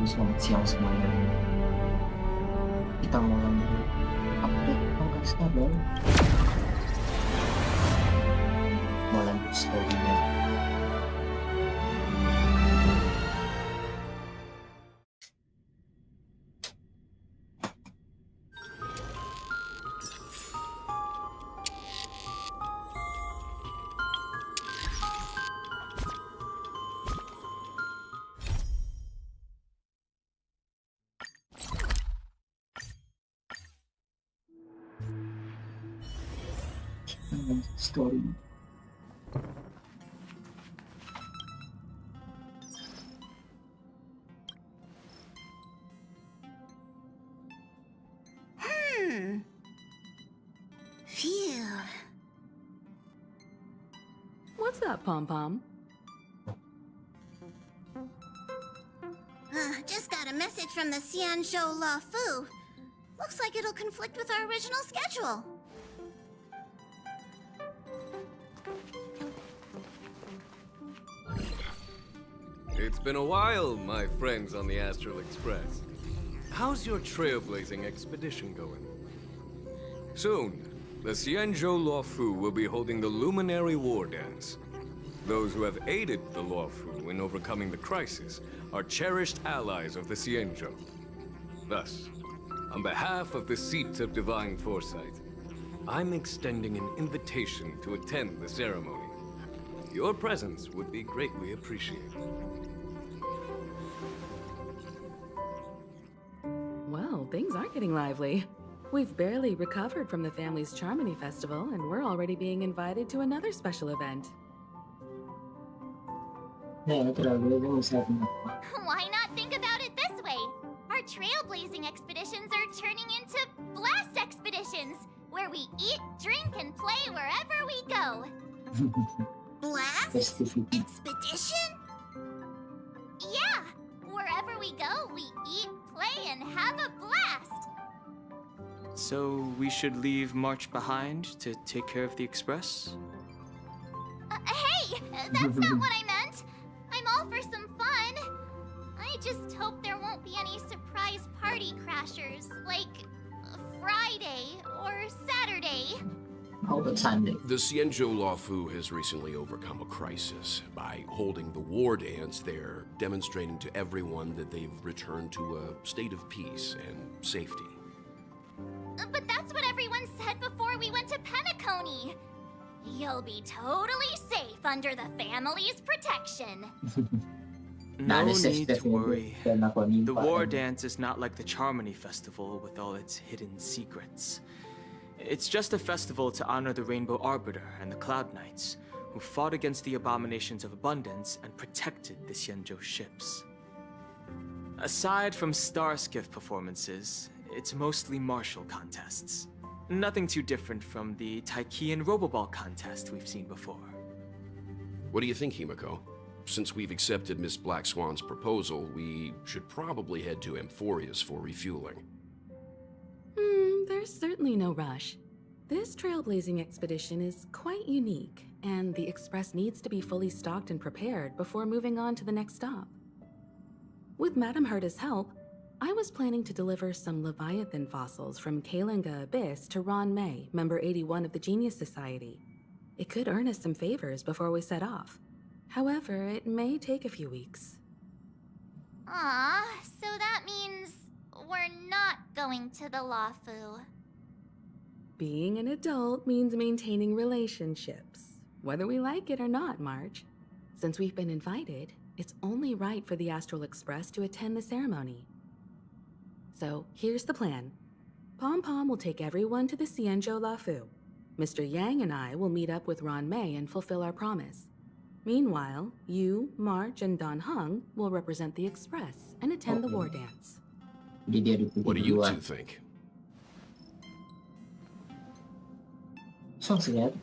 selamat siang semuanya. Kita mulai update HSR dong. Mulai story-nya. Story. Phew. What's up, Pom-Pom? Just got a message from the Xianzhou La Fu. Looks like it'll conflict with our original schedule. It's been a while, my friends on the Astral Express. How's your trailblazing expedition going? Soon, the Xianzhou Luofu will be holding the Luminary War Dance. Those who have aided the Luofu in overcoming the crisis are cherished allies of the Xianzhou. Thus, on behalf of the Seat of Divine Foresight, I'm extending an invitation to attend the ceremony. Your presence would be greatly appreciated. Well, things aren't getting lively. We've barely recovered from the family's Charmony Festival, and we're already being invited to another special event. Why not think about it this way? Our trailblazing expeditions are turning into blast expeditions, where we eat, drink, and play wherever we go. Blast? Expedition? Yeah! Wherever we go, we eat, play, and have a blast! So we should leave March behind to take care of the Express? Hey! That's not what I meant! I'm all for some fun! I just hope there won't be any surprise party crashers, like Friday or Saturday. How about Sunday? The Xianzhou Luofu has recently overcome a crisis. By holding the war dance, they're demonstrating to everyone that they've returned to a state of peace and safety. But that's what everyone said before we went to Penacony. You'll be totally safe under the family's protection. No need to worry. The war dance is not like the Charmony Festival with all its hidden secrets. It's just a festival to honor the Rainbow Arbiter and the Cloud Knights, who fought against the abominations of abundance and protected the Xianzhou ships. Aside from star skiff performances, it's mostly martial contests. Nothing too different from the Taiki and Roboball contest we've seen before. What do you think, Himiko? Since we've accepted Miss Black Swan's proposal, we should probably head to Amphorius for refueling. There's certainly no rush. This trailblazing expedition is quite unique, and the Express needs to be fully stocked and prepared before moving on to the next stop. With Madame Herta's help, I was planning to deliver some Leviathan fossils from Kalinga Abyss to Ron May, member 81 of the Genius Society. It could earn us some favors before we set off. However, it may take a few weeks. So that means we're not going to the Luofu. Being an adult means maintaining relationships, whether we like it or not, March. Since we've been invited, it's only right for the Astral Express to attend the ceremony. So, here's the plan. Pom-Pom will take everyone to the Xianzhou Luofu. Mr. Yang and I will meet up with Ron May and fulfill our promise. Meanwhile, you, March, and Don Hung will represent the Express and attend the war dance. What do you two think? Sounds good.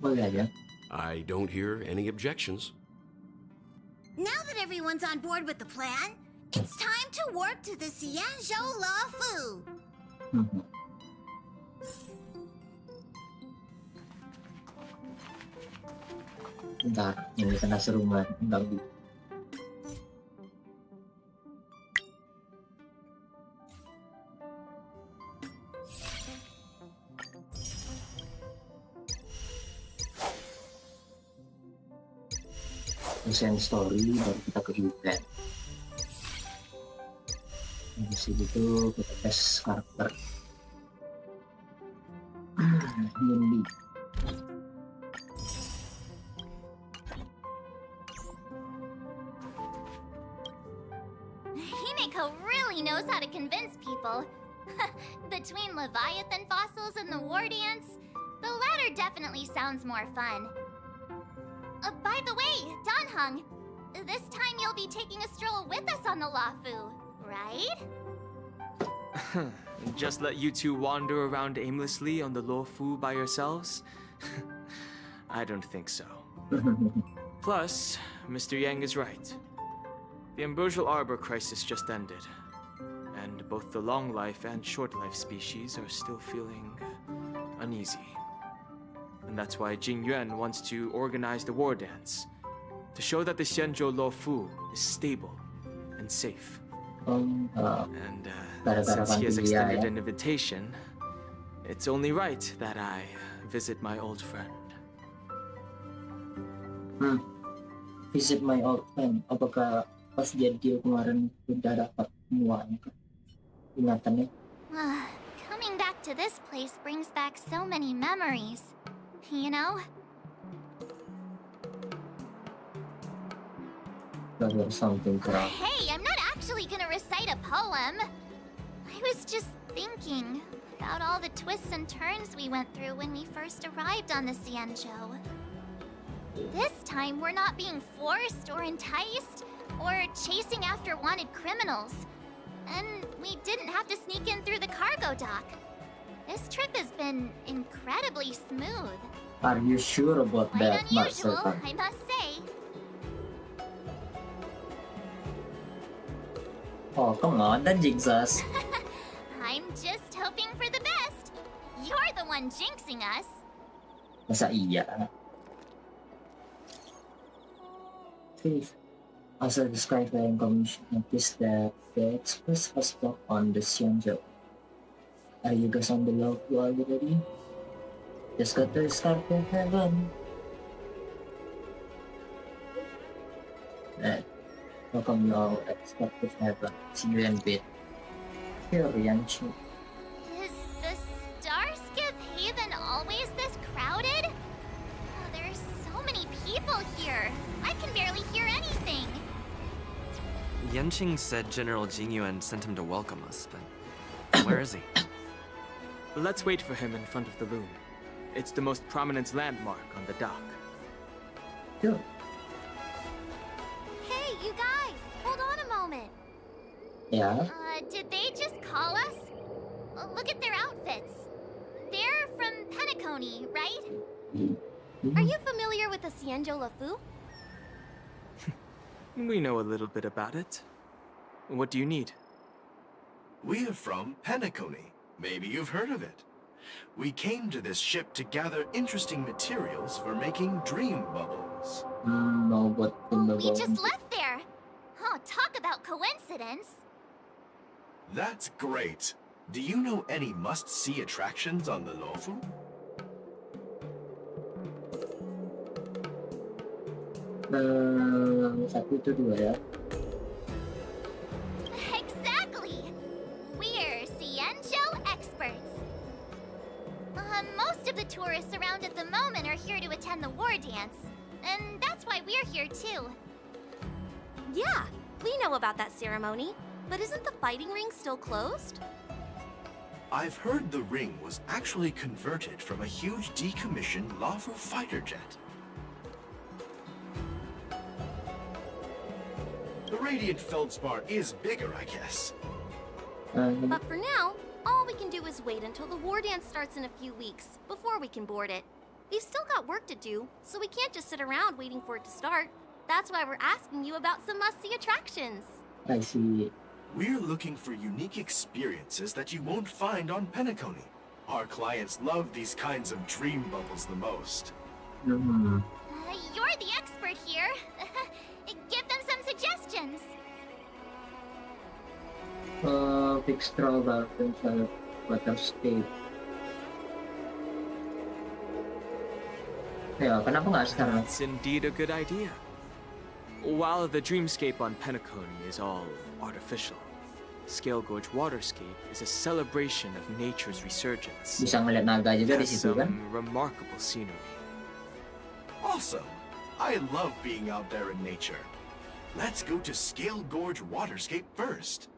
Boleh aja. I don't hear any objections. Now that everyone's on board with the plan, it's time to warp to the Xianzhou Luofu. Bentar, ini kena seru banget. Bentar. Desain story baru kita ke event. Habis itu kita tes karakter. Yunli. Himeko really knows how to convince people. Between Leviathan fossils and the war dance, the latter definitely sounds more fun. By the way, Danhung, this time you'll be taking a stroll with us on the Lafu, right? Just let you two wander around aimlessly on the Luofu by yourselves? I don't think so. Plus, Mr. Yang is right. The Ambrosial Arbor crisis just ended, and both the long life and short life species are still feeling uneasy. And that's why Jing Yuan wants to organize the war dance, to show that the Xianzhou Luofu is stable and safe. And since he has extended an invitation, it's only right that I visit my old friend. Visit my old friend. Apakah pas jadi kemarin udah dapat semuanya ingatannya? Coming back to this place brings back so many memories, you know? Something correct. Hey, I'm not actually gonna recite a poem. I was just thinking about all the twists and turns we went through when we first arrived on the Xianzhou. This time, we're not being forced or enticed or chasing after wanted criminals. And we didn't have to sneak in through the cargo dock. This trip has been incredibly smooth. Are you sure about Quite that, unusual, Marcel? I must say. Oh, come on, that jinxes. I'm just hoping for the best. You're the one jinxing us. Masa iya? Fifth, also the Skyflying Commission noticed that the Express has docked on the Xianzhou. Are you guys on the log already? Just got to start to heaven. Welcome now, expected heaven. See you in bit. Here, Yanchi. Is the Starskip Haven always this crowded? Oh, there's so many people here. I can barely hear anything. Yanqing said General Jingyuan sent him to welcome us, but where is he? Let's wait for him in front of the loom. It's the most prominent landmark on the dock. Sure. Hey, you guys, hold on a moment. Yeah? Did they just call us? Look at their outfits. They're from Penacony, right? Are you familiar with the Xianzhou Luofu? We know a little bit about it. What do you need? We're from Penacony. Maybe you've heard of it. We came to this ship to gather interesting materials for making dream bubbles. No, but We just left there. Oh, talk about coincidence. That's great. Do you know any must-see attractions on the Luofu? Satu itu dua ya. Exactly. We're Xianzhou experts. Most of the tourists around at the moment are here to attend the war dance. And that's why we're here too. Yeah, we know about that ceremony. But isn't the fighting ring still closed? I've heard the ring was actually converted from a huge decommissioned Luofu fighter jet. The radiant feldspar is bigger, I guess. But for now, all we can do is wait until the war dance starts in a few weeks, before we can board it. We've still got work to do, so we can't just sit around waiting for it to start. That's why we're asking you about some must-see attractions. I see. We're looking for unique experiences that you won't find on Penacony. Our clients love these kinds of dream bubbles the most. You're the expert here. Give them some suggestions. Big straw garden sa water state. Kaya, kenapa nggak sekarang? That's indeed a good idea. While the dreamscape on Penacony is all artificial, Scale Gorge Waterscape is a celebration of nature's resurgence. Bisa ngeliat naga juga di Has situ kan? some remarkable scenery. Awesome! I love being out there in nature. Let's go to Scale Gorge Waterscape first.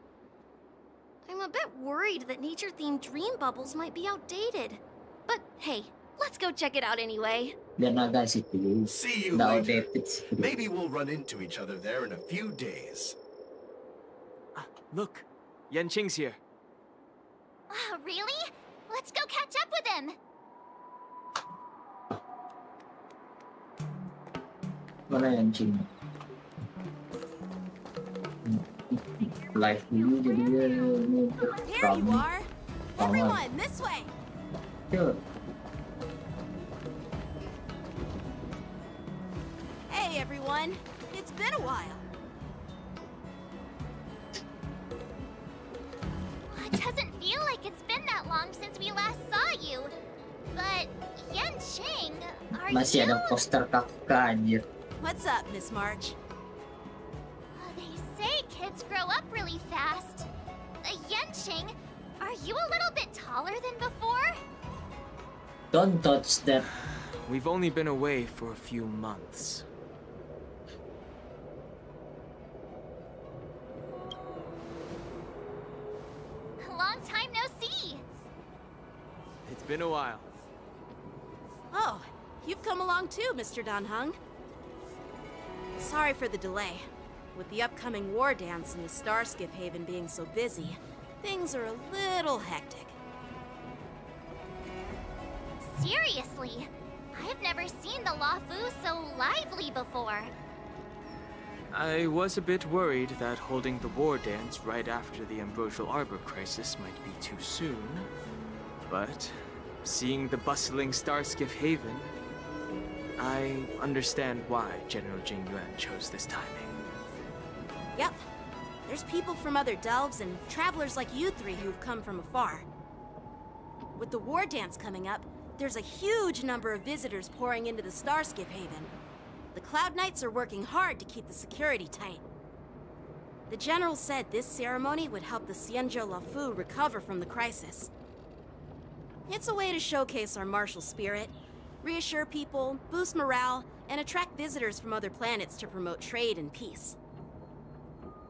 I'm a bit worried that nature-themed dream bubbles might be outdated. But hey, let's go check it out anyway. Lihat naga situ. See you Nggak later. outdated situ. Maybe we'll run into each other there in a few days. Look, Yanqing's here. Really? Let's go catch up with him. Mana yang cing? Live dulu jadi There you are. Everyone, this way. Yuk. Hey, everyone. It's been a while. It doesn't feel like it's been that long since we last saw you. But, Yanqing, are Masih you... ada poster Kafka anjir. What's up, Miss March? They say kids grow up really fast. Yanqing, are you a little bit taller than before? Don't touch that. We've only been away for a few months. Long time no see. It's been a while. Oh, you've come along too, Mr. Danheng. Sorry for the delay. With the upcoming war dance and the Starskiff Haven being so busy, things are a little hectic. Seriously, I've never seen the Luofu so lively before. I was a bit worried that holding the war dance right after the Ambrosial Arbor crisis might be too soon. But seeing the bustling Starskiff Haven, I understand why General Jing Yuan chose this timing. Yep. There's people from other delves and travelers like you three who've come from afar. With the war dance coming up, there's a huge number of visitors pouring into the Starskiff Haven. The Cloud Knights are working hard to keep the security tight. The General said this ceremony would help the Xianzhou Luofu recover from the crisis. It's a way to showcase our martial spirit, reassure people, boost morale, and attract visitors from other planets to promote trade and peace.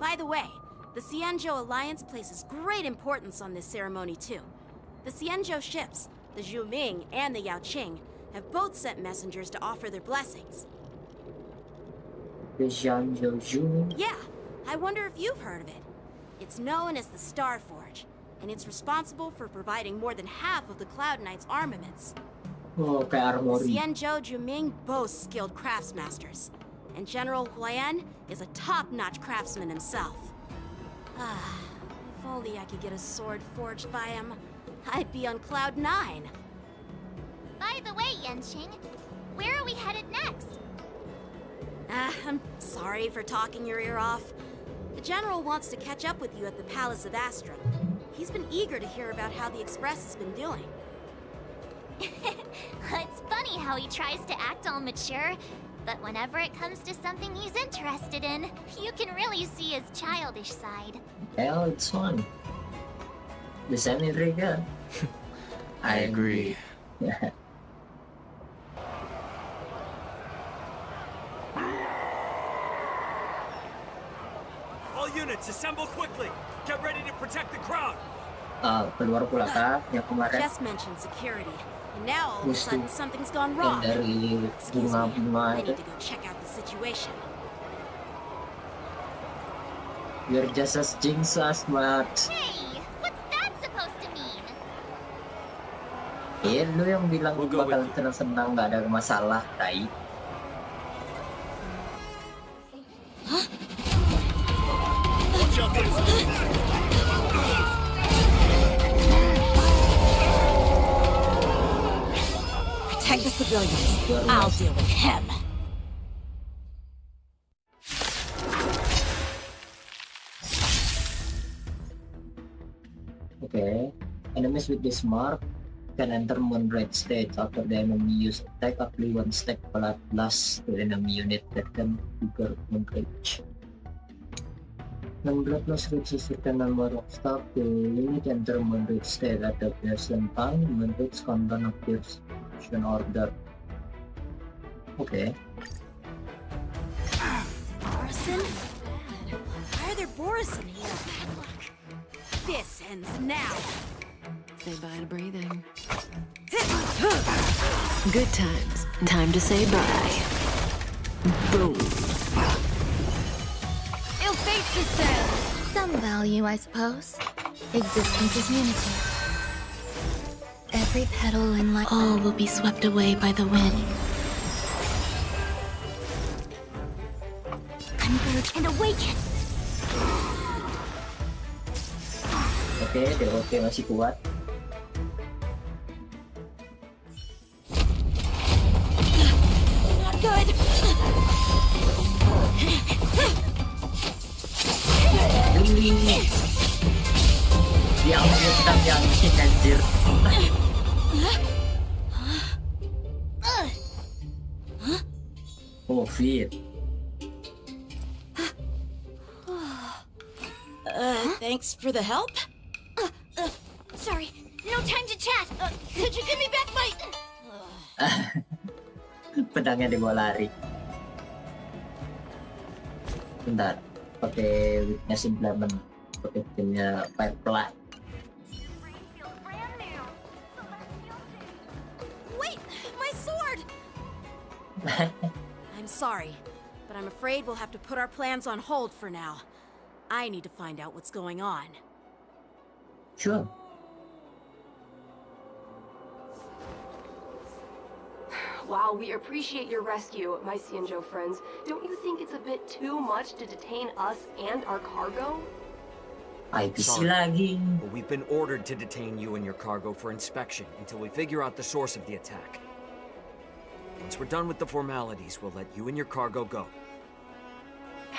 By the way, the Xianzhou Alliance places great importance on this ceremony too. The Xianzhou ships, the Zhuming and the Yaoqing, have both sent messengers to offer their blessings. The Xianzhou Zhu. Yeah, I wonder if you've heard of it. It's known as the Star Forge, and it's responsible for providing more than half of the Cloud Knights' armaments. Oh, kayak The armory. Xianzhou Zhuming boasts skilled craftsmasters, and General Huayan is a top-notch craftsman himself. If only I could get a sword forged by him, I'd be on Cloud 9. By the way, Yanqing, where are we headed next? I'm sorry for talking your ear off. The General wants to catch up with you at the Palace of Astrum. He's been eager to hear about how the Express has been doing. It's funny how he tries to act all mature, but whenever it comes to something he's interested in, you can really see his childish side. Hell, it's fun. The semi-rigger. I agree. Yeah. All units, assemble quickly. Get ready to protect the crowd. Keluar pula kah yang kemarin Just mentioned security, and now all of a Gusto. sudden something's gone yang wrong. dari Excuse me, bunga-bunga I itu. need to go check out the situation. You're just as jinx as smart. Hey, what's that supposed to mean? Lu yang bilang We'll lu go bakal with you. senang-senang, nggak ada masalah, tai. Watch out there. Protect the civilians. I'll deal with him. Okay. Enemies with this mark can enter Moonlight state after the enemy use attack. Apply 1 stack Blood Blast to enemy unit that can trigger Moonlight. When Blood Blast reaches a certain number of stack, the unit enter Moonlight state. At the present time, Moonlight's command appears in order. Okay. Borison? Why are there Borison here? This ends now. Say bye to breathing. Good times. Time to say bye. Boom. Ill fate descends. Some value, I suppose. Existence is unity. Every petal in life, all will be swept away by the wind. Converge and awaken. Oke, DOP masih kuat. Not good. Dia ambil tetap yang anjir. Oh, fit. Thanks for the help. Sorry, no time to chat. Could you give me back my... Pedangnya dibawa lari. Bentar, pakai weakness implement, pakai timnya pipeline. Wait, my sword! I'm sorry, but I'm afraid we'll have to put our plans on hold for now. I need to find out what's going on. Sure. While we appreciate your rescue, my Xianzhou friends, don't you think it's a bit too much to detain us and our cargo? IPC lagi. But we've been ordered to detain you and your cargo for inspection until we figure out the source of the attack. Once we're done with the formalities, we'll let you and your cargo go.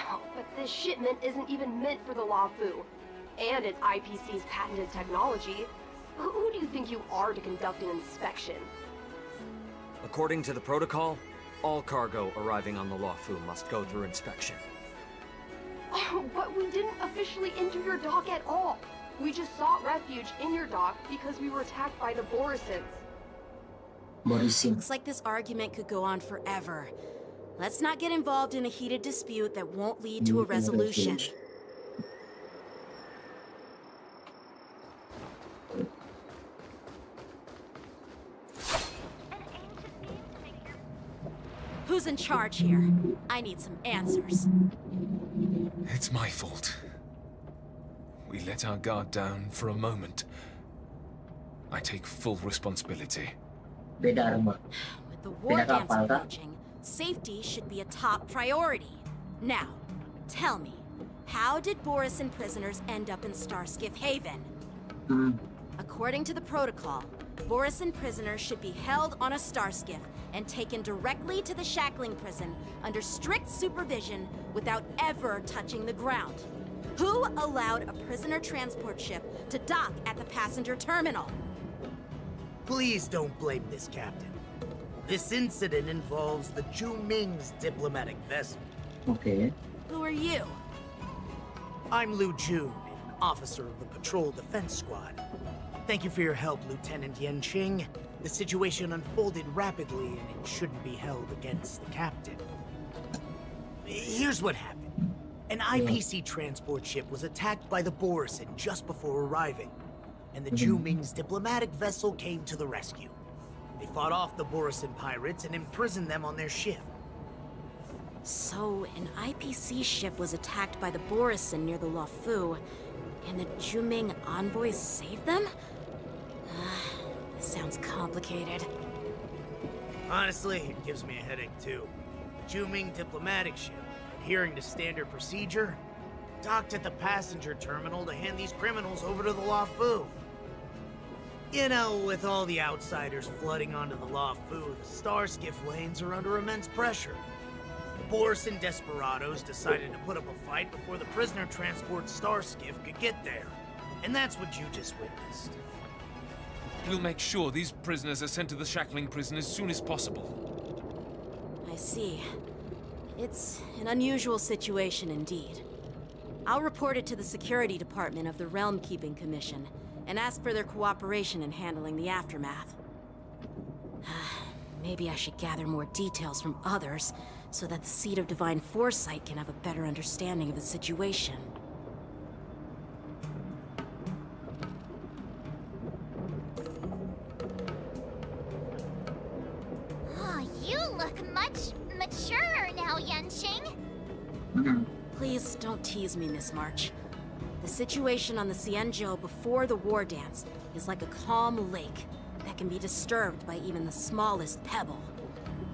Oh, but this shipment isn't even meant for the Luofu. And it's IPC's patented technology. Who do you think you are to conduct an inspection? According to the protocol, all cargo arriving on the Luofu must go through inspection. Oh, but we didn't officially enter your dock at all. We just sought refuge in your dock because we were attacked by the Borisons. Looks like this argument could go on forever. Let's not get involved in a heated dispute that won't lead to a resolution. Who's in charge here? I need some answers. It's my fault. We let our guard down for a moment. I take full responsibility. With the war dance approaching, safety should be a top priority. Now, tell me, how did Borison prisoners end up in Starskiff Haven? According to the protocol, Borison prisoners should be held on a Starskiff and taken directly to the shackling prison under strict supervision without ever touching the ground. Who allowed a prisoner transport ship to dock at the passenger terminal? Please don't blame this captain. This incident involves the Ming's diplomatic vessel. Okay. Who are you? I'm Liu Jun, an officer of the Patrol Defense Squad. Thank you for your help, Lieutenant Yanqing. The situation unfolded rapidly, and it shouldn't be held against the captain. Here's what happened. An IPC transport ship was attacked by the Borison just before arriving, and the Ming's diplomatic vessel came to the rescue. They fought off the Borison pirates and imprisoned them on their ship. So, an IPC ship was attacked by the Borison near the Luofu, and the Ming envoys saved them? This sounds complicated. Honestly, it gives me a headache too. The Ming diplomatic ship, adhering to standard procedure, docked at the passenger terminal to hand these criminals over to the Luofu. You know, with all the outsiders flooding onto the Luofu, the Starskiff lanes are under immense pressure. The Borison desperados decided to put up a fight before the prisoner transport Starskiff could get there. And that's what you just witnessed. We'll make sure these prisoners are sent to the shackling prison as soon as possible. I see. It's an unusual situation indeed. I'll report it to the security department of the Realm Keeping Commission and ask for their cooperation in handling the aftermath. Maybe I should gather more details from others so that the Seat of Divine Foresight can have a better understanding of the situation. Oh, you look much maturer now, Yenshing. Please don't tease me, Miss March. The situation on the Xianzhou before the war dance is like a calm lake that can be disturbed by even the smallest pebble,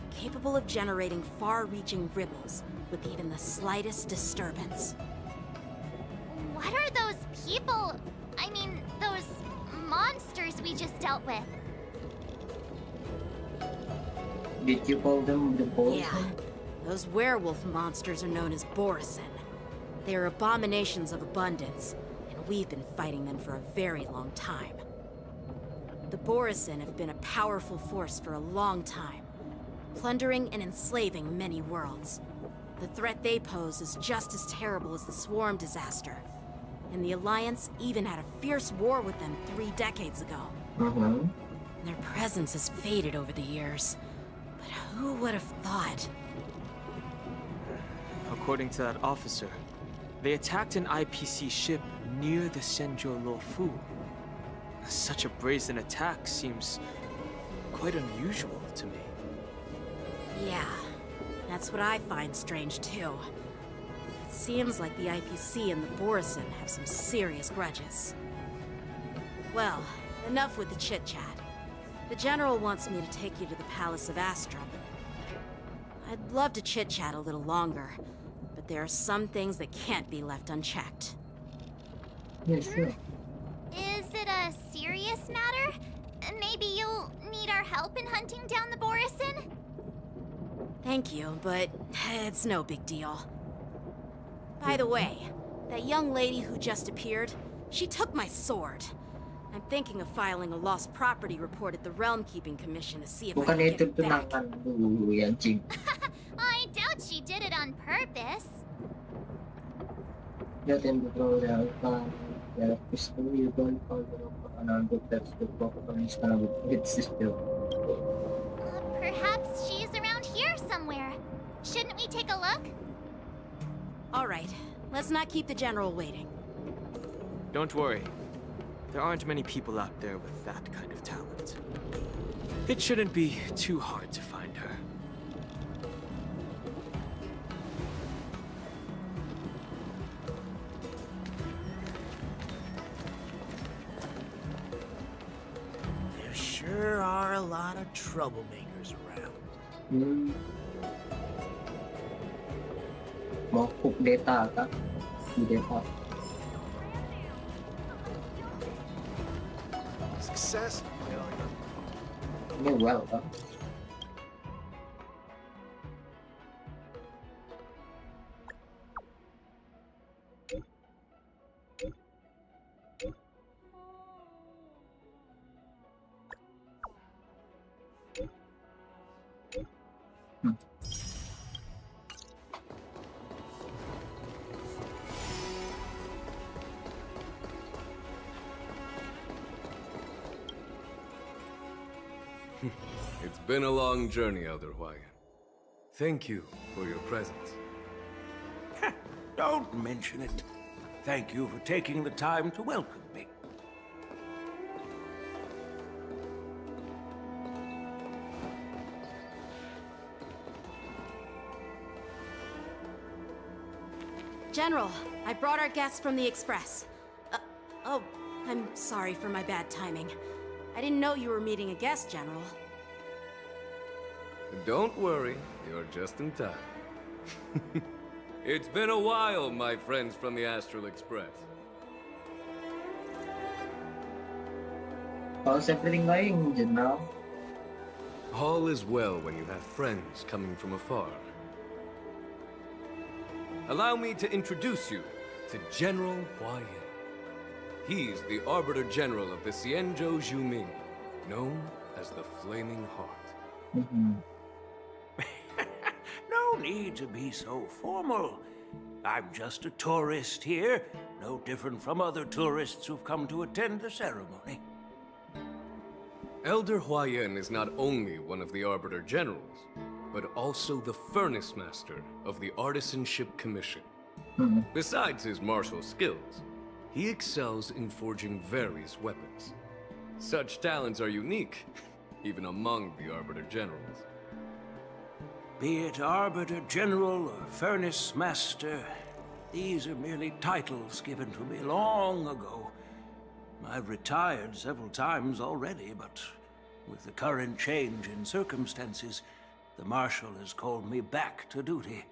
capable of generating far-reaching ripples with even the slightest disturbance. What are those people? I mean, those monsters we just dealt with? Did you call them the Borosin? Yeah. Those werewolf monsters are known as Borosin. They are abominations of abundance, and we've been fighting them for a very long time. The Borosin have been a powerful force for a long time, plundering and enslaving many worlds. The threat they pose is just as terrible as the Swarm disaster, and the Alliance even had a fierce war with them 3 decades ago. Their presence has faded over the years, but who would have thought? According to that officer, they attacked an IPC ship near the Xianzhou Luofu. Such a brazen attack seems quite unusual to me. Yeah, that's what I find strange too. It seems like the IPC and the Borosin have some serious grudges. Well, enough with the chit-chat. The General wants me to take you to the Palace of Astrum. I'd love to chit-chat a little longer, but there are some things that can't be left unchecked. Yeah, sure. Is it a serious matter? Maybe you'll need our help in hunting down the Borosin? Thank you, but it's no big deal. By the way, that young lady who just appeared, she took my sword. I'm thinking of filing a lost property report at the Realm Keeping Commission to see if I can get it back. I doubt she did it on purpose. Perhaps she's around here somewhere. Shouldn't we take a look? All right, let's not keep the General waiting. Don't worry. There aren't many people out there with that kind of talent. It shouldn't be too hard to find her. There sure are a lot of troublemakers around. Mau cook data kah? Di data. Success, failure. Ini well kah? It's been a long journey, Elder Huayan. Thank you for your presence. Don't mention it. Thank you for taking the time to welcome me. General, I brought our guests from the Express. Oh, I'm sorry for my bad timing. I didn't know you were meeting a guest, General. Don't worry, you're just in time. It's been a while, my friends from the Astral Express. How's everything going, General? All is well when you have friends coming from afar. Allow me to introduce you to General Huayan. He's the Arbiter General of the Xianzhou Zhuming, known as the Flaming Heart. No need to be so formal. I'm just a tourist here, no different from other tourists who've come to attend the ceremony. Elder Huayan is not only one of the Arbiter Generals, but also the Furnace Master of the Artisanship Commission. Besides his martial skills, he excels in forging various weapons. Such talents are unique, even among the Arbiter Generals. Be it Arbiter General or Furnace Master, these are merely titles given to me long ago. I've retired several times already, but with the current change in circumstances, the Marshal has called me back to duty,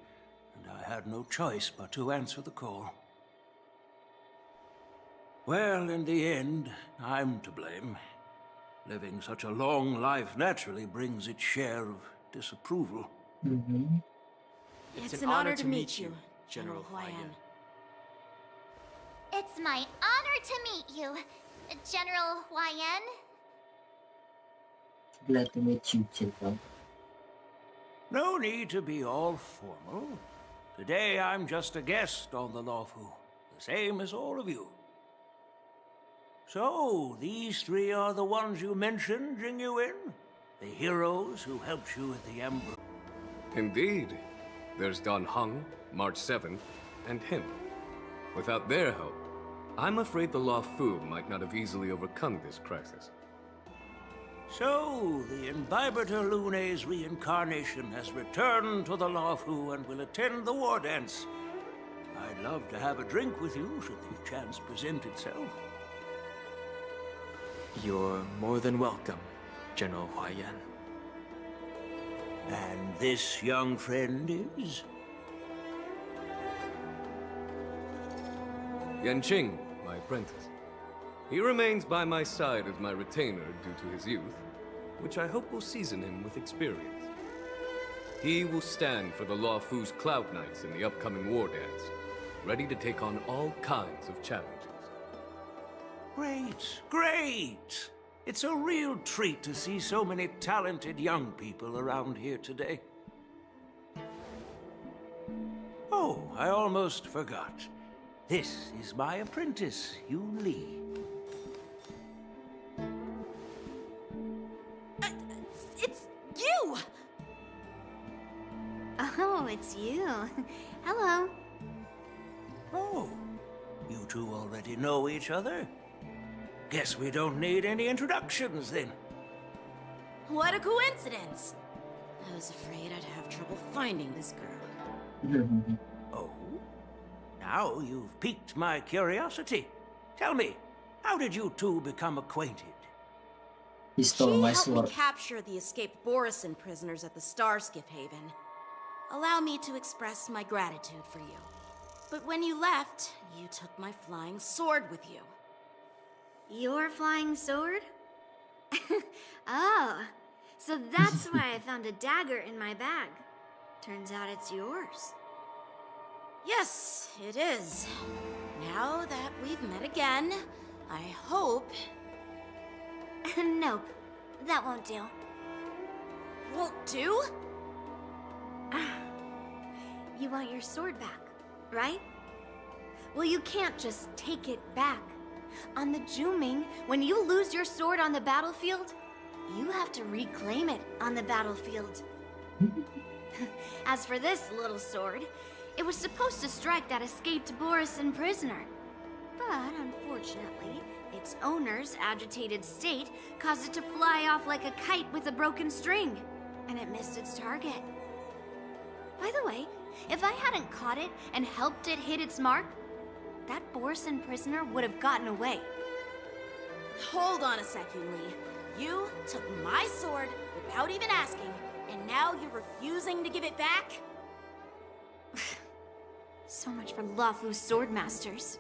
and I had no choice but to answer the call. Well, in the end, I'm to blame. Living such a long life naturally brings its share of disapproval. It's an honor to meet you, General Huayan. It's my honor to meet you, General Huayan. Glad to meet you, Jika. No need to be all formal. Today I'm just a guest on the Lawfu, the same as all of you. So, these three are the ones you mentioned, Jingyuin? The heroes who helped you at the Ember. Indeed. There's Don Hung, March 7th, and him. Without their help, I'm afraid the Lawfu might not have easily overcome this crisis. So, the Imbibitor Lune's reincarnation has returned to the Lawfu and will attend the war dance. I'd love to have a drink with you should the chance present itself. You're more than welcome, General Huayan. And this young friend is? Yanqing, my apprentice. He remains by my side as my retainer due to his youth, which I hope will season him with experience. He will stand for the Lawfu's Cloud Knights in the upcoming war dance, ready to take on all kinds of challenges. Great, great! It's a real treat to see so many talented young people around here today. Oh, I almost forgot. This is my apprentice, Yunli. It's you! Oh, it's you. Hello. Oh, you two already know each other? Guess we don't need any introductions, then. What a coincidence! I was afraid I'd have trouble finding this girl. Oh? Now you've piqued my curiosity. Tell me, how did you two become acquainted? He stole my She helped sword. me capture the escaped Borisin prisoners at the Starskiff Haven. Allow me to express my gratitude for you. But when you left, you took my flying sword with you. Your flying sword? Oh, so that's why I found a dagger in my bag. Turns out it's yours. Yes, it is. Now that we've met again, I hope... Nope, that won't do. Won't do? You want your sword back, right? Well, you can't just take it back. On the Juming, when you lose your sword on the battlefield, you have to reclaim it on the battlefield. As for this little sword, it was supposed to strike that escaped Borisin prisoner. But unfortunately, its owner's agitated state caused it to fly off like a kite with a broken string, and it missed its target. By the way, if I hadn't caught it and helped it hit its mark, that Borisin prisoner would have gotten away. Hold on a second, Yunli. You took my sword without even asking, and now you're refusing to give it back? So much for Lawfu Swordmasters.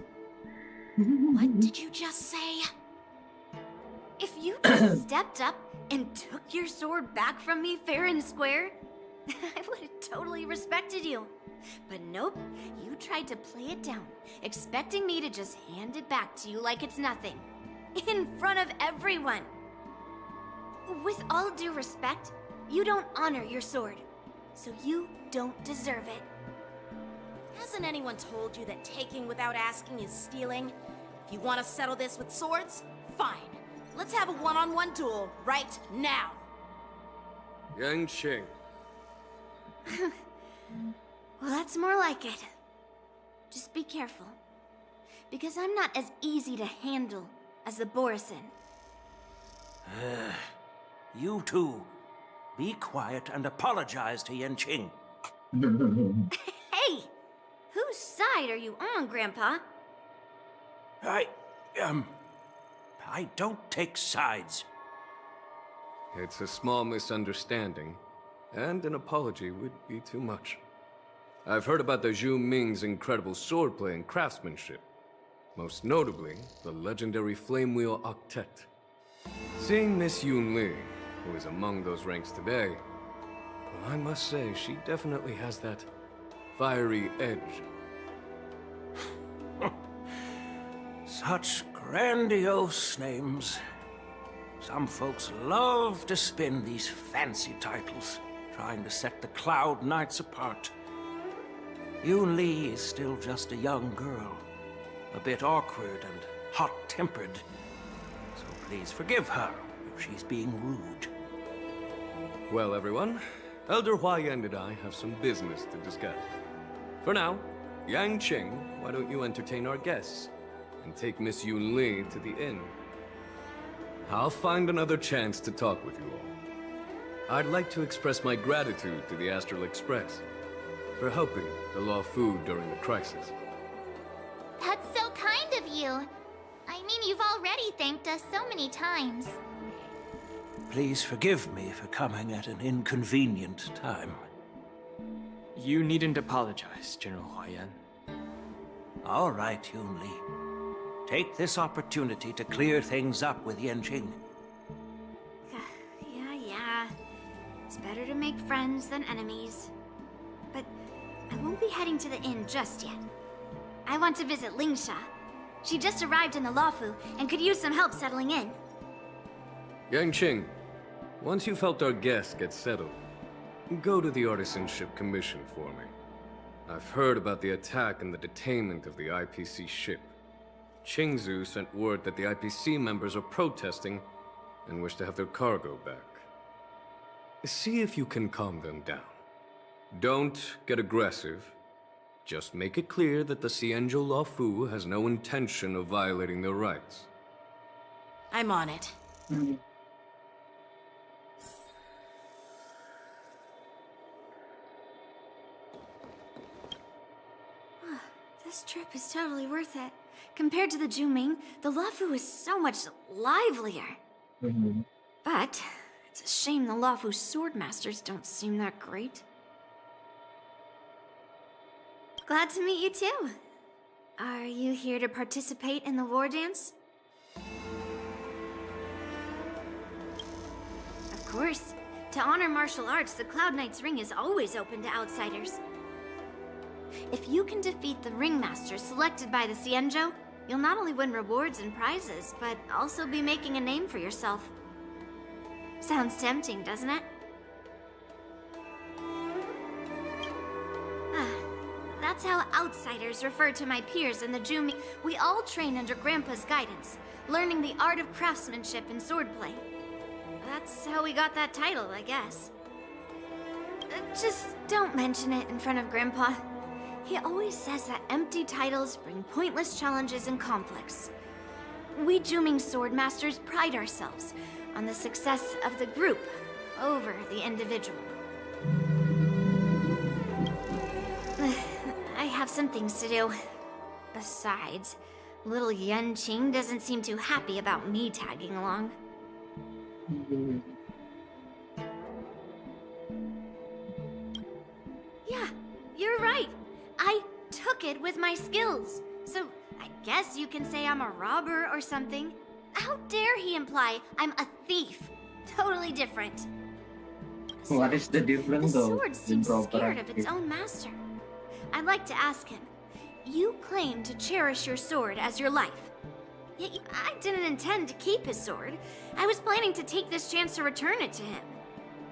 What did you just say? If you just stepped up and took your sword back from me fair and square, I would have totally respected you. But nope, you tried to play it down, expecting me to just hand it back to you like it's nothing. In front of everyone. With all due respect, you don't honor your sword, so you don't deserve it. Hasn't anyone told you that taking without asking is stealing? If you want to settle this with swords, fine. Let's have a one-on-one duel right now. Yang Qing. Well, that's more like it. Just be careful, because I'm not as easy to handle as the Borisin. You two, be quiet and apologize to Yanqing. Hey! Whose side are you on, Grandpa? I don't take sides. It's a small misunderstanding, and an apology would be too much. I've heard about the Zhu Ming's incredible swordplay and craftsmanship. Most notably, the legendary Flame Wheel Octet. Seeing Miss Yunli, who is among those ranks today, well, I must say, she definitely has that fiery edge. Such grandiose names. Some folks love to spin these fancy titles, trying to set the Cloud Knights apart. Yunli is still just a young girl, a bit awkward and hot-tempered. So please forgive her if she's being rude. Well, everyone, Elder Huayan and I have some business to discuss. For now, Yang Qing, why don't you entertain our guests and take Miss Yunli to the inn? I'll find another chance to talk with you all. I'd like to express my gratitude to the Astral Express for helping the Law Fu during the crisis. That's so kind of you. I mean, you've already thanked us so many times. Please forgive me for coming at an inconvenient time. You needn't apologize, General Huayan. All right, Yunli. Take this opportunity to clear things up with Yanqing. Yeah. It's better to make friends than enemies. But I won't be heading to the inn just yet. I want to visit Lingsha. She just arrived in the Luofu and could use some help settling in. Yang Qing, once you've helped our guests get settled, go to the Artisanship Commission for me. I've heard about the attack and the detainment of the IPC ship. Qingzu sent word that the IPC members are protesting and wish to have their cargo back. See if you can calm them down. Don't get aggressive. Just make it clear that the Xianzhou Law Fu has no intention of violating their rights. I'm on it. This trip is totally worth it. Compared to the Zhu, the Luofu is so much livelier. But it's a shame the Luofu swordmasters don't seem that great. Glad to meet you too. Are you here to participate in the war dance? Of course. To honor martial arts, the Cloud Knight's Ring is always open to outsiders. If you can defeat the ringmaster selected by the Xianzhou, you'll not only win rewards and prizes, but also be making a name for yourself. Sounds tempting, doesn't it? That's how outsiders refer to my peers in the Zhu. We all train under Grandpa's guidance, learning the art of craftsmanship and swordplay. That's how we got that title, I guess. Just don't mention it in front of Grandpa. He always says that empty titles bring pointless challenges and conflicts. We Zhu swordmasters pride ourselves on the success of the group over the individual. I have some things to do. Besides, little Yanqing doesn't seem too happy about me tagging along. Yeah, you're right. I took it with my skills. So I guess you can say I'm a robber or something. How dare he imply I'm a thief? Totally different. What is the difference The though? sword seems scared of its own master. I'd like to ask him. You claim to cherish your sword as your life. I didn't intend to keep his sword. I was planning to take this chance to return it to him.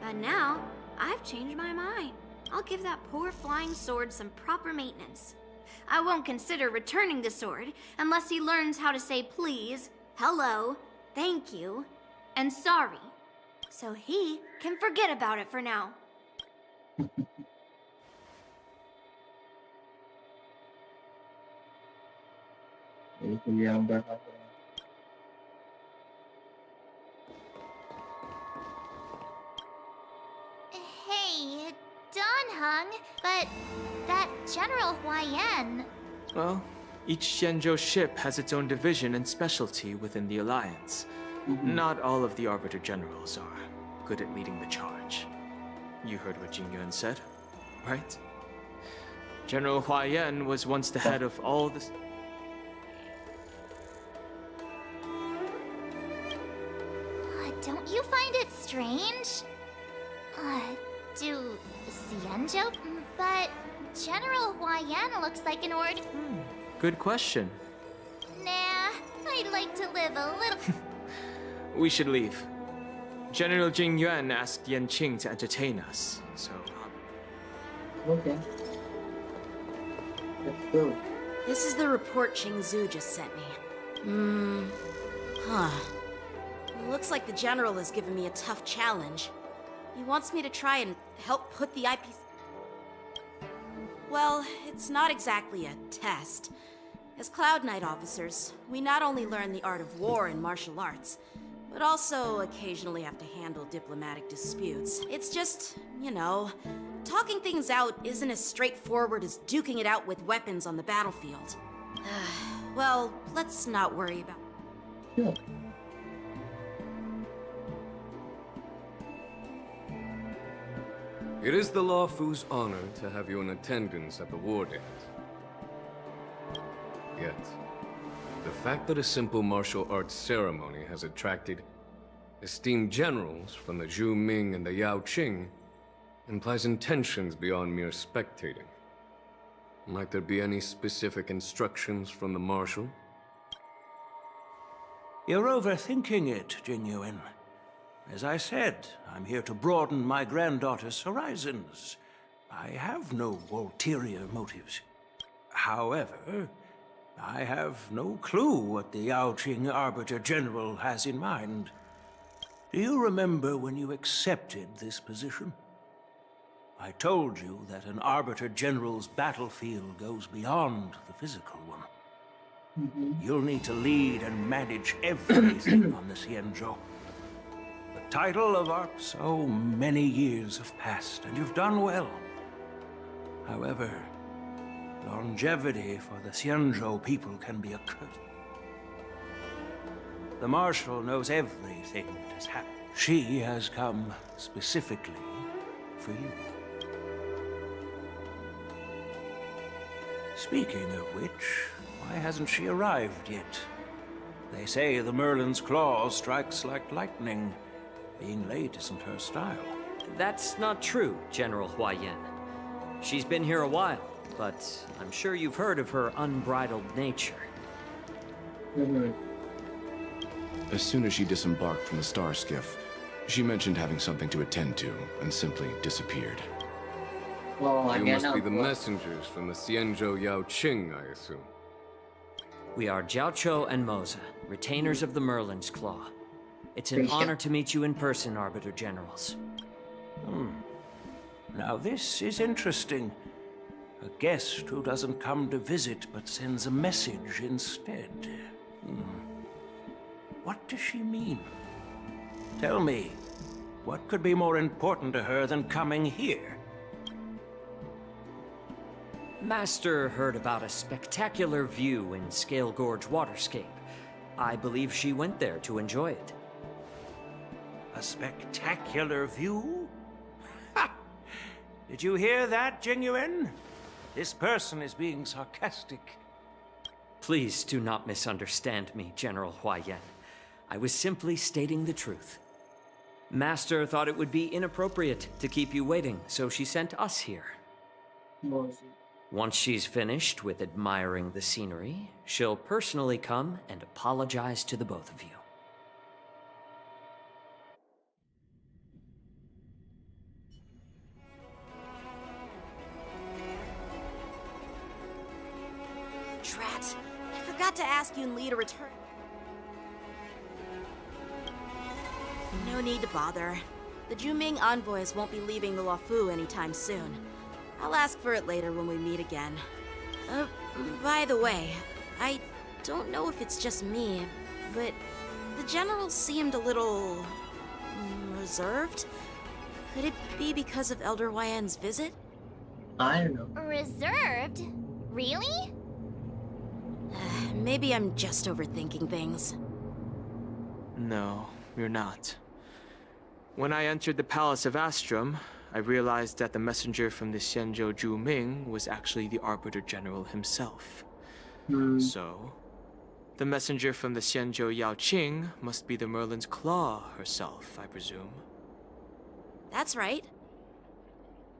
But now, I've changed my mind. I'll give that poor flying sword some proper maintenance. I won't consider returning the sword unless he learns how to say please, hello, thank you, and sorry. So he can forget about it for now. Hey, Dawn Hung, but that General Huayan... Well, each Xianzhou ship has its own division and specialty within the Alliance. Not all of the Arbiter Generals are good at leading the charge. You heard what Jing Yuan said, right? General Huayan was once the head of all the... Don't you find it strange? Do Xianzhou? But General Huayan looks like an ord... Good question. Nah, I'd like to live a little... We should leave. General Jing Yuan asked Yan Qing to entertain us, so... Okay. Let's go. This is the report Qingzu just sent me. Looks like the General has given me a tough challenge. He wants me to try and help put the IPC... Well, it's not exactly a test. As Cloud Knight officers, we not only learn the art of war and martial arts, but also occasionally have to handle diplomatic disputes. It's just, you know, talking things out isn't as straightforward as duking it out with weapons on the battlefield. Well, let's not worry about... Yeah. It is the Law Fu's honor to have you in attendance at the war dance. Yet, the fact that a simple martial arts ceremony has attracted esteemed generals from the Zhu Ming and the Yao Qing implies intentions beyond mere spectating. Might there be any specific instructions from the Marshal? You're overthinking it, Jing Yuan. As I said, I'm here to broaden my granddaughter's horizons. I have no ulterior motives. However, I have no clue what the Yao Qing Arbiter General has in mind. Do you remember when you accepted this position? I told you that an Arbiter General's battlefield goes beyond the physical one. You'll need to lead and manage everything on the Xianzhou. The title of our... So many years have passed, and you've done well. However, longevity for the Xianzhou people can be a curse. The Marshal knows everything that has happened. She has come specifically for you. Speaking of which, why hasn't she arrived yet? They say the Merlin's claw strikes like lightning. Being late isn't her style. That's not true, General Huayan. She's been here a while, but I'm sure you've heard of her unbridled nature. As soon as she disembarked from the star skiff, she mentioned having something to attend to and simply disappeared. Well, you must be the messengers from the Xianzhou Yao Qing, I assume. We are Jiaoqiu and Moza, retainers of the Merlin's Claw. It's an honor to meet you in person, Arbiter Generals. Now this is interesting. A guest who doesn't come to visit but sends a message instead. What does she mean? Tell me, what could be more important to her than coming here? Master heard about a spectacular view in Scale Gorge Waterscape. I believe she went there to enjoy it. A spectacular view? Ha! Did you hear that, Jing Yuan? This person is being sarcastic. Please do not misunderstand me, General Huayan. I was simply stating the truth. Master thought it would be inappropriate to keep you waiting, so she sent us here. Once she's finished with admiring the scenery, she'll personally come and apologize to the both of you. Drat. I forgot to ask Yunli to return. No need to bother. The Juming envoys won't be leaving the Luofu anytime soon. I'll ask for it later when we meet again. By the way, I don't know if it's just me, but the general seemed a little reserved. Could it be because of Elder Yan's visit? I don't know. Reserved? Really? Maybe I'm just overthinking things. No, you're not. When I entered the Palace of Astrum, I realized that the messenger from the Xianzhou Juming was actually the Arbiter General himself. So, the messenger from the Xianzhou Yaoqing must be the Merlin's Claw herself, I presume. That's right.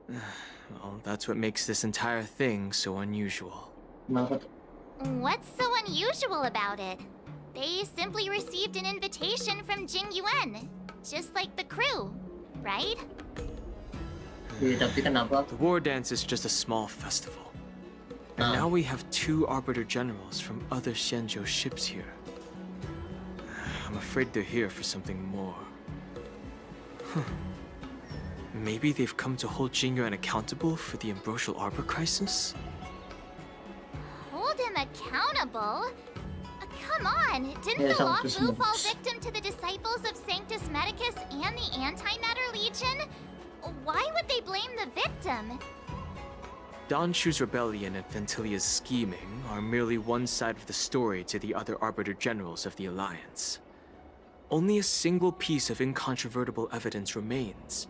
Well, that's what makes this entire thing so unusual. What's so unusual about it? They simply received an invitation from Jing Yuan, just like the crew, right? The war dance is just a small festival. And now we have 2 Arbiter Generals from other Xianzhou ships here. I'm afraid they're here for something more. Maybe they've come to hold Jingyuan accountable for the Ambrosial Arbor crisis? Hold him accountable? Come on! Didn't the Luofu fall victim to the disciples of Sanctus Medicus and the Antimatter Legion? Why would they blame the victim? Danshu's rebellion and Ventilia's scheming are merely one side of the story to the other Arbiter Generals of the Alliance. Only a single piece of incontrovertible evidence remains,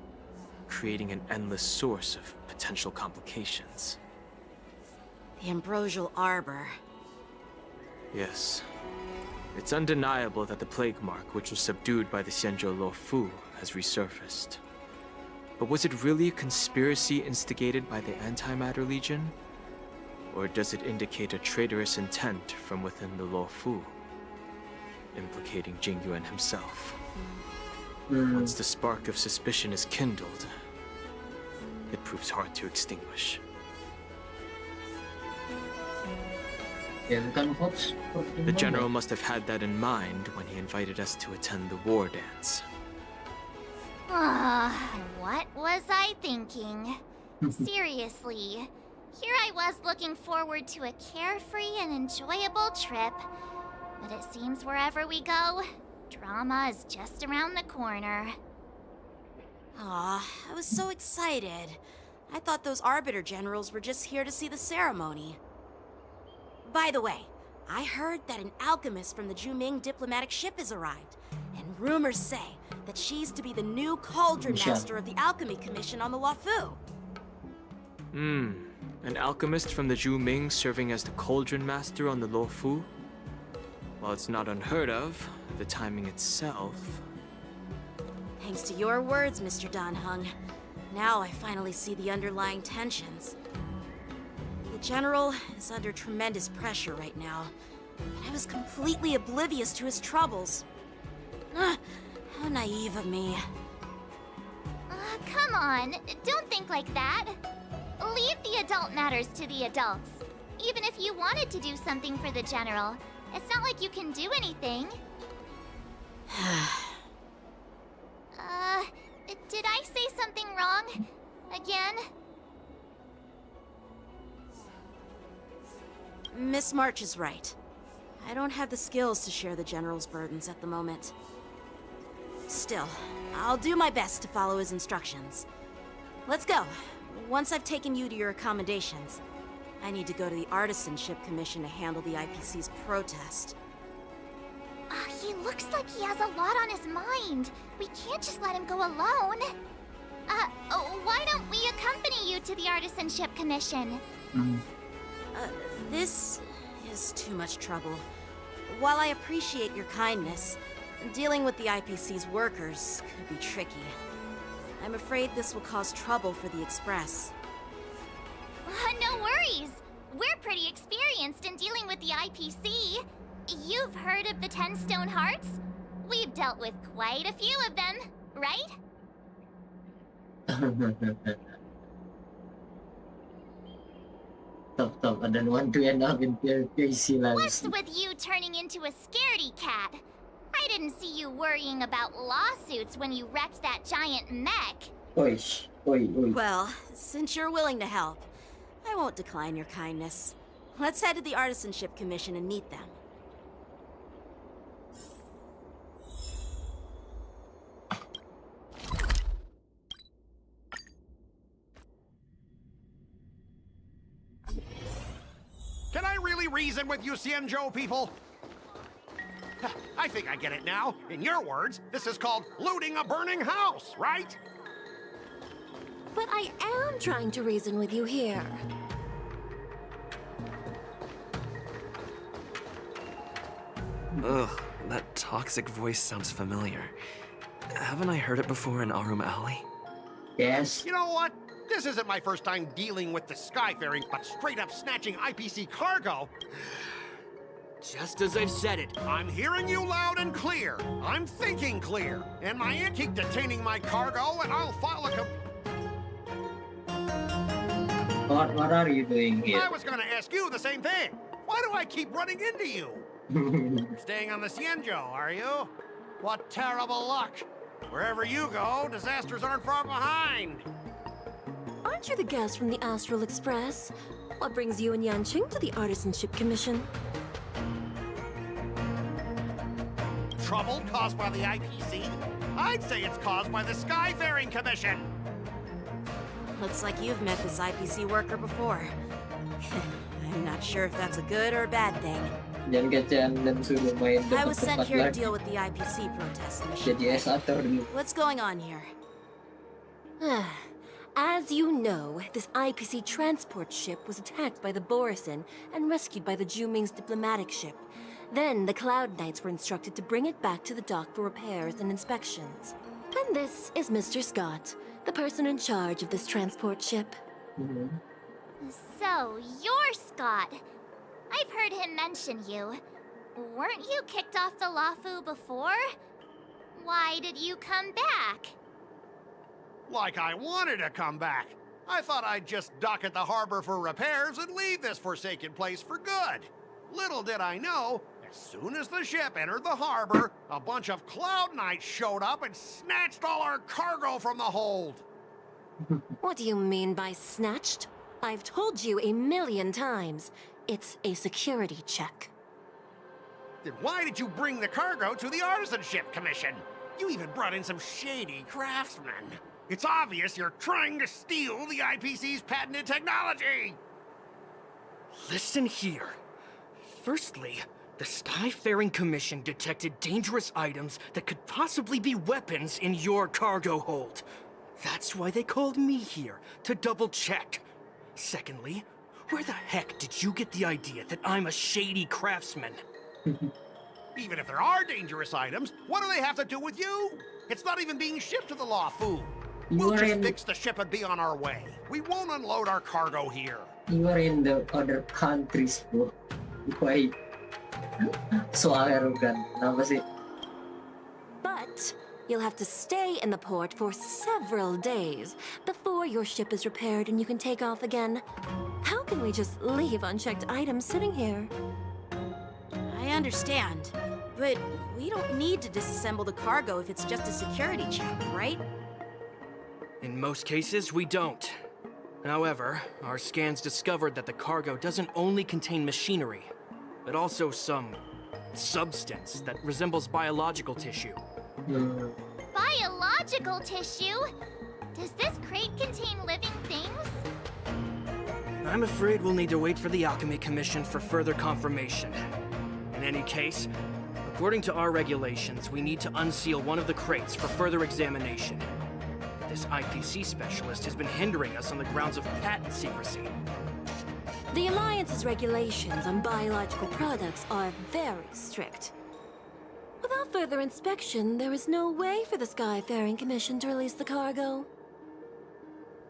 creating an endless source of potential complications. The Ambrosial Arbor. Yes. It's undeniable that the Plague Mark, which was subdued by the Xianzhou Luofu, has resurfaced. But was it really a conspiracy instigated by the Antimatter Legion? Or does it indicate a traitorous intent from within the Luofu, implicating Jingyuan himself? Once the spark of suspicion is kindled, it proves hard to extinguish. The General must have had that in mind when he invited us to attend the war dance. What was I thinking? Seriously, here I was looking forward to a carefree and enjoyable trip, but it seems wherever we go, drama is just around the corner. Aw, I was so excited. I thought those Arbiter Generals were just here to see the ceremony. By the way, I heard that an alchemist from the Juming diplomatic ship has arrived, and rumors say that she's to be the new Cauldron Master of the Alchemy Commission on the Luofu. An alchemist from the Juming serving as the Cauldron Master on the Luofu? While it's not unheard of, the timing itself... Thanks to your words, Mr. Danheng. Now I finally see the underlying tensions. The General is under tremendous pressure right now, but I was completely oblivious to his troubles. How naive of me. Come on, don't think like that. Leave the adult matters to the adults. Even if you wanted to do something for the General, it's not like you can do anything. Did I say something wrong? Again? Miss March is right. I don't have the skills to share the General's burdens at the moment. Still, I'll do my best to follow his instructions. Let's go. Once I've taken you to your accommodations, I need to go to the Artisanship Commission to handle the IPC's protest. He looks like he has a lot on his mind. We can't just let him go alone. Why don't we accompany you to the Artisanship Commission? This is too much trouble. While I appreciate your kindness, dealing with the IPC's workers could be tricky. I'm afraid this will cause trouble for the Express. No worries. We're pretty experienced in dealing with the IPC. You've heard of the 10 Stone Hearts? We've dealt with quite a few of them, right? Top, and then want to end up in PC What's with you turning into a scaredy cat? I didn't see you worrying about lawsuits when you wrecked that giant mech. Oi. Well, since you're willing to help, I won't decline your kindness. Let's head to the Artisanship Commission and meet them. Can I really reason with you Xianzhou people? I think I get it now. In your words, this is called looting a burning house, right? But I am trying to reason with you here. Ugh, that toxic voice sounds familiar. Haven't I heard it before in Arum Alley? Yes. You know what? This isn't my first time dealing with the Skyfaring, but straight up snatching IPC cargo. Just as I've said it. I'm hearing you loud and clear. I'm thinking clear. And my aunt keep detaining my cargo, and I'll file a What are you doing here? I was gonna ask you the same thing. Why do I keep running into you? You're staying on the Xianzhou, are you? What terrible luck. Wherever you go, disasters aren't far behind. Aren't you the guest from the Astral Express? What brings you and Yanqing to the Artisanship Commission? Trouble caused by the IPC? I'd say it's caused by the Skyfaring Commission. Looks like you've met this IPC worker before. I'm not sure if that's a good or a bad thing. I was sent here to deal with the IPC protests. What's going on here? As you know, this IPC transport ship was attacked by the Borison and rescued by the Juming's diplomatic ship. Then the Cloud Knights were instructed to bring it back to the dock for repairs and inspections. And this is Mr. Scott, the person in charge of this transport ship. So, you're Scott. I've heard him mention you. Weren't you kicked off the Lafu before? Why did you come back? Like I wanted to come back. I thought I'd just dock at the harbor for repairs and leave this forsaken place for good. Little did I know, as soon as the ship entered the harbor, a bunch of Cloud Knights showed up and snatched all our cargo from the hold. What do you mean by snatched? I've told you 1,000,000 times. It's a security check. Then why did you bring the cargo to the Artisanship Commission? You even brought in some shady craftsmen. It's obvious you're trying to steal the IPC's patented technology! Listen here. Firstly, the Skyfaring Commission detected dangerous items that could possibly be weapons in your cargo hold. That's why they called me here, to double-check. Secondly, where the heck did you get the idea that I'm a shady craftsman? Even if there are dangerous items, what do they have to do with you? It's not even being shipped to the Lafu. We'll just fix the ship and be on our way. We won't unload our cargo here. You are in the other countries, bro. Why? So arrogant. Kenapa sih? But you'll have to stay in the port for several days before your ship is repaired and you can take off again. How can we just leave unchecked items sitting here? I understand, but we don't need to disassemble the cargo if it's just a security check, right? In most cases, we don't. However, our scans discovered that the cargo doesn't only contain machinery, but also some substance that resembles biological tissue. Biological tissue? Does this crate contain living things? I'm afraid we'll need to wait for the Alchemy Commission for further confirmation. In any case, according to our regulations, we need to unseal one of the crates for further examination. This IPC specialist has been hindering us on the grounds of patent secrecy. The Alliance's regulations on biological products are very strict. Without further inspection, there is no way for the Skyfaring Commission to release the cargo.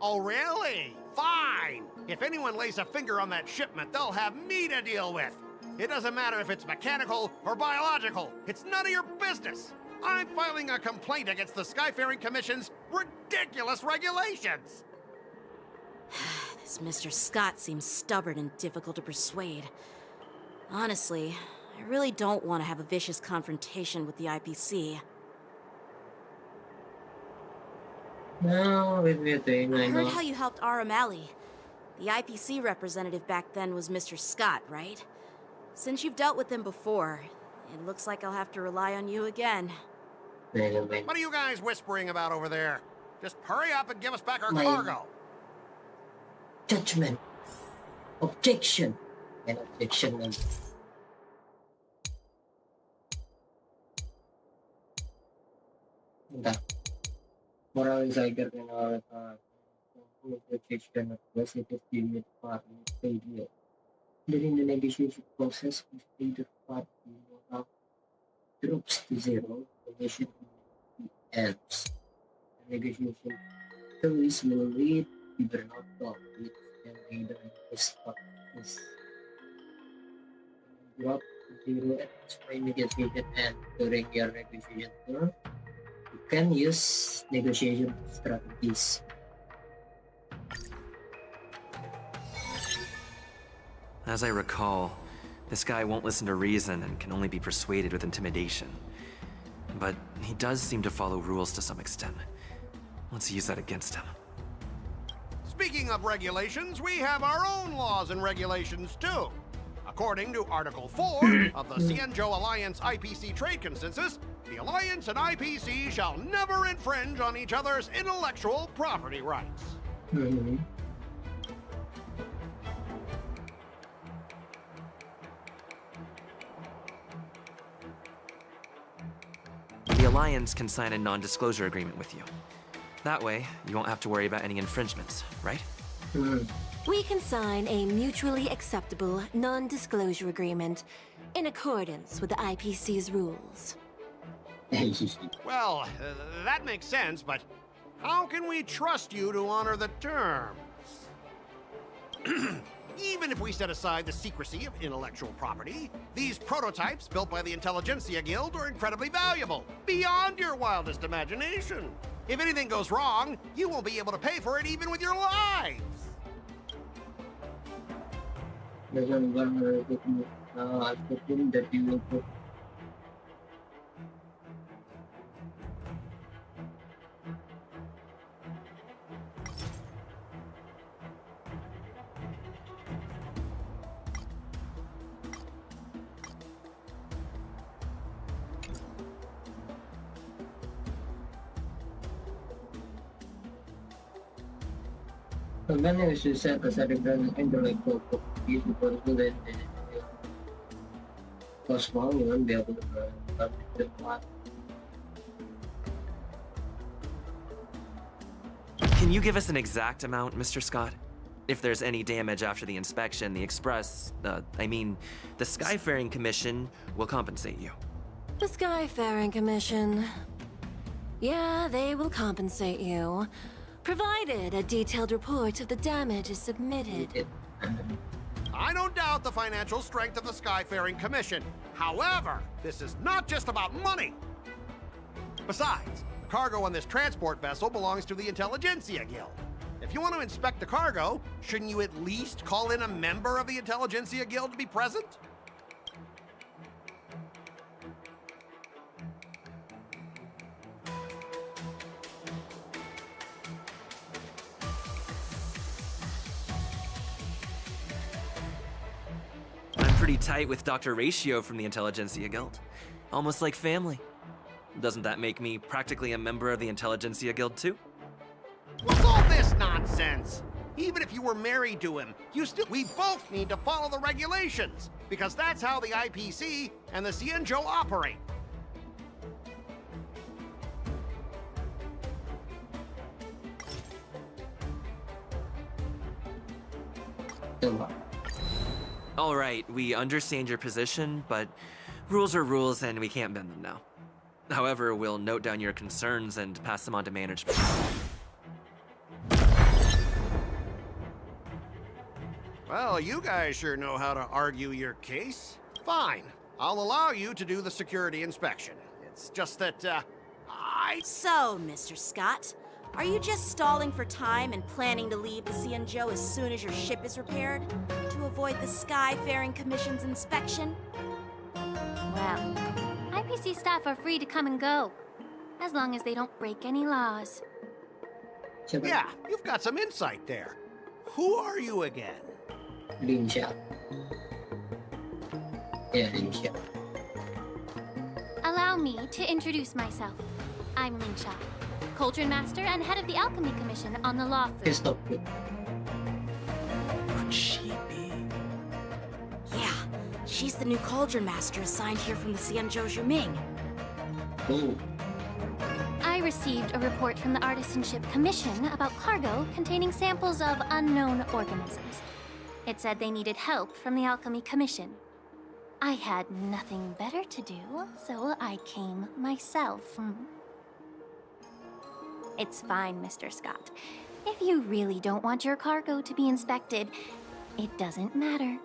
Oh, really? Fine. If anyone lays a finger on that shipment, they'll have me to deal with. It doesn't matter if it's mechanical or biological. It's none of your business. I'm filing a complaint against the Skyfaring Commission's ridiculous regulations. This Mr. Scott seems stubborn and difficult to persuade. Honestly, I really don't want to have a vicious confrontation with the IPC. No, I heard how you helped O'Malley. The IPC representative back then was Mr. Scott, right? Since you've dealt with him before, it looks like I'll have to rely on you again. What are you guys whispering about over there? Just hurry up and give us back our cargo. Judgment. Objection. An objection lang. Moral insider in our objection of positive unit party failure. During the negotiation process, if either party morale drops to zero, the mission ends. The negotiation terms will read either not talk, which can either stop this drop to zero at this point negotiation and during your negotiation term. You can use negotiation strategies. As I recall, this guy won't listen to reason and can only be persuaded with intimidation. But he does seem to follow rules to some extent. Let's use that against him. Speaking of regulations, we have our own laws and regulations too. According to Article 4 of the Xianzhou Alliance IPC Trade Consensus, the Alliance and IPC shall never infringe on each other's intellectual property rights. The Alliance can sign a non-disclosure agreement with you. That way, you won't have to worry about any infringements, right? We can sign a mutually acceptable non-disclosure agreement in accordance with the IPC's rules. Well, that makes sense, but how can we trust you to honor the terms? Even if we set aside the secrecy of intellectual property, these prototypes built by the Intelligentsia Guild are incredibly valuable, beyond your wildest imagination. If anything goes wrong, you won't be able to pay for it even with your lives. There's one that you will put. The menu is to set aside the intellectual property before the cost more, you won't be able to the plot. Can you give us an exact amount, Mr. Scott? If there's any damage after the inspection, the the Skyfaring Commission will compensate you. The Skyfaring Commission. Yeah, they will compensate you, provided a detailed report of the damage is submitted. I don't doubt the financial strength of the Skyfaring Commission. However, this is not just about money. Besides, the cargo on this transport vessel belongs to the Intelligentsia Guild. If you want to inspect the cargo, shouldn't you at least call in a member of the Intelligentsia Guild to be present? I'm pretty tight with Dr. Ratio from the Intelligentsia Guild. Almost like family. Doesn't that make me practically a member of the Intelligentsia Guild too? What's all this nonsense? Even if you were married to him, we both need to follow the regulations, because that's how the IPC and the Xianzhou operate. All right, we understand your position, but rules are rules and we can't bend them now. However, we'll note down your concerns and pass them on to management. Well, you guys sure know how to argue your case. Fine. I'll allow you to do the security inspection. It's just that, So, Mr. Scott, are you just stalling for time and planning to leave the Cianzhou as soon as your ship is repaired? To avoid the Skyfaring Commission's inspection? Well, IPC staff are free to come and go, as long as they don't break any laws. Yeah, you've got some insight there. Who are you again? Linsha. Yeah, Linsha. Allow me to introduce myself. I'm Linsha, Cauldron Master and head of the Alchemy Commission on the Law Food. Stop it. Could she be? Yeah, she's the new Cauldron Master assigned here from the Cianzhou Zhuming. Oh. I received a report from the Artisanship Commission about cargo containing samples of unknown organisms. It said they needed help from the Alchemy Commission. I had nothing better to do, so I came myself. It's fine, Mr. Scott. If you really don't want your cargo to be inspected, it doesn't matter.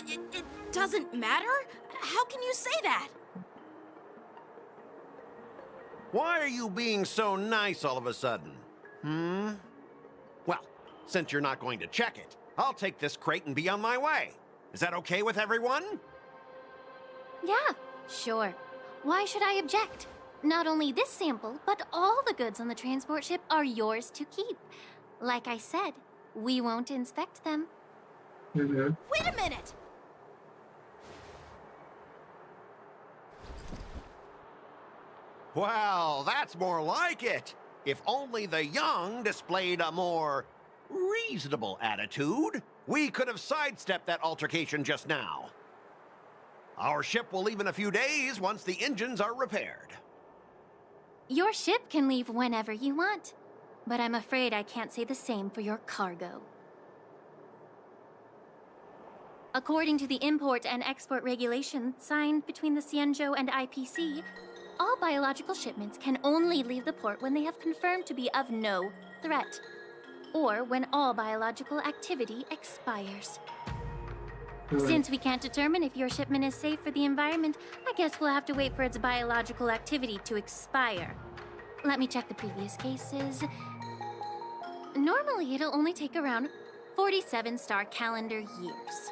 It doesn't matter? How can you say that? Why are you being so nice all of a sudden? Well, since you're not going to check it, I'll take this crate and be on my way. Is that okay with everyone? Yeah, sure. Why should I object? Not only this sample, but all the goods on the transport ship are yours to keep. Like I said, we won't inspect them. Wait a minute! Well, that's more like it. If only the young displayed a more reasonable attitude, we could have sidestepped that altercation just now. Our ship will leave in a few days once the engines are repaired. Your ship can leave whenever you want, but I'm afraid I can't say the same for your cargo. According to the import and export regulation signed between the Cianzhou and IPC, all biological shipments can only leave the port when they have confirmed to be of no threat, or when all biological activity expires. Since we can't determine if your shipment is safe for the environment, I guess we'll have to wait for its biological activity to expire. Let me check the previous cases. Normally, it'll only take around 47 star calendar years.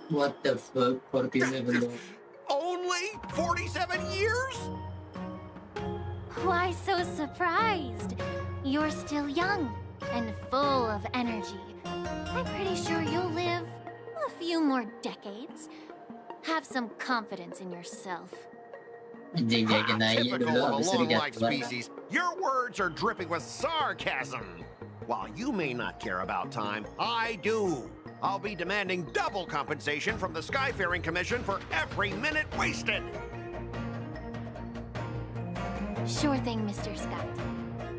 What the fuck? 47 Only 47 years? Why so surprised? You're still young and full of energy. I'm pretty sure you'll live a few more decades. Have some confidence in yourself. Typical of a long-life species, your words are dripping with sarcasm. While you may not care about time, I do. I'll be demanding double compensation from the Skyfaring Commission for every minute wasted. Sure thing, Mr. Scott.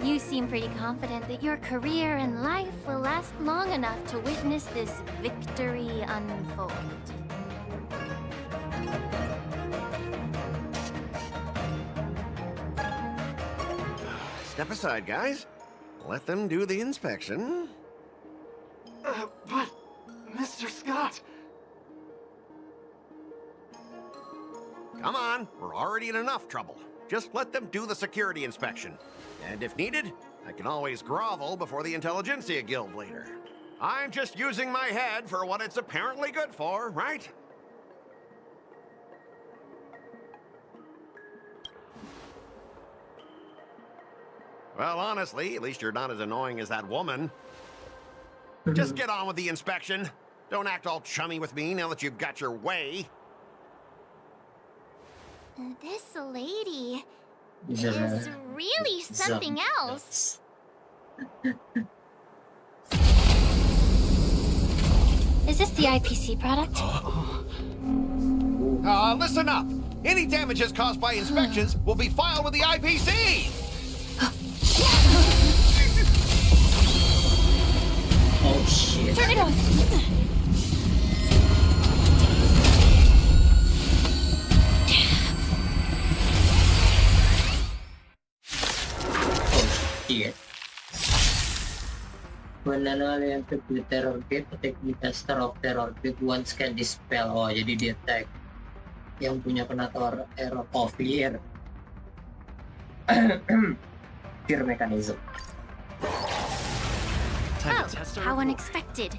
You seem pretty confident that your career and life will last long enough to witness this victory unfold. Step aside, guys. Let them do the inspection. But, Mr. Scott... Come on, we're already in enough trouble. Just let them do the security inspection. And if needed, I can always grovel before the Intelligentsia Guild later. I'm just using my head for what it's apparently good for, right? Well, honestly, at least you're not as annoying as that woman. Just get on with the inspection. Don't act all chummy with me now that you've got your way. This lady is really something else. Is this the IPC product? Listen up. Any damages caused by inspections will be filed with the IPC. Oh shit. Turn it off. Shit. Well, mananalo yung with terror bit, a technique star of terror bit once can dispel. Oh, jadi dia attack yang punya penator error of fear. Fear mechanism. Oh, how unexpected.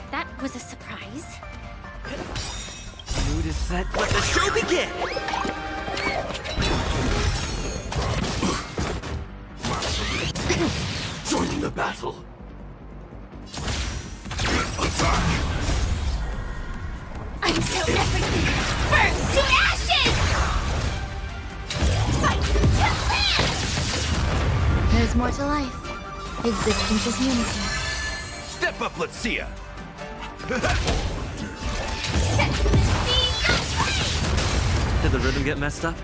That was a surprise. Mood is set. Let the show begin! Joining the battle. Until everything burns to ashes! Fight to live! There's more to life. Existence is unity. Step up, let's see ya. Did the rhythm get messed up?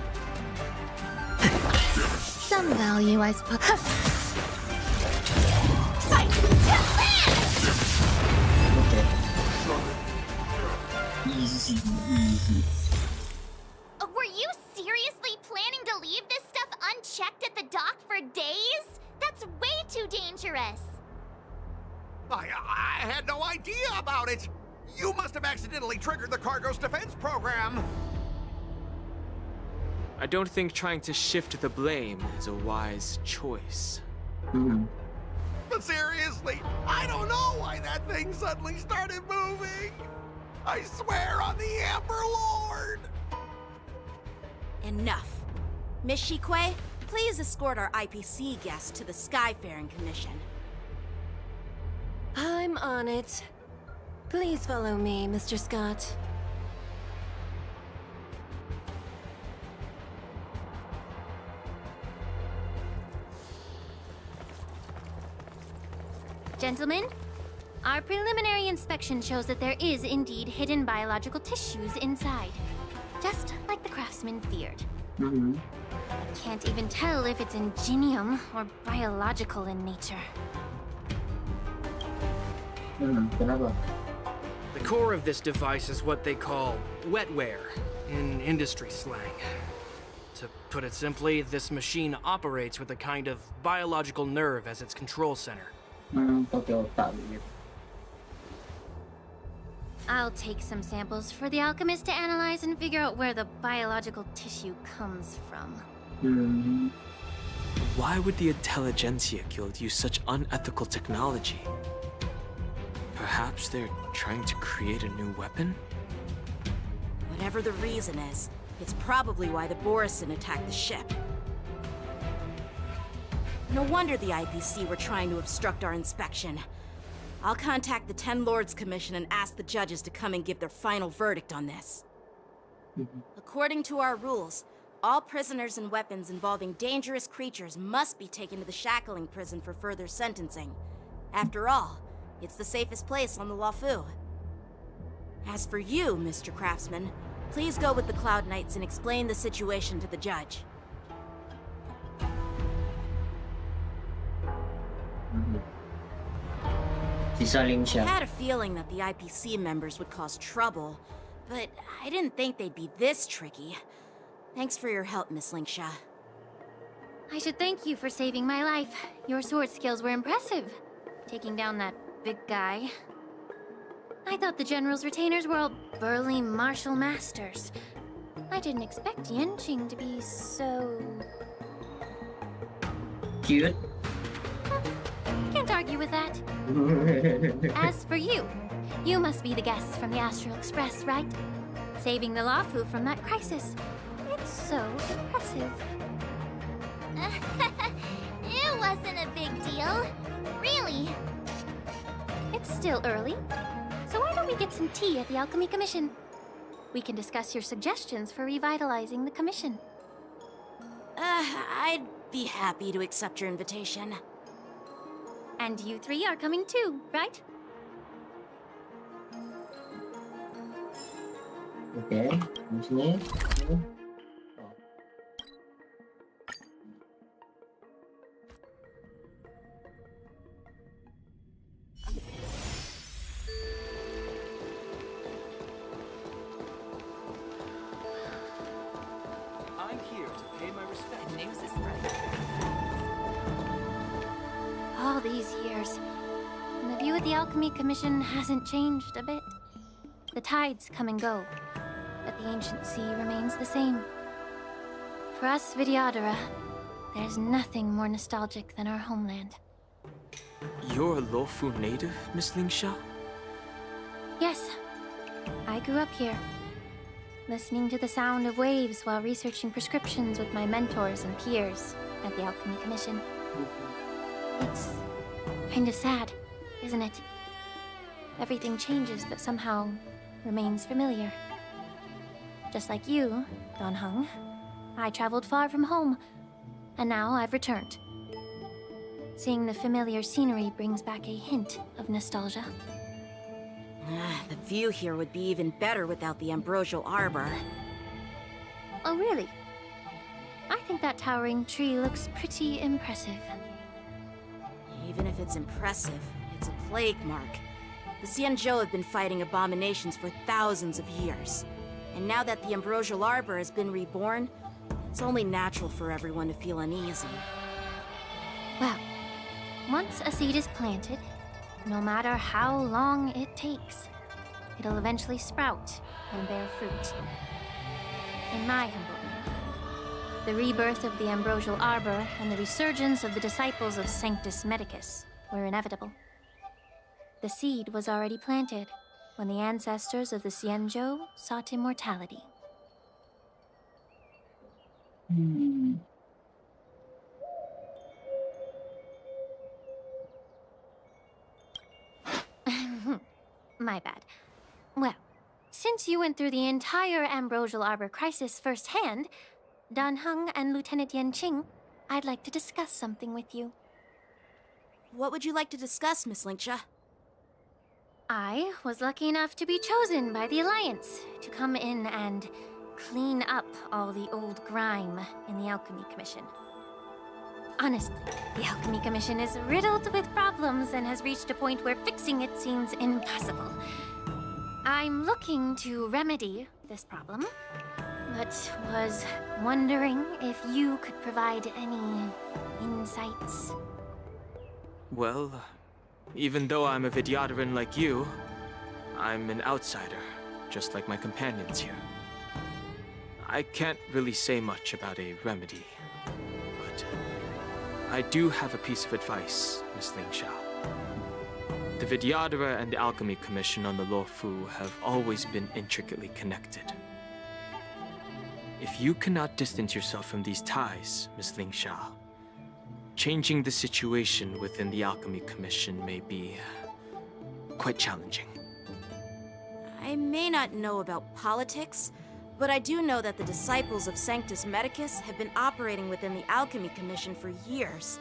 Some value, I suppose. Fight to live! Easy. Were you seriously planning to leave this stuff unchecked at the dock for days? That's way too dangerous. I had no idea about it. You must have accidentally triggered the cargo's defense program. I don't think trying to shift the blame is a wise choice. But seriously, I don't know why that thing suddenly started moving. I swear on the Amber Lord. Enough. Miss Shikwe, please escort our IPC guests to the Skyfaring Commission. I'm on it. Please follow me, Mr. Scott. Gentlemen, our preliminary inspection shows that there is indeed hidden biological tissues inside. Just like the craftsman feared. Can't even tell if it's ingenium or biological in nature. Kenapa? The core of this device is what they call wetware in industry slang. To put it simply, this machine operates with a kind of biological nerve as its control center. I'll take some samples for the alchemist to analyze and figure out where the biological tissue comes from. Why would the Intelligentsia Guild use such unethical technology? Perhaps they're trying to create a new weapon? Whatever the reason is, it's probably why the Borison attacked the ship. No wonder the IPC were trying to obstruct our inspection. I'll contact the Ten Lords Commission and ask the judges to come and give their final verdict on this. According to our rules, all prisoners and weapons involving dangerous creatures must be taken to the shackling prison for further sentencing. After all, it's the safest place on the Luofu. As for you, Mr. Craftsman, please go with the Cloud Knights and explain the situation to the judge. I had a feeling that the IPC members would cause trouble, but I didn't think they'd be this tricky. Thanks for your help, Miss Linksha. I should thank you for saving my life. Your sword skills were impressive. Taking down that big guy. I thought the General's retainers were all burly martial masters. I didn't expect Yenching to be so... cute. Can't argue with that. As for you, you must be the guests from the Astral Express, right? Saving the Luofu from that crisis. It's so impressive. It wasn't a big deal. Really. It's still early, so why don't we get some tea at the Alchemy Commission? We can discuss your suggestions for revitalizing the commission. I'd be happy to accept your invitation. And you three are coming too, right? Okay, sini. I'm here to pay my respects. News is All these years, And the view of the Alchemy Commission hasn't changed a bit. The tides come and go, but the ancient sea remains the same. For us Vidyadhara, there's nothing more nostalgic than our homeland. You're a Luofu native, Miss Lingsha? Yes, I grew up here, listening to the sound of waves while researching prescriptions with my mentors and peers at the Alchemy Commission. It's kind of sad, isn't it? Everything changes but somehow remains familiar. Just like you, Don Hung, I traveled far from home, and now I've returned. Seeing the familiar scenery brings back a hint of nostalgia. The view here would be even better without the ambrosial arbor. Oh, really? I think that towering tree looks pretty impressive. Even if it's impressive, it's a plague mark. The Xianzhou have been fighting abominations for thousands of years. And now that the ambrosial arbor has been reborn, it's only natural for everyone to feel uneasy. Well, once a seed is planted, no matter how long it takes, it'll eventually sprout and bear fruit. In my humble opinion, the rebirth of the ambrosial arbor and the resurgence of the disciples of Sanctus Medicus were inevitable. The seed was already planted when the ancestors of the Xianzhou sought immortality. My bad. Well, since you went through the entire ambrosial arbor crisis firsthand, Dan Heng and Lieutenant Yanqing, I'd like to discuss something with you. What would you like to discuss, Miss Lingsha? I was lucky enough to be chosen by the Alliance to come in and clean up all the old grime in the Alchemy Commission. Honestly, the Alchemy Commission is riddled with problems and has reached a point where fixing it seems impossible. I'm looking to remedy this problem, but was wondering if you could provide any insights. Well, even though I'm a Vidyadharan like you, I'm an outsider, just like my companions here. I can't really say much about a remedy, but I do have a piece of advice, Miss Lingsha. The Vidyadhara and the Alchemy Commission on the Luofu have always been intricately connected. If you cannot distance yourself from these ties, Miss Lingsha, changing the situation within the Alchemy Commission may be quite challenging. I may not know about politics, but I do know that the disciples of Sanctus Medicus have been operating within the Alchemy Commission for years.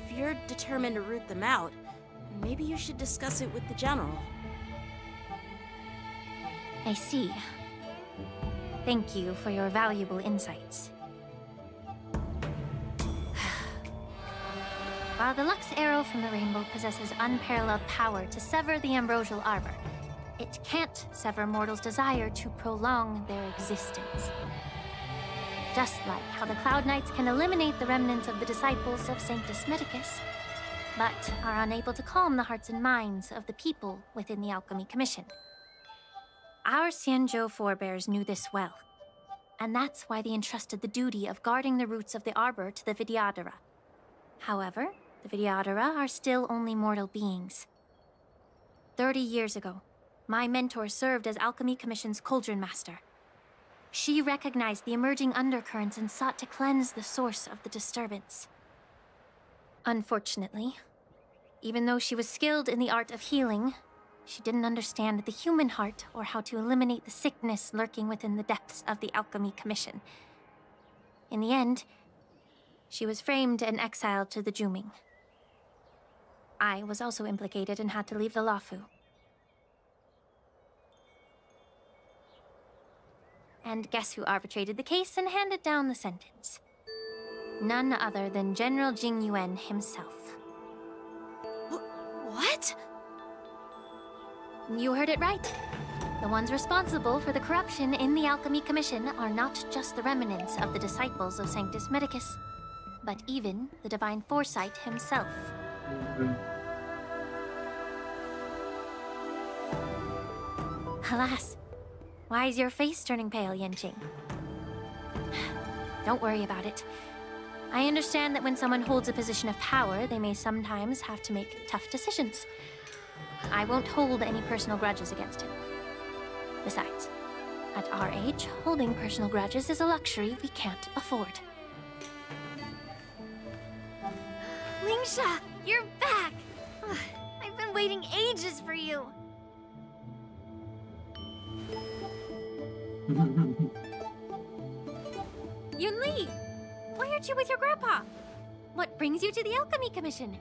If you're determined to root them out, maybe you should discuss it with the General. I see. Thank you for your valuable insights. While the Lux Arrow from the Rainbow possesses unparalleled power to sever the ambrosial arbor, it can't sever mortals' desire to prolong their existence. Just like how the Cloud Knights can eliminate the remnants of the disciples of Sanctus Medicus, but are unable to calm the hearts and minds of the people within the Alchemy Commission. Our Xianzhou forebears knew this well, and that's why they entrusted the duty of guarding the roots of the arbor to the Vidyadhara. However, the Vidyadhara are still only mortal beings. 30 years ago, my mentor served as Alchemy Commission's Cauldron Master. She recognized the emerging undercurrents and sought to cleanse the source of the disturbance. Unfortunately, even though she was skilled in the art of healing, she didn't understand the human heart or how to eliminate the sickness lurking within the depths of the Alchemy Commission. In the end, she was framed and exiled to the Juming. I was also implicated and had to leave the Luofu. And guess who arbitrated the case and handed down the sentence? None other than General Jing Yuan himself. What? You heard it right. The ones responsible for the corruption in the Alchemy Commission are not just the remnants of the disciples of Sanctus Medicus, but even the Divine Foresight himself. Alas, why is your face turning pale, Yanqing? Don't worry about it. I understand that when someone holds a position of power, they may sometimes have to make tough decisions. I won't hold any personal grudges against him. Besides, at our age, holding personal grudges is a luxury we can't afford. Lingsha, you're back! I've been waiting ages for you. Yunli, why aren't you with your grandpa? What brings you to the Alchemy Commission?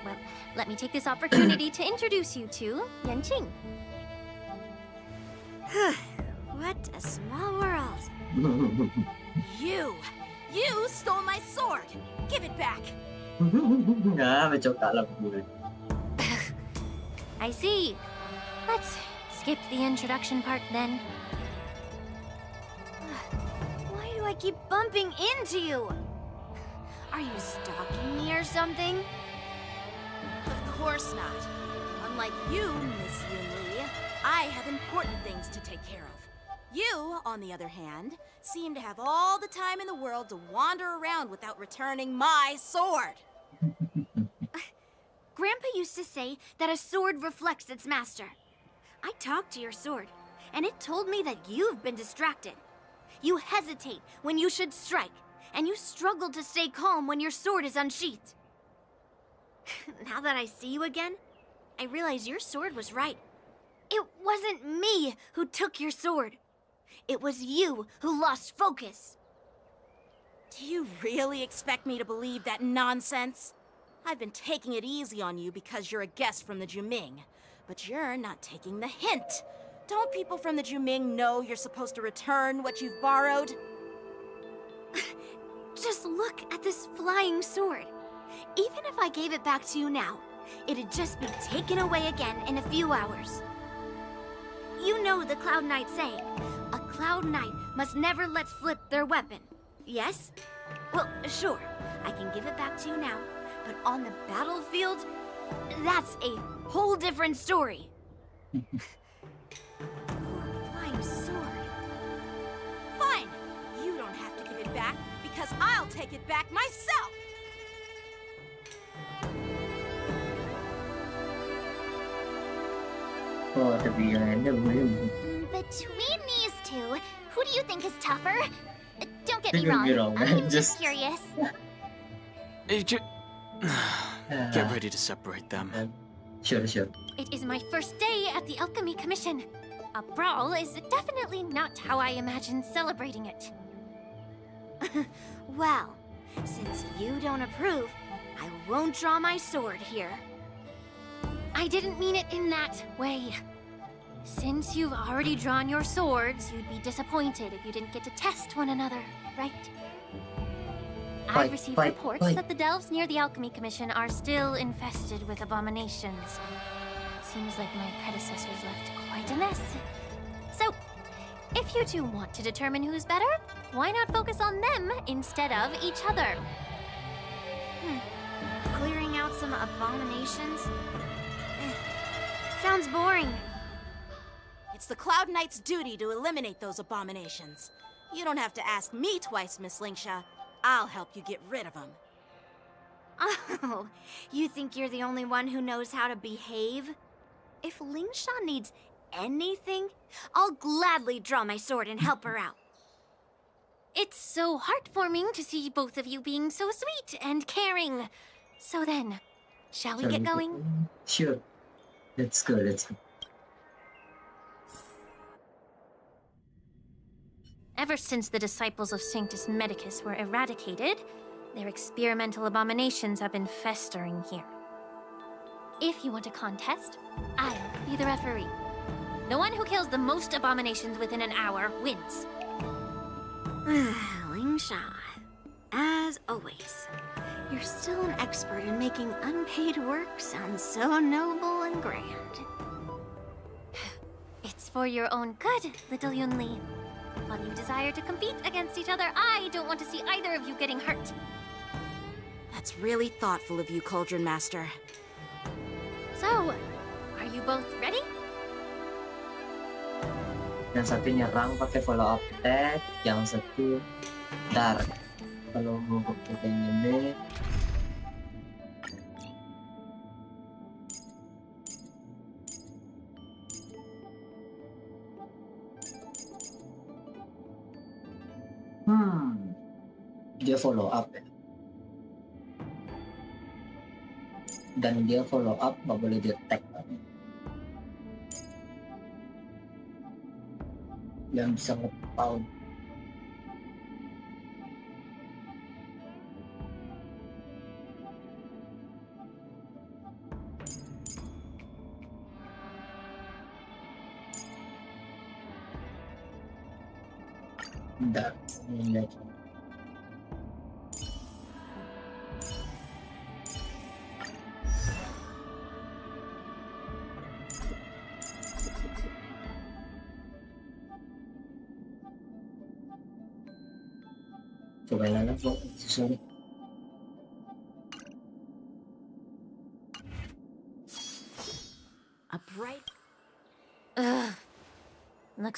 Well, let me take this opportunity to introduce you to Yanqing. What a small world. You stole my sword. Give it back. Medyo kalabul. I see. Let's skip the introduction part then. Why do I keep bumping into you? Are you stalking me or something? Of course not. Unlike you, Miss Yunli, I have important things to take care of. You, on the other hand, seem to have all the time in the world to wander around without returning my sword. Grandpa used to say that a sword reflects its master. I talked to your sword, and it told me that you've been distracted. You hesitate when you should strike, and you struggle to stay calm when your sword is unsheathed. Now that I see you again, I realize your sword was right. It wasn't me who took your sword. It was you who lost focus. Do you really expect me to believe that nonsense? I've been taking it easy on you because you're a guest from the Juming, but you're not taking the hint. Don't people from the Juming know you're supposed to return what you've borrowed? Just look at this flying sword. Even if I gave it back to you now, it'd just be taken away again in a few hours. You know the Cloud Knight saying, a Cloud Knight must never let slip their weapon. Yes? Well, sure, I can give it back to you now, but on the battlefield, that's a whole different story. Flying sword. Fine! You don't have to give it back, because I'll take it back myself! Oh, to be Between these two, who do you think is tougher? Don't get me wrong, I'm just curious. Get ready to separate them. Sure. It is my first day at the Alchemy Commission. A brawl is definitely not how I imagined celebrating it. Well, since you don't approve, I won't draw my sword here. I didn't mean it in that way. Since you've already drawn your swords, you'd be disappointed if you didn't get to test one another, right? I've received reports that the delves near the Alchemy Commission are still infested with abominations. Seems like my predecessors left quite a mess. So, if you two want to determine who's better, why not focus on them instead of each other? Clearing out some abominations? Sounds boring. It's the Cloud Knight's duty to eliminate those abominations. You don't have to ask me twice, Miss Lingsha. I'll help you get rid of them. Oh, you think you're the only one who knows how to behave? If Lingsha needs anything, I'll gladly draw my sword and help her out. It's so heartwarming to see both of you being so sweet and caring. So then, shall we get going? Sure. Let's go. Ever since the disciples of Sanctus Medicus were eradicated, their experimental abominations have been festering here. If you want a contest, I'll be the referee. The one who kills the most abominations within an hour wins. Lingsha, as always, you're still an expert in making unpaid work sound so noble and grand. It's for your own good, little Yunli. While you desire to compete against each other, I don't want to see either of you getting hurt. That's really thoughtful of you, Cauldron Master. So, are you both ready? Yang satu nyerang pakai follow up attack, yang satu dark. Kalau mau pakai ini dia follow up ya. Dan dia follow up nggak boleh di attack. Yang bisa nge-pound. Bentar, ini lihat. Cobain aja kok, sorry. Upright.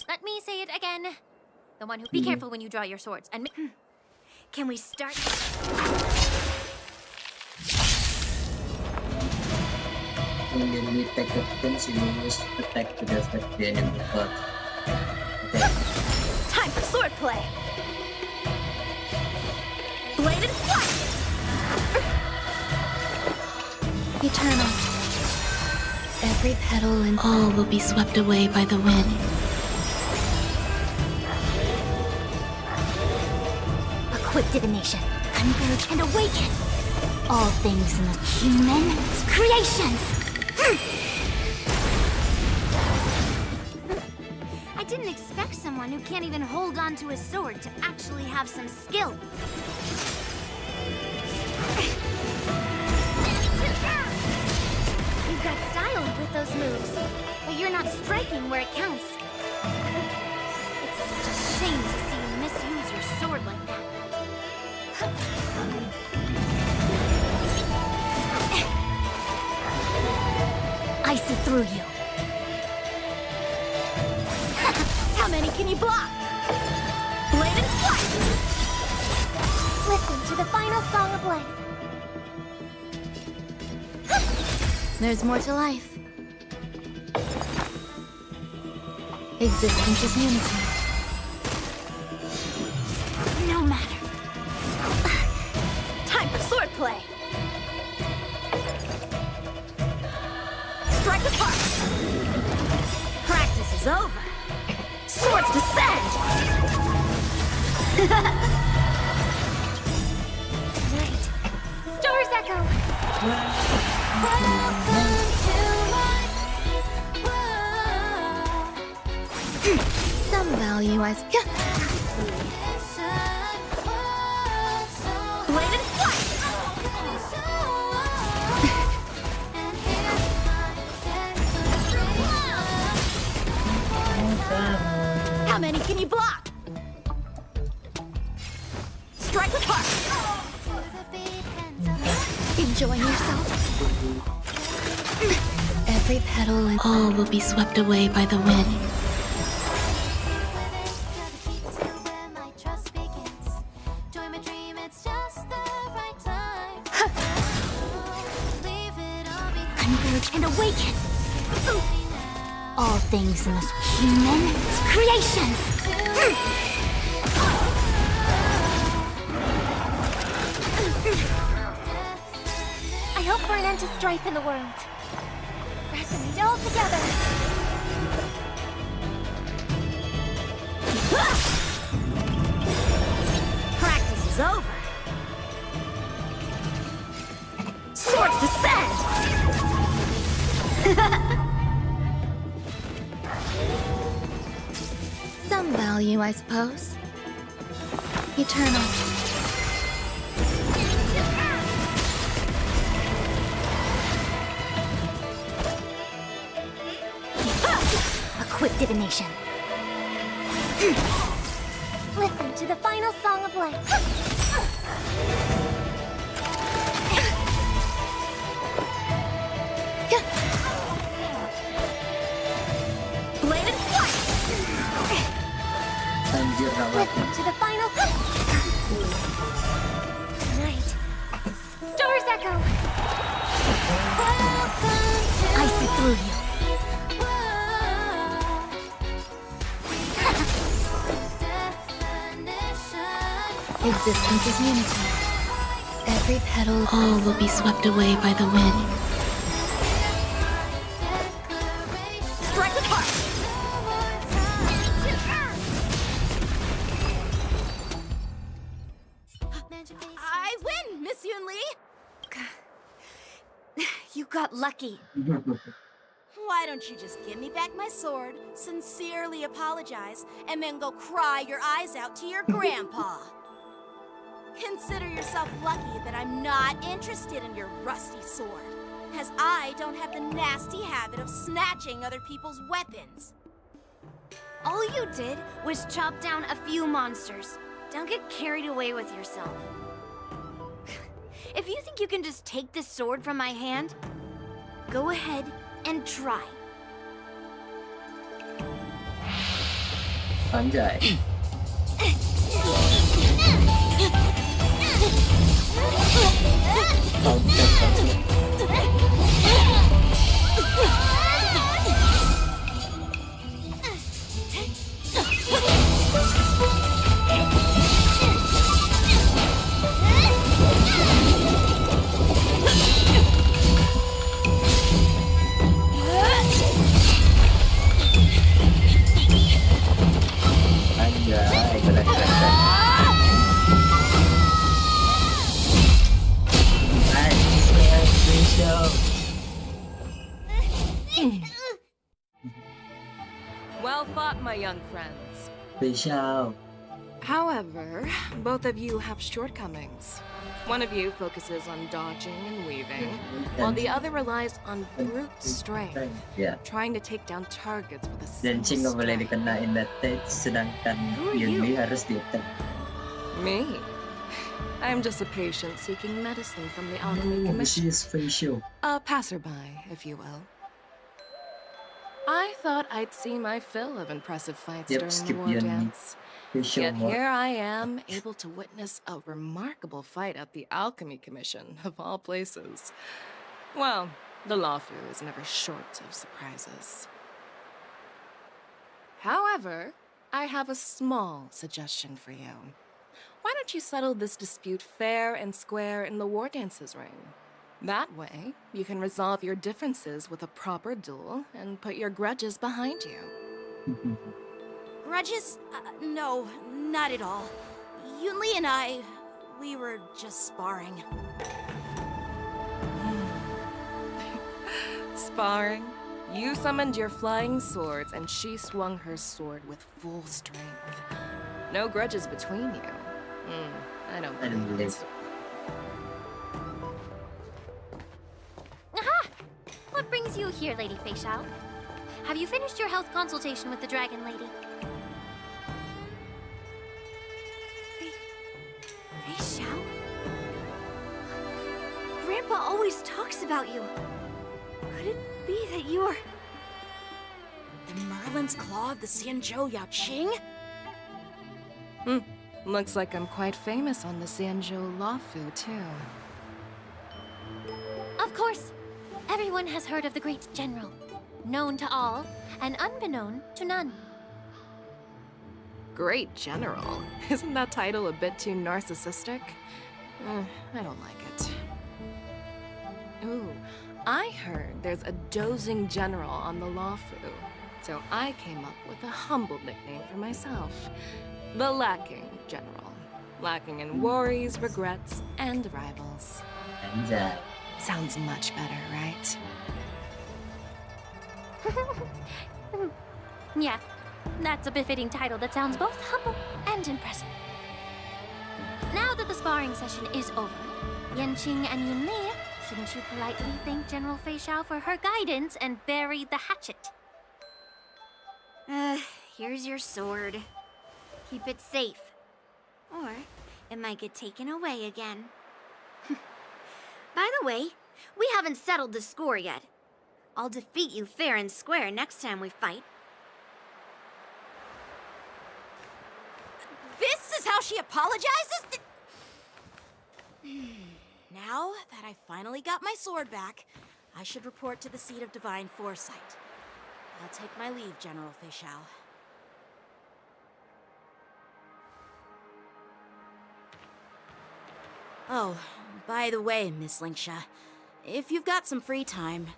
Let me say it again. The one who. Be careful when you draw your swords. And can we start? When the enemy attack happens, you use attack to deflect the enemy buff. Okay. Time for swordplay! Bladed flight! Eternal. Every petal and all will be swept away by the wind. Equip divination, converge and awaken. All things in the human creations. I didn't expect someone who can't even hold on to a sword to actually have some skill. You've got style with those moves, but you're not striking where it counts. It's such a shame to see you misuse your sword like that. I see through you. How many can you block? Bladed flight! Listen to the final song of life. There's more to life. Existence is unity. No matter. Time for swordplay! Strike apart! Practice is over! Swords descend! Great. Stars echo! Some value as Bladed flight! How many can you block? Strike apart! enjoying yourself. Every petal and all will be swept away by the wind. Converge and awaken. All things in this human creations. I hope for an end to strife in the world. Resonate all together. Practice is over. Swords descend! Some value, I suppose. Eternal. Equip divination. Listen to the final song of life. Bladed flight! Anjir, Listen to the final. Tonight, stars echo. I see through you. Existence is unity. Every petal, all will be swept away by the wind. Strike with heart. I win, Miss Yunli! You got lucky. Why don't you just give me back my sword, sincerely apologize, and then go cry your eyes out to your grandpa? Consider yourself lucky that I'm not interested in your rusty sword, as I don't have the nasty habit of snatching other people's weapons. All you did was chop down a few monsters. Don't get carried away with yourself. If you think you can just take this sword from my hand, go ahead and try. Anjay. Anjay, keren. Well fought, my young friends. Special. However, both of you have shortcomings. One of you focuses on dodging and weaving, while the other relies on brute strength, trying to take down targets with a Dan Ching nggak single boleh strike. dikenain that edge, sedangkan Who are Yunli you? harus dietek. Me? I'm just a patient seeking medicine from the Alchemy This Commission. is facial. A passerby, if you will. I thought I'd see my fill of impressive fights Yep, during the skip war Yunli. dance. Facial Yet more. here I am, able to witness a remarkable fight at the Alchemy Commission, of all places. Well, the Lafu is never short of surprises. However, I have a small suggestion for you. Why don't you settle this dispute fair and square in the war dances ring? That way, you can resolve your differences with a proper duel and put your grudges behind you. Grudges? No, not at all. Yunli and I, we were just sparring. Sparring? You summoned your flying swords and she swung her sword with full strength. No grudges between you. I don't believe it. Aha! What brings you here, Lady Fei Xiao? Have you finished your health consultation with the Dragon Lady? Fei Xiao? Grandpa always talks about you. Could it be that you're... The Merlin's Claw of the Xianzhou Yaoqing? Looks like I'm quite famous on the Xianzhou Lafu, too. Of course. Everyone has heard of the great general. Known to all, and unbeknown to none. Great General? Isn't that title a bit too narcissistic? I don't like it. Ooh, I heard there's a dozing general on the Lafu, so I came up with a humble nickname for myself. The Lacking General. Lacking in worries, regrets, and rivals. And that. Sounds much better, right? Yeah, that's a befitting title that sounds both humble and impressive. Now that the sparring session is over, Yanqing and Yunli, shouldn't you politely thank General Fei Xiao for her guidance and bury the hatchet? Here's your sword. Keep it safe. Or it might get taken away again. By the way, we haven't settled the score yet. I'll defeat you fair and square next time we fight. she apologizes? Now that I finally got my sword back, I should report to the seat of divine foresight. I'll take my leave, General Feixiao. Oh, by the way, Miss Linksha, if you've got some free time,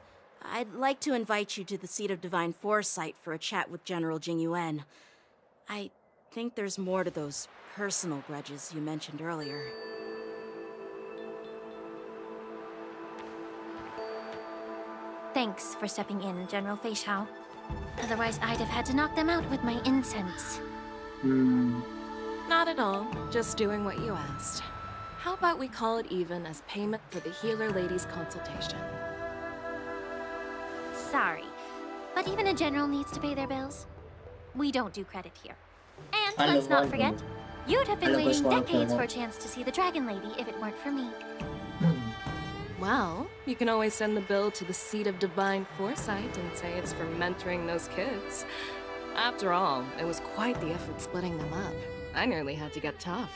I'd like to invite you to the seat of divine foresight for a chat with General Jingyuan. I think there's more to those personal grudges you mentioned earlier. Thanks for stepping in, General Feixiao. Otherwise, I'd have had to knock them out with my incense. Not at all. Just doing what you asked. How about we call it even as payment for the healer lady's consultation? Sorry, but even a general needs to pay their bills. We don't do credit here. And let's not forget, you'd have been waiting decades for a chance to see the Dragon Lady if it weren't for me. Well, you can always send the bill to the seat of divine foresight and say it's for mentoring those kids. After all, it was quite the effort splitting them up. I nearly had to get tough.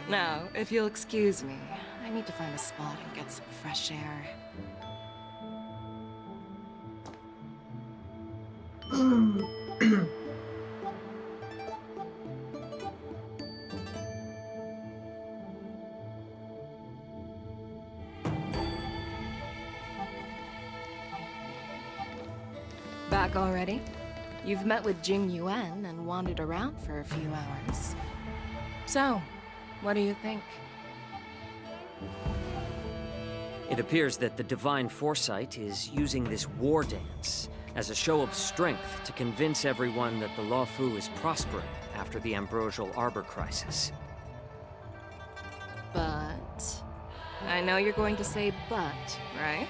Now, if you'll excuse me, I need to find a spot and get some fresh air. Back already? You've met with Jingyuan and wandered around for a few hours. So, what do you think? It appears that the Divine Foresight is using this war dance as a show of strength to convince everyone that the Luofu is prospering after the Ambrosial Arbor crisis. But... I know you're going to say but, right?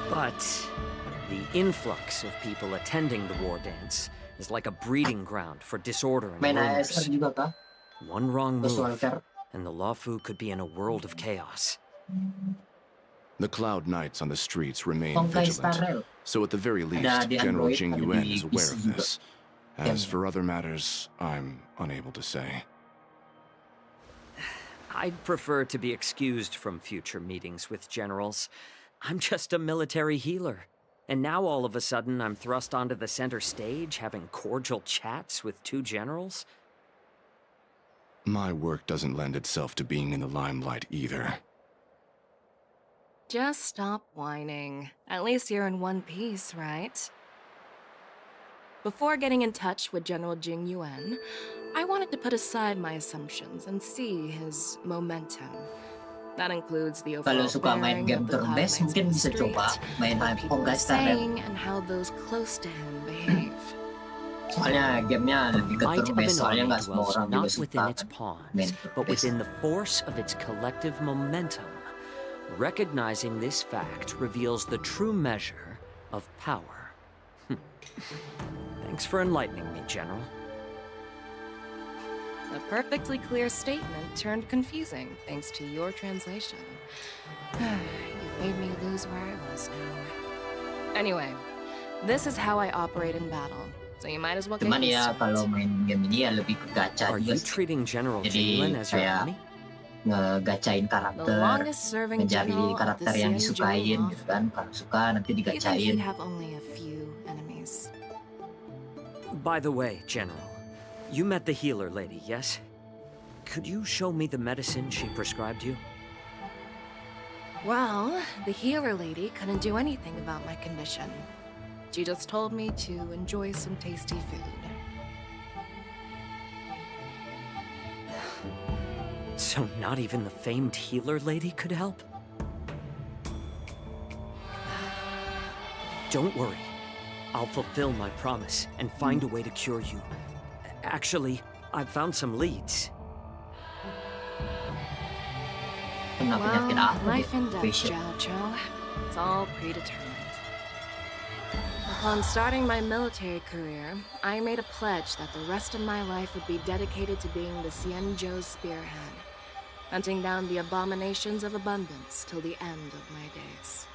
But the influx of people attending the war dance is like a breeding ground for disorder and rumors. One wrong move, and the Luofu could be in a world of chaos. The Cloud Knights on the streets remain vigilant, so at the very least, General Jingyuan is aware of this. As for other matters, I'm unable to say. I'd prefer to be excused from future meetings with generals. I'm just a military healer. And now all of a sudden I'm thrust onto the center stage having cordial chats with two generals? My work doesn't lend itself to being in the limelight either. Just stop whining. At least you're in one piece, right? Before getting in touch with General Jingyuan, I wanted to put aside my assumptions and see his momentum. That includes the overall bearing of the Cloud Knights on the street, what people are saying, and how those close to him behave. Might of an army dwells not within its pawns, but within the force of its collective momentum. Recognizing this fact reveals the true measure of power. Thanks for enlightening me, General. A perfectly clear statement turned confusing thanks to your translation. You made me lose where I was now. Anyway, this is how I operate in battle, so you might as well get used to it. Are you treating General Jingyuan as your enemy? Ngegacain karakter, mencari karakter yang disukain gitu kan. Kalau suka nanti digacain. He'd have only a few enemies. By the way, General, you met the healer lady, yes? Could you show me the medicine she prescribed you? Well, the healer lady couldn't do anything about my condition. She just told me to enjoy some tasty food. So not even the famed healer lady could help? Don't worry. I'll fulfill my promise and find a way to cure you. Actually, I've found some leads. Well, life and death, Zhao Zhou. It's all predetermined. Upon starting my military career, I made a pledge that the rest of my life would be dedicated to being the Xianzhou's spearhead, hunting down the abominations of abundance till the end of my days.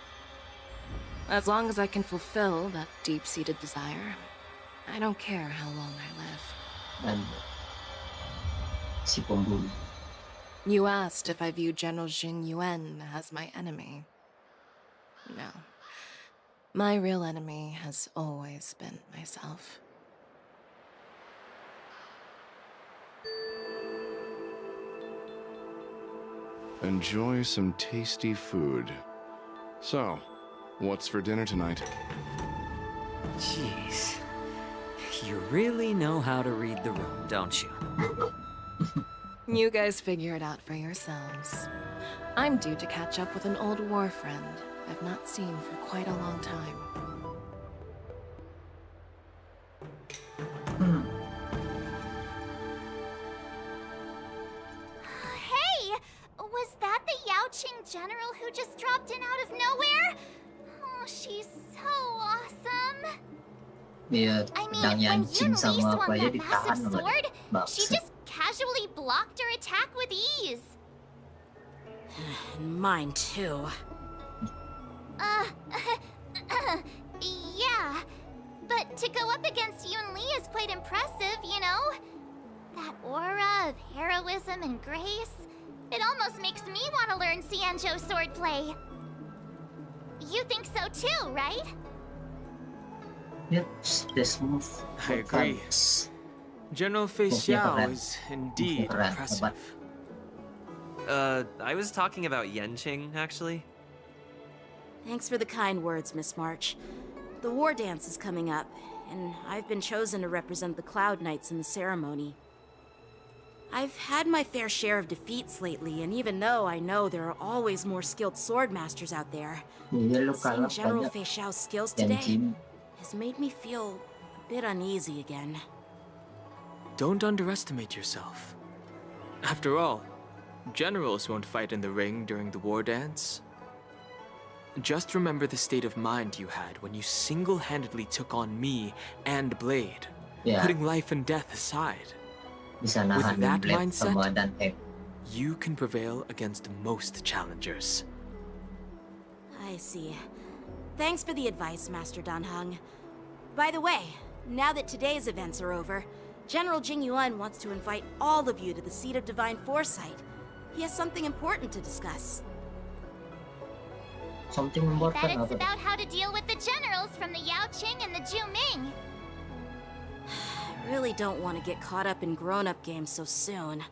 As long as I can fulfill that deep-seated desire, I don't care how long I live. and si pemburu. You asked if I view General Jing Yuan as my enemy. No. My real enemy has always been myself. Enjoy some tasty food. So, what's for dinner tonight? Jeez. You really know how to read the room, don't you? You guys figure it out for yourselves. I'm due to catch up with an old war friend I've not seen for quite a long time. Hey! Was that the Yaoqing general who just dropped in out of nowhere? Oh, she's so awesome! Iya, I mean, pedang when Yancing Yunli sama swung apa aja that ditahan massive sama sword, she bangsa. just casually blocked her attack with ease. Mine too. Yeah. But to go up against Yunli is quite impressive, you know? That aura of heroism and grace. It almost makes me want to learn Xianzhou swordplay. You think so too, right? Yep, this move. I agree. General Fei Xiao is indeed impressive. I was talking about Yenqing, actually. Thanks for the kind words, Miss March. The war dance is coming up, and I've been chosen to represent the Cloud Knights in the ceremony. I've had my fair share of defeats lately, and even though I know there are always more skilled sword masters out there, seeing General Fei Xiao's skills today has made me feel a bit uneasy again. Don't underestimate yourself. After all, generals won't fight in the ring during the war dance. Just remember the state of mind you had when you single-handedly took on me and Blade, putting life and death aside. With that mindset, you can prevail against most challengers. I see. Thanks for the advice, Master Danheng. By the way, now that today's events are over, General Jing Yuan wants to invite all of you to the Seat of Divine Foresight. He has something important to discuss. Something I important. bet it's about how to deal with the generals from the Yaoqing and the Juming. I really don't want to get caught up in grown-up games so soon.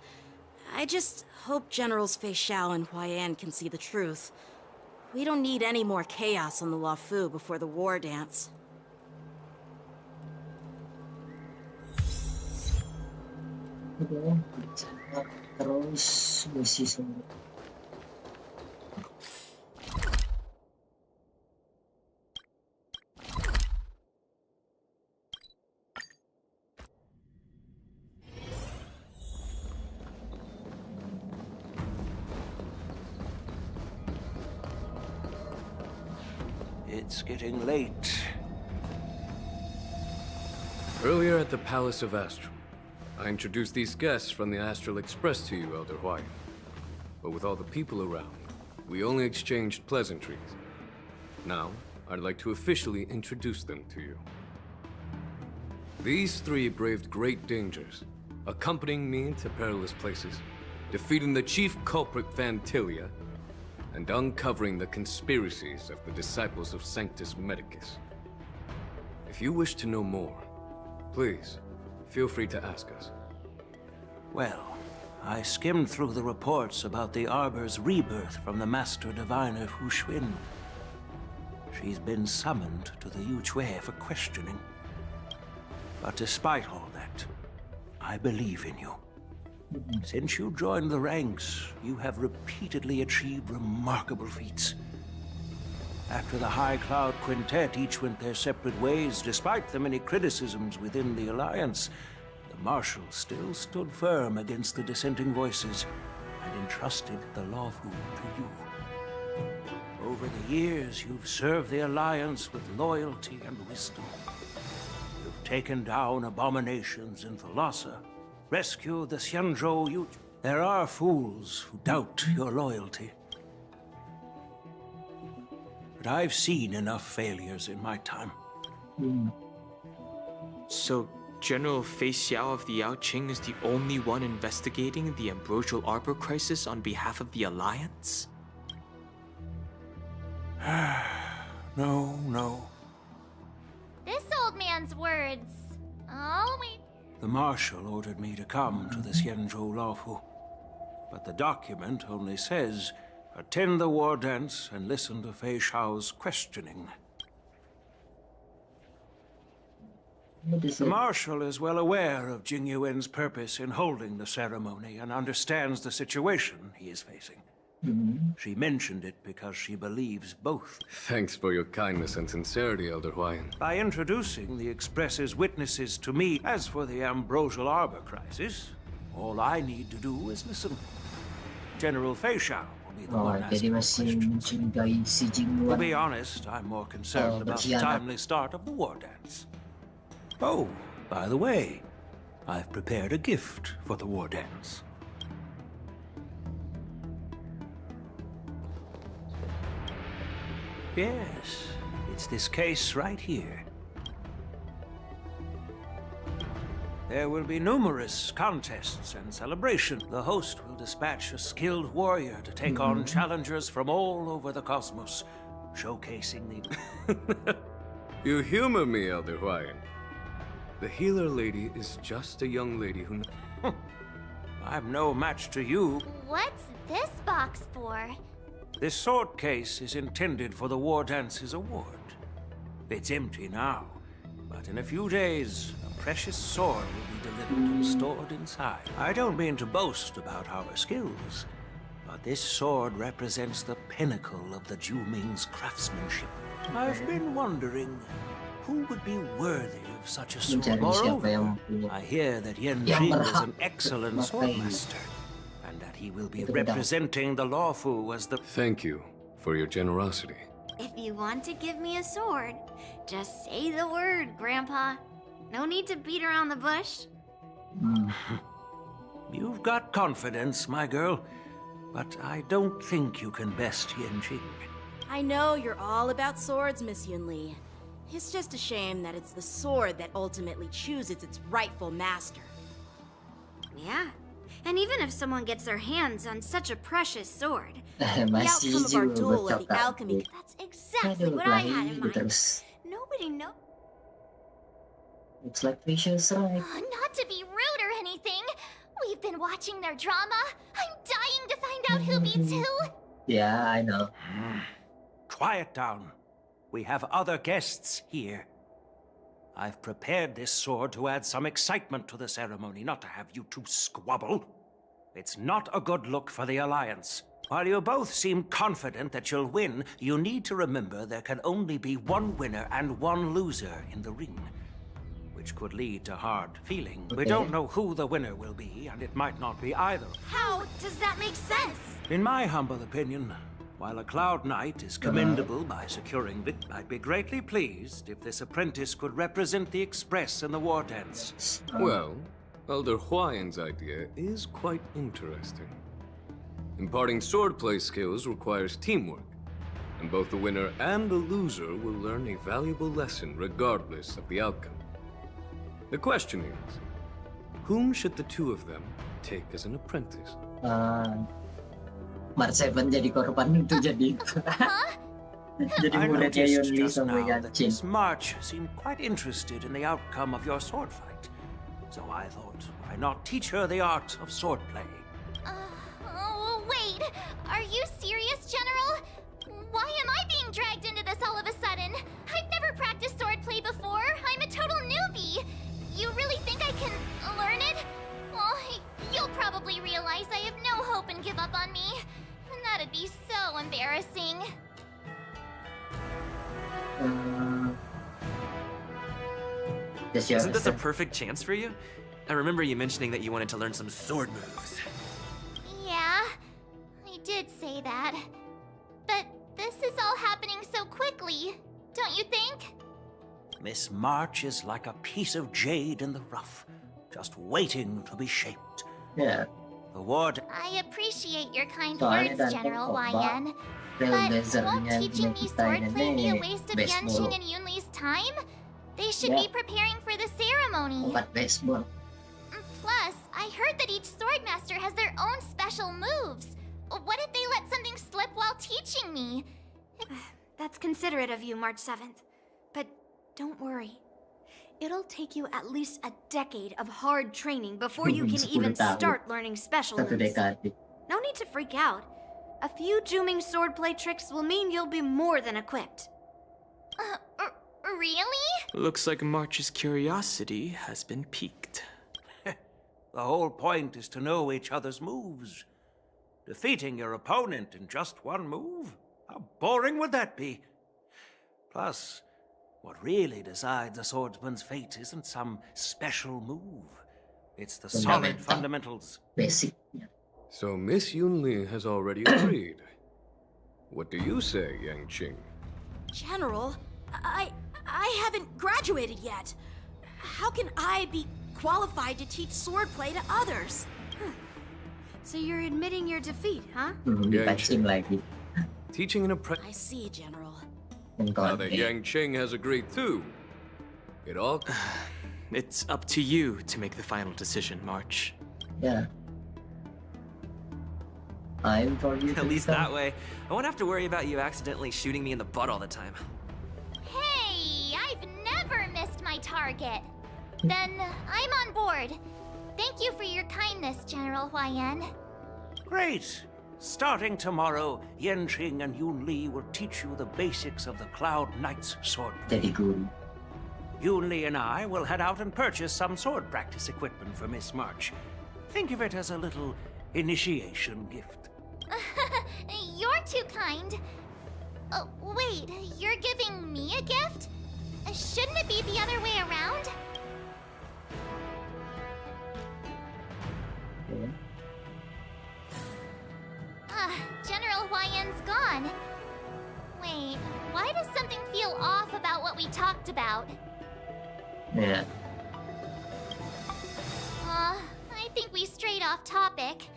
I just hope Generals Fei Xiao and Huaiyan can see the truth. We don't need any more chaos on the Luofu before the war dance. Terus misi semua. It's getting late. Earlier at the Palace of Astral, I introduced these guests from the Astral Express to you, Elder Huayan. But with all the people around, we only exchanged pleasantries. Now, I'd like to officially introduce them to you. These three braved great dangers, accompanying me to perilous places, defeating the chief culprit Vantilia, and uncovering the conspiracies of the disciples of Sanctus Medicus. If you wish to know more, please, feel free to ask us. Well, I skimmed through the reports about the Arbor's rebirth from the Master Diviner Hu Xuan. She's been summoned to the Yu Chui for questioning. But despite all that, I believe in you. Since you joined the ranks, you have repeatedly achieved remarkable feats. After the High Cloud Quintet each went their separate ways, despite the many criticisms within the Alliance, the Marshal still stood firm against the dissenting voices and entrusted the Luofu to you. Over the years, you've served the Alliance with loyalty and wisdom. You've taken down abominations in Thalassa, rescued the Xianzhou Yu. There are fools who doubt your loyalty. But I've seen enough failures in my time. So, General Fei Xiao of the Yaoqing is the only one investigating the Ambrosial Arbor crisis on behalf of the Alliance? No. This old man's words. Oh, wait. The Marshal ordered me to come to the Xianzhou Laofu. But the document only says, attend the war dance and listen to Fei Xiao's questioning. The Marshal is well aware of Jing Yuan's purpose in holding the ceremony and understands the situation he is facing. She mentioned it because she believes both. Thanks for your kindness and sincerity, Elder Huayan. By introducing the Express's witnesses to me, as for the Ambrosial Arbor crisis, all I need to do is listen. General Fei Xiao will be the one asking questions. To be honest, I'm more concerned about the timely start of the war dance. Oh, by the way, I've prepared a gift for the war dance. Yes, it's this case right here. There will be numerous contests and celebrations. The host will dispatch a skilled warrior to take on challengers from all over the cosmos, showcasing the... You humor me, Elder Huayan. The healer lady is just a young lady who... I'm no match to you. What's this box for? This sword case is intended for the War Dance's award. It's empty now, but in a few days, a precious sword will be delivered and stored inside. I don't mean to boast about our skills, but this sword represents the pinnacle of the Zhuming's craftsmanship. I've been wondering, who would be worthy of such a sword? Moreover, I hear that Yan Jing is an excellent swordmaster, and that he will be representing the Laofu as the... Thank you for your generosity. If you want to give me a sword, just say the word, Grandpa. No need to beat around the bush. You've got confidence, my girl, but I don't think you can best Yan Jing. I know you're all about swords, Miss Yunli. It's just a shame that it's the sword that ultimately chooses its rightful master. Yeah, and even if someone gets their hands on such a precious sword, the Masih outcome of our duel at the bercakap. alchemy, that's exactly what I had in mind. Nobody knows. Looks like Fisher's right. Not to be rude or anything, we've been watching their drama. I'm dying to find out who beats who. Yeah, I know. Quiet down. We have other guests here. I've prepared this sword to add some excitement to the ceremony, not to have you two squabble. It's not a good look for the Alliance. While you both seem confident that you'll win, you need to remember there can only be one winner and one loser in the ring, which could lead to hard feeling. We don't know who the winner will be, and it might not be either. How does that make sense? In my humble opinion, while a Cloud Knight is commendable by securing victory, I'd be greatly pleased if this apprentice could represent the Express in the war dance. Well, Elder Huayan's idea is quite interesting. Imparting swordplay skills requires teamwork, and both the winner and the loser will learn a valuable lesson regardless of the outcome. The question is, whom should the two of them take as an apprentice? Mark 7 jadi korban itu jadi I muridnya noticed Yunli just sama now that Yancing. Miss March seemed quite interested in the outcome of your sword fight. So I thought, why not teach her the art of swordplay? Oh, wait! Are you serious, General? Why am I being dragged into this all of a sudden? I've never practiced swordplay before. I'm a total newbie. You really think I can learn it? Well, you'll probably realize I have no hope and give up on me. And that'd be so embarrassing. Isn't this a perfect chance for you? I remember you mentioning that you wanted to learn some sword moves. Yeah, I did say that. But this is all happening so quickly, don't you think? Miss March is like a piece of jade in the rough, just waiting to be shaped. Yeah. The ward... I appreciate your kind Soalnya words, Dante General Oba, Huayan. But won't teaching me swordplay be a waste of Yanqing and Yunli's time? They should be preparing for the ceremony. baseball. Plus, I heard that each swordmaster has their own special moves. What if they let something slip while teaching me? That's considerate of you, March 7th. But don't worry. It'll take you at least a decade of hard training before you can even start learning special moves. No need to freak out. A few Juming swordplay tricks will mean you'll be more than equipped. Really? Looks like March's curiosity has been piqued. The whole point is to know each other's moves. Defeating your opponent in just one move? How boring would that be? Plus, what really decides a swordsman's fate isn't some special move. It's the solid fundamentals. Basic. So Miss Yunli has already agreed. What do you say, Yang Qing? General, I haven't graduated yet. How can I be qualified to teach swordplay to others? So you're admitting your defeat, huh? Teaching an apprentice. I see, General. Now that Yang Qing has agreed too, it all... It's up to you to make the final decision, March. Yeah. I'm for you. At least that way, I won't have to worry about you accidentally shooting me in the butt all the time. Hey, I've never missed my target. Then I'm on board. Thank you for your kindness, General Huayan. Great! Starting tomorrow, Yanqing and Yunli will teach you the basics of the Cloud Knight's swordplay. Yunli and I will head out and purchase some sword practice equipment for Miss March. Think of it as a little initiation gift. You're too kind. Wait, you're giving me a gift? Shouldn't it be the other way around? General Huayan's gone. Wait, why does something feel off about what we talked about? Yeah. I think we strayed off topic.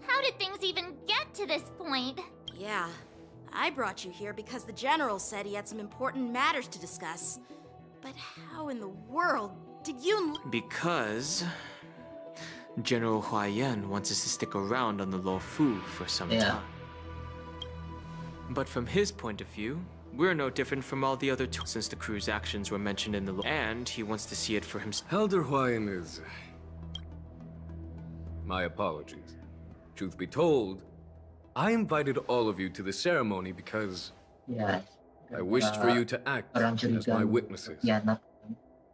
How did things even get to this point? Yeah, I brought you here because the General said he had some important matters to discuss. But how in the world did you... Because... General Huayan wants us to stick around on the Luofu for some time. But from his point of view, we're no different from all the other since the crew's actions were mentioned in the and he wants to see it for himself. Elder Huayan is... My apologies. Truth be told, I invited all of you to the ceremony because... I wished for you to act as my witnesses.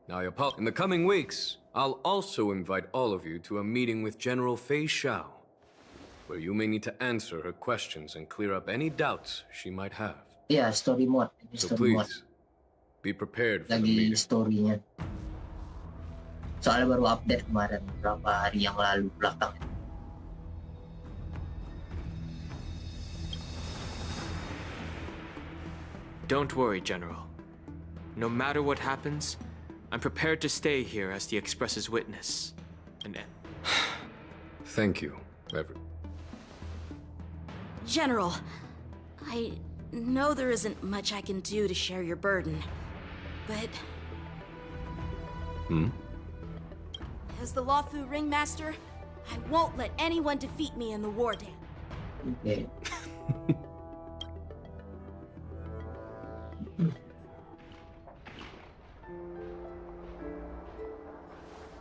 Now, in the coming weeks, I'll also invite all of you to a meeting with General Fei Xiao, where you may need to answer her questions and clear up any doubts she might have. Yeah, story mode. So please, be prepared for the meeting. Story-nya. Soalnya baru update kemarin, beberapa hari yang lalu belakang. Don't worry, General. No matter what happens, I'm prepared to stay here as the Express's witness. And Thank you, everyone. General, I know there isn't much I can do to share your burden, but... As the Luofu Ringmaster, I won't let anyone defeat me in the war dance. Okay.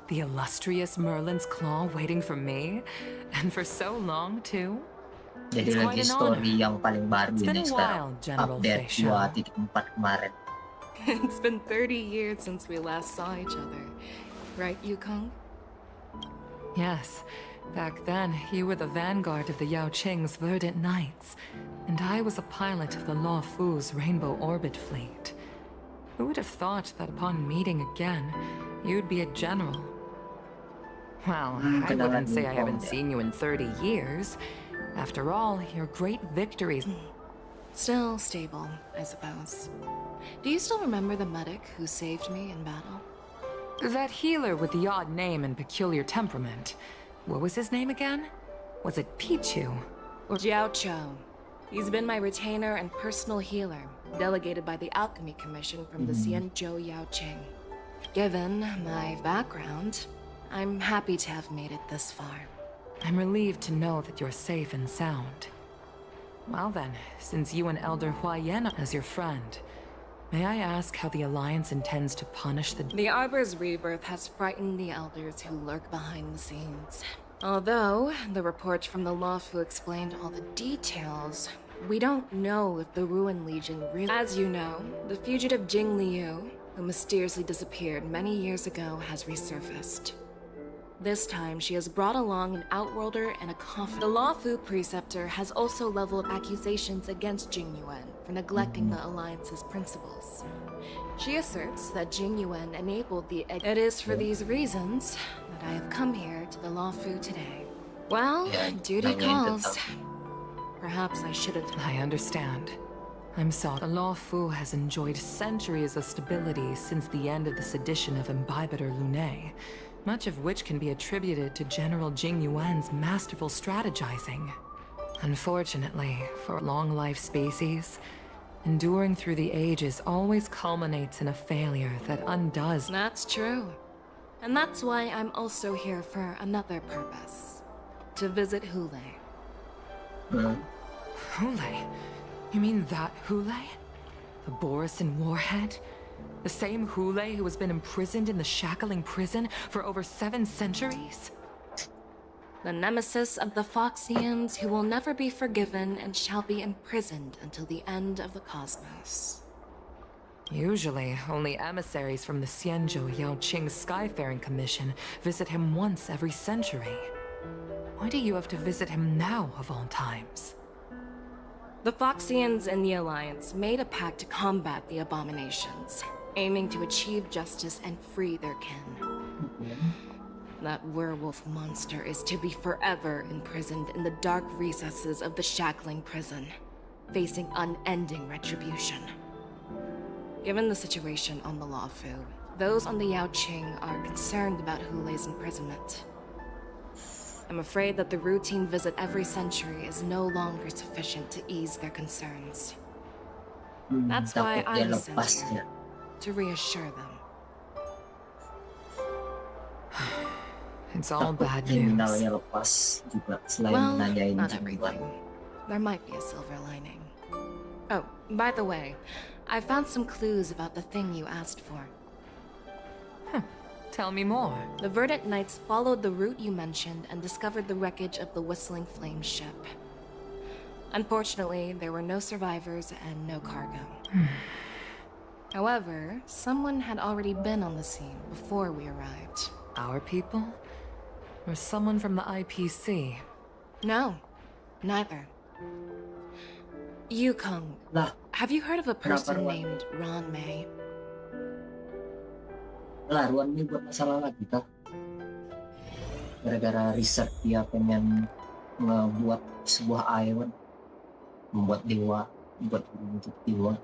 The illustrious Merlin's Claw waiting for me? And for so long, too? Jadi lagi story yang paling baru ini sekarang. General Update 2.4 kemarin. It's been 30 years since we last saw each other. Right, Yukong? Yes. Back then, you were the vanguard of the Yao Qing's Verdant Knights, and I was a pilot of the Luofu's Rainbow Orbit Fleet. Who would have thought that upon meeting again, you'd be a general? Well, I wouldn't say I haven't seen you in 30 years. After all, your great victories... Still stable, I suppose. Do you still remember the medic who saved me in battle? That healer with the odd name and peculiar temperament. What was his name again? Was it Pichu? Or Jiao Chou. He's been my retainer and personal healer, delegated by the Alchemy Commission from the Xianzhou Yao Qing. Given my background, I'm happy to have made it this far. I'm relieved to know that you're safe and sound. Well then, since you and Elder Huayan as your friend, may I ask how the Alliance intends to punish the— The Arbor's rebirth has frightened the Elders who lurk behind the scenes. Although, the report from the Lawfu explained all the details, we don't know if the Ruin Legion really— As you know, the fugitive Jing Liu, who mysteriously disappeared many years ago, has resurfaced. This time, she has brought along an Outworlder and a coffin. The Lawfu Preceptor has also leveled accusations against Jing Yuan for neglecting the Alliance's principles. She asserts that Jing Yuan enabled the— It is for these reasons that I have come here to the Lawfu today. Well, duty calls. Perhaps I shouldn't— I understand. I'm sorry. The Lawfu has enjoyed centuries of stability since the end of the sedition of Imbibitor Lunae, much of which can be attributed to General Jing Yuan's masterful strategizing. Unfortunately, for a long-life species, enduring through the ages always culminates in a failure that undoes— That's true. And that's why I'm also here for another purpose. To visit Hulei. Hulei? You mean that Hulei? The Borisin warhead? The same Hulei who has been imprisoned in the Shackling prison for over 7 centuries? The nemesis of the Foxians who will never be forgiven and shall be imprisoned until the end of the cosmos. Usually, only emissaries from the Xianzhou Yaoqing Skyfaring Commission visit him once every century. Why do you have to visit him now, of all times? The Foxians and the Alliance made a pact to combat the abominations, aiming to achieve justice and free their kin. That werewolf monster is to be forever imprisoned in the dark recesses of the Shackling prison, facing unending retribution. Given the situation on the Lawfu, those on the Yaoqing are concerned about Hulei's imprisonment. I'm afraid that the routine visit every century is no longer sufficient to ease their concerns. That's why I was sent here, to reassure them. It's all bad news. Well, not everything. There might be a silver lining. Oh, by the way, I found some clues about the thing you asked for. Tell me more. The Verdant Knights followed the route you mentioned and discovered the wreckage of the Whistling Flame ship. Unfortunately, there were no survivors and no cargo. However, someone had already been on the scene before we arrived. Our people? Or someone from the IPC? No, neither. Yukong, have you heard of a person named Ron May? Ruan ini buat masalah lagi kah? Gara-gara riset dia pengen ngebuat sebuah ion, membuat dewa, membuat bentuk dewa.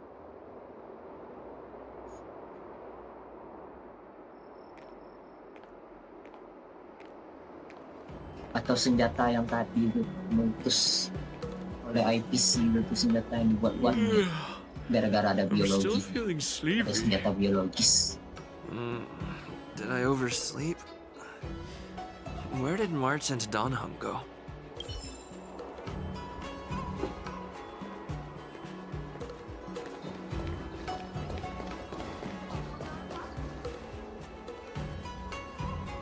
Atau senjata yang tadi itu meletus oleh IPC, itu senjata yang dibuat-buat gara-gara ada biologi, ada senjata biologis. Did I oversleep? Where did March and Donham go?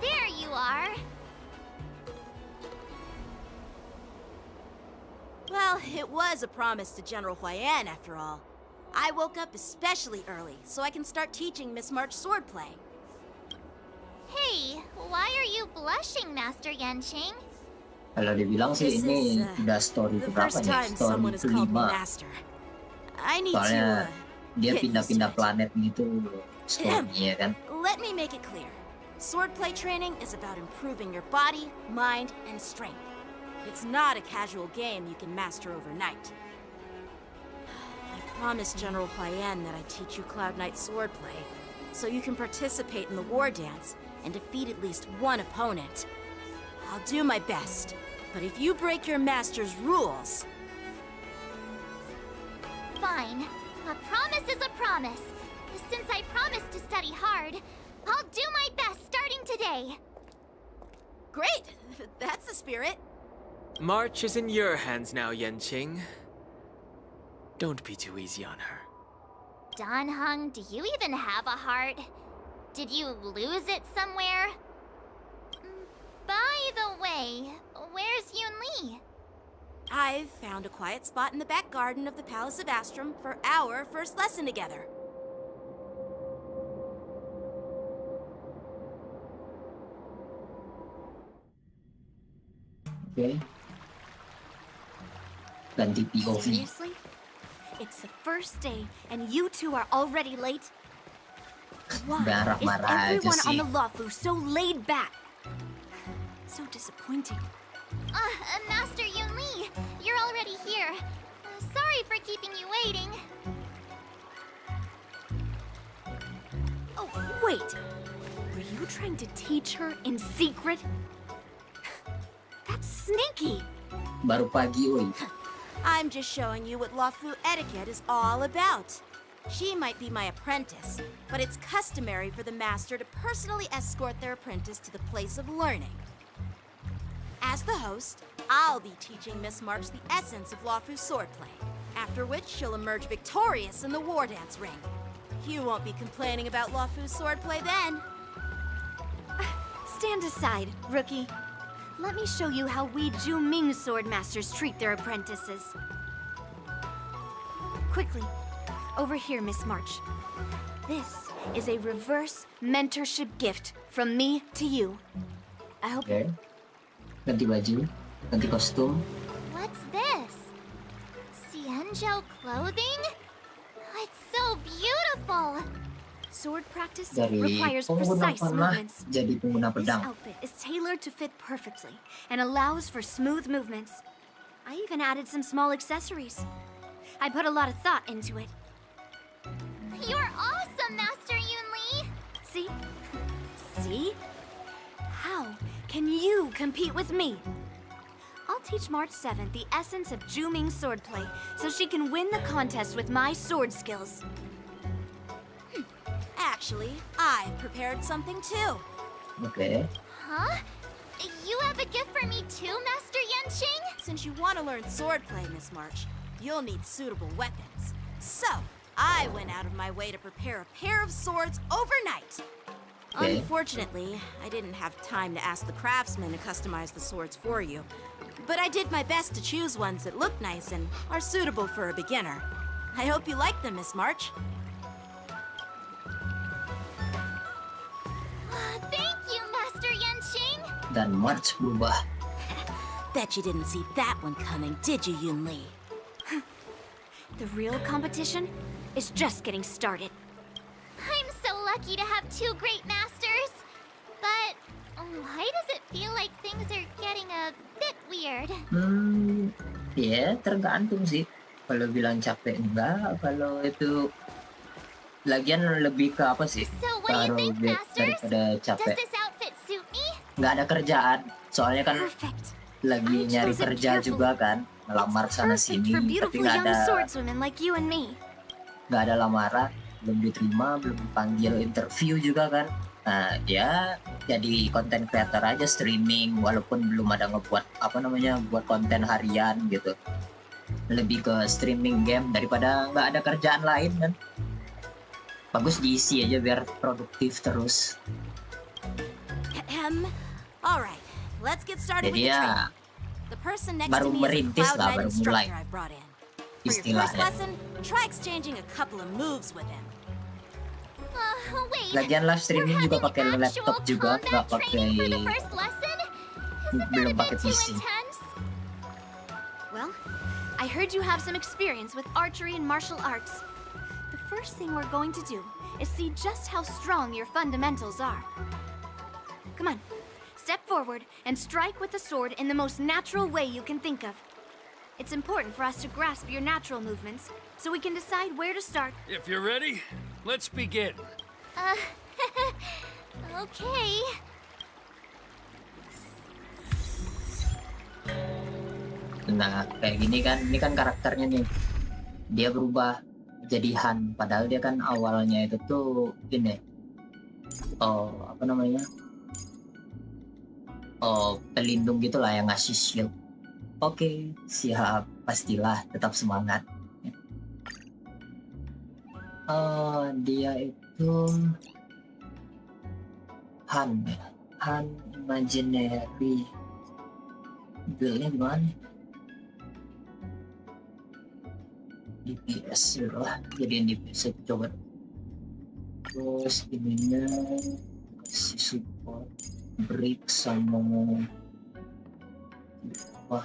There you are! Well, it was a promise to General Huayan, after all. I woke up especially early, so I can start teaching Miss March swordplay. Hey, why are you blushing, Master Yanqing? Kalau dibilang sih ini udah story keberapa nih? Story kelima. Soalnya dia pindah-pindah planet gitu story-nya kan. Let me make it clear. Swordplay training is about improving your body, mind, and strength. It's not a casual game you can master overnight. I promised General Huayan that I'd teach you Cloud Knight swordplay, so you can participate in the war dance and defeat at least one opponent. I'll do my best, but if you break your master's rules... Fine. A promise is a promise. Since I promised to study hard, I'll do my best starting today. Great! That's the spirit. March is in your hands now, Yanqing. Don't be too easy on her. Danheng, do you even have a heart? Did you lose it somewhere? By the way, where's Yunli? I've found a quiet spot in the back garden of the Palace of Astrum for our first lesson together. Okay. Ganti POV. Seriously? It's the first day, and you two are already late? Why is everyone on the Lawfu so laid back? So disappointing. Master Yunli, you're already here. Sorry for keeping you waiting. Oh, wait. Were you trying to teach her in secret? That's sneaky. Baru pagi, oi. I'm just showing you what Lawfu etiquette is all about. She might be my apprentice, but it's customary for the master to personally escort their apprentice to the place of learning. As the host, I'll be teaching Miss March the essence of Lawfu swordplay, after which she'll emerge victorious in the war dance ring. You won't be complaining about Lawfu swordplay then. Stand aside, rookie. Let me show you how we Ju-Ming sword masters treat their apprentices. Quickly, over here, Miss March. This is a reverse mentorship gift from me to you. I hope. Okay. Ganti baju, ganti kostum. What's this? Xianzhou clothing? It's so beautiful! Sword practice Dari requires pengguna precise panah movements. jadi pengguna This pedang. outfit is tailored to fit perfectly and allows for smooth movements. I even added some small accessories. I put a lot of thought into it. You're awesome, Master Yunli! See? See? How can you compete with me? I'll teach March 7th the essence of Ju-Ming swordplay so she can win the contest with my sword skills. Actually, I've prepared something too. Okay. Huh? You have a gift for me too, Master Yanqing? Since you want to learn swordplay, Miss March, you'll need suitable weapons. So, I went out of my way to prepare a pair of swords overnight. Okay. Unfortunately, I didn't have time to ask the craftsman to customize the swords for you. But I did my best to choose ones that look nice and are suitable for a beginner. I hope you like them, Miss March. Thank you, Master Yanqing! Dan March berubah. Bet you didn't see that one coming, did you, Yunli? The real competition is just getting started. I'm so lucky to have two great masters. But why does it feel like things are getting a bit weird? Ya tergantung sih. Kalau bilang capek enggak, kalau itu lagian lebih ke apa sih? So what do you think, masters? Daripada Does capek. this outfit suit me? Nggak ada kerjaan. Soalnya kan Perfect. lagi nyari chose it kerja carefully. juga kan, ngelamar sana Perfect sini, for tapi beautiful nggak young ada swordswomen like you and me. lamaran, belum diterima, belum dipanggil interview juga kan. Nah, ya jadi konten creator aja, streaming, walaupun belum ada ngebuat buat konten harian gitu. Lebih ke streaming game daripada nggak ada kerjaan lain kan. Bagus diisi aja biar produktif terus. Alright, let's get started with Jadi the ya training. The person next baru to me is a merintis Cloud lah, Knight baru mulai instructor I've brought in. For your first istilahnya. lesson, try exchanging a couple of moves with him. Wait. Lagian live streaming juga pakai laptop juga, nggak pakai First lesson? belum pakai Too PC. intense? Well, I heard you have some experience with archery and martial arts. The first thing we're going to do is see just how strong your fundamentals are. Come on, step forward and strike with the sword in the most natural way you can think of. It's important for us to grasp your natural movements so we can decide where to start. If you're ready, let's begin. Okay. Nah, kayak gini kan, ini kan karakternya nih. Dia berubah jadi Han, padahal dia kan awalnya itu tuh ini apa namanya? Pelindung gitu lah yang ngasih shield. Oke, siap, pastilah, tetap semangat. Dia itu Han Imaginary. Build-nya gimana? DPS lah, jadiin DPS coba. Terus ininya kasih support brick sama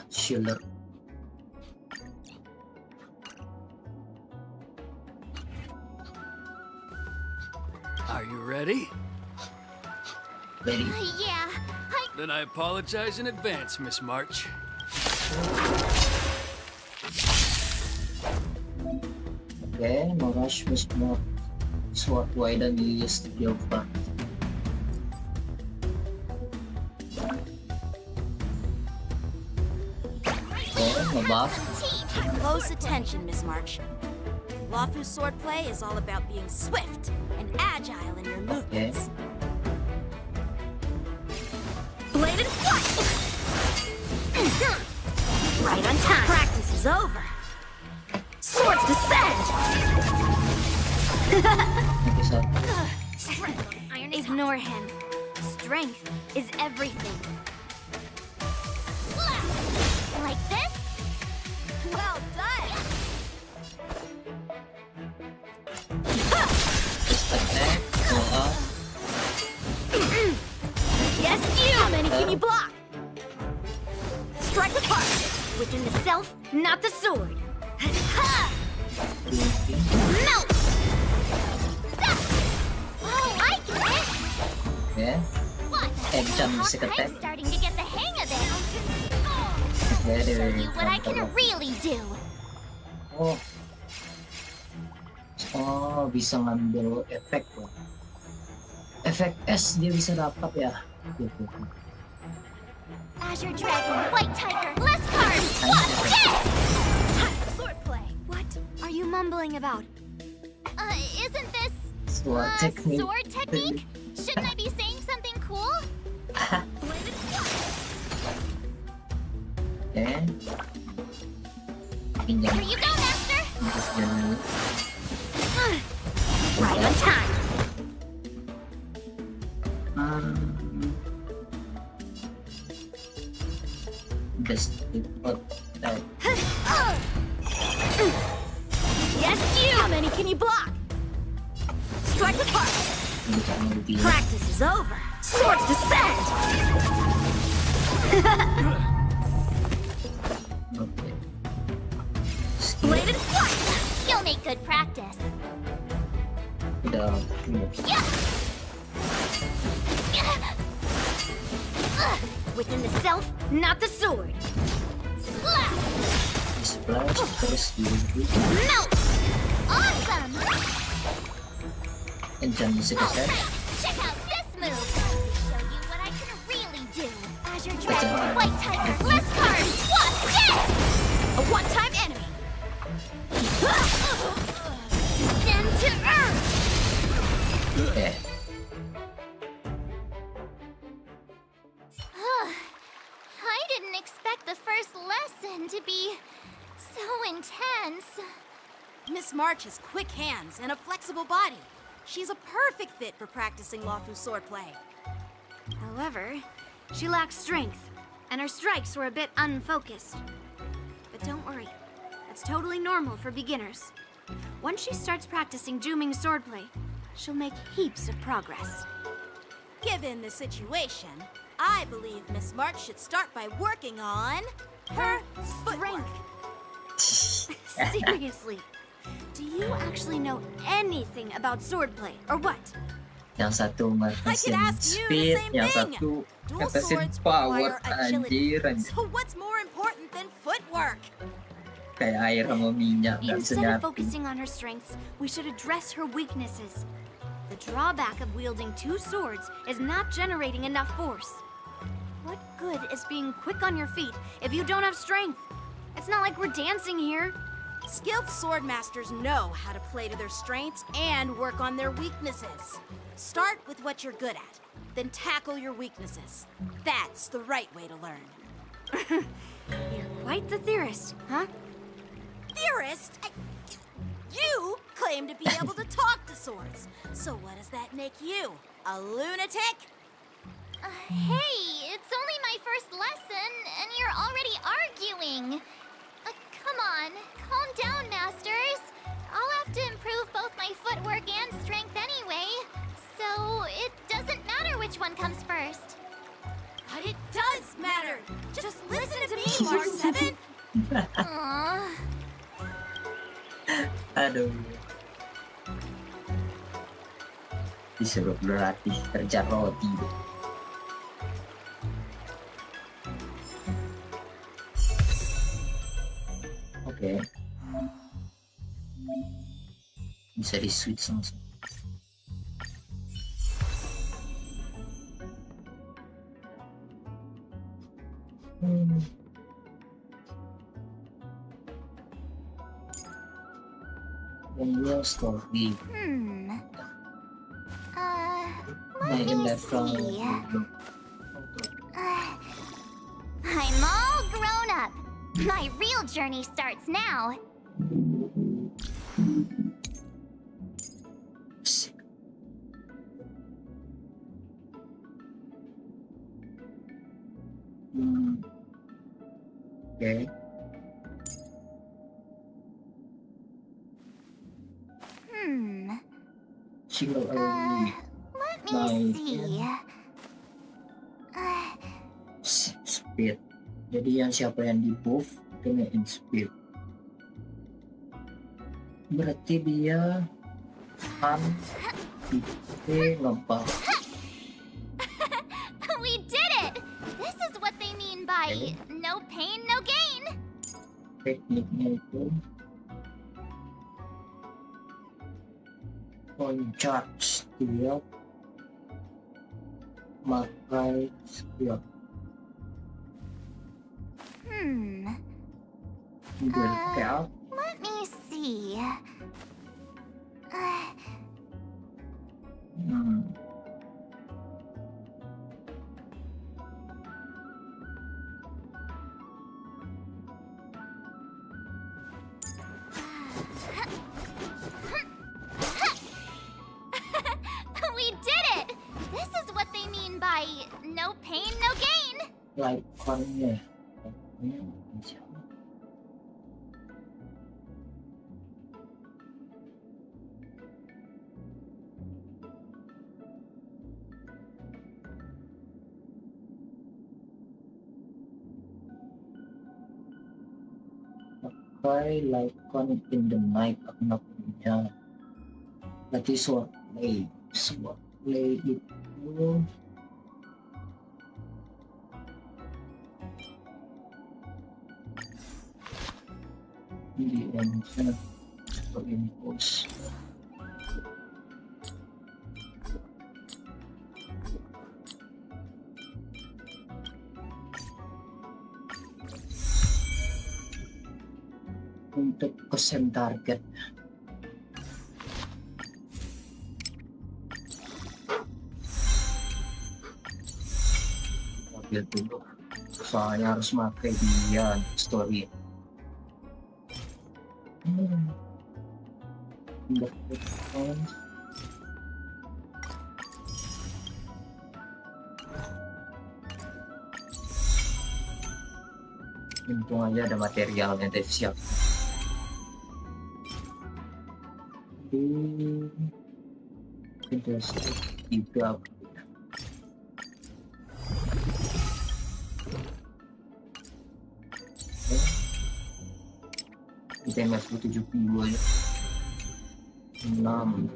shielder. Are you ready? Ready. Yeah. Then I apologize in advance, Miss March. Okay, no rush, Miss March. Sword wide and use the field back. Close attention, Miss March. Lawfu swordplay is all about being swift and agile in your movements. Bladed flight! Right on time. Practice is over. Swords descend! Ignore him. Strength is everything. Like this? Well done! Yes, you! How many can you block? Strike apart! Within the self, not the sword. Melt! Oh, I get it! Okay. I'm starting to get the hang of it. Show you what I can really do. Bisa ngambil efek loh. Efek S dia bisa dapat ya. Azure Dragon, White Tiger, less cards! Swordplay. What are you mumbling about? Isn't this Sword technique. sword technique? Shouldn't I be saying something cool? Okay. Here you go, Master! Right on time. Just that. Yes, you! How many can you block? Strike apart! Practice is over. Swords descend! Bladed flight! You'll make good practice. Within the self, not the sword. Splash terus Melt! Awesome! and jangan bisa keset. Check out this move! Show you what I can really do. Azure Dragon, White Tiger, less cards! What's this? A one-time enemy! Down to earth! Okay. I didn't expect the first lesson to be so intense. Miss March has quick hands and a flexible body. She's a perfect fit for practicing Lawfu swordplay. However, she lacks strength, and her strikes were a bit unfocused. But don't worry, that's totally normal for beginners. Once she starts practicing Juming swordplay, she'll make heaps of progress. Given the situation, I believe Miss March should start by working on her strength. Seriously, do you actually know anything about swordplay, or what? Yang satu ngatasin speed, yang satu ngatasin power, anjir. So what's more important than footwork? Kayak air sama minyak, gak bisa Instead of nyatu. focusing on her strengths, we should address her weaknesses. The drawback of wielding two swords is not generating enough force. What good is being quick on your feet if you don't have strength? It's not like we're dancing here. Skilled sword masters know how to play to their strengths and work on their weaknesses. Start with what you're good at, then tackle your weaknesses. That's the right way to learn. You're quite the theorist, huh? Theorist? You claim to be able to talk to swords. So what does that make you? A lunatic? Hey, it's only my first lesson, and you're already arguing. Come on, calm down, Masters. I'll have to improve both my footwork and strength anyway, so it doesn't matter which one comes first. But it does matter. Just listen to me, Mark 7. Aww. Aduh. Disuruh berlatih kerja roti. Oke. Bisa di switch langsung. Real story. Let me see. I'm all grown up. My real journey starts now. Okay. Let me see. Speed. Jadi yang siapa yang di buff kena in speed. Berarti dia kan ngebuff. We did it! This is what they mean by no pain, no gain. Tekniknya itu loncat setiap makai skill. Let me see. We did it! This is what they mean by no pain, no gain. Like one. Pakai Lycon in the night aku nggak punya. Berarti swordplay itu di engine atau impulse. Untuk kesen target mobil dulu, soalnya harus pakai dia story. Untung aja ada materialnya tadi siap. Interesting juga. Kita yang 70 ya. 6.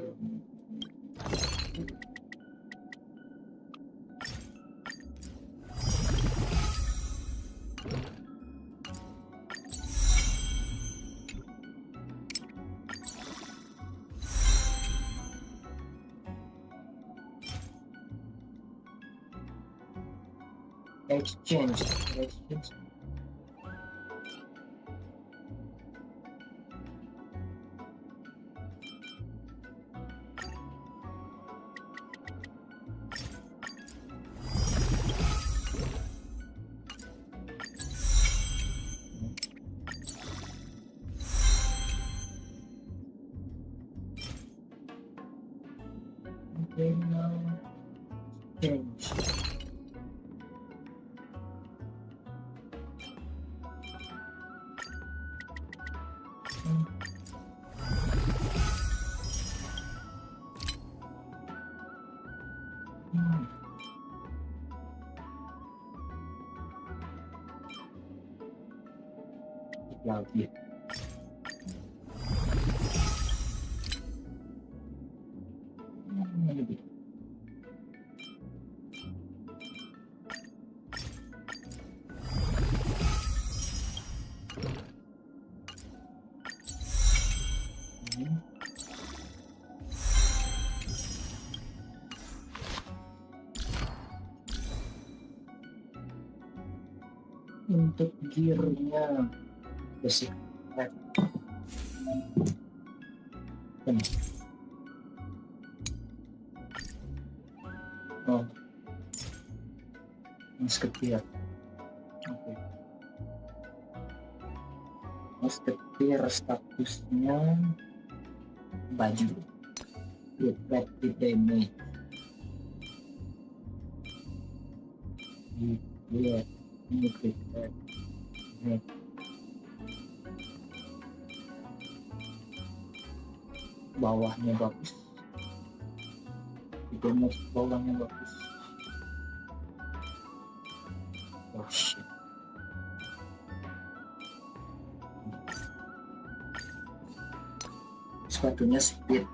Exchange. lagi. Untuk gearnya basic red. Oh, musketeer. Oke. Musketeer statusnya baju. With red damage. Iya. Ini red. Bawahnya bagus, damage bawahnya bagus. Oh shit. Sepatunya speed.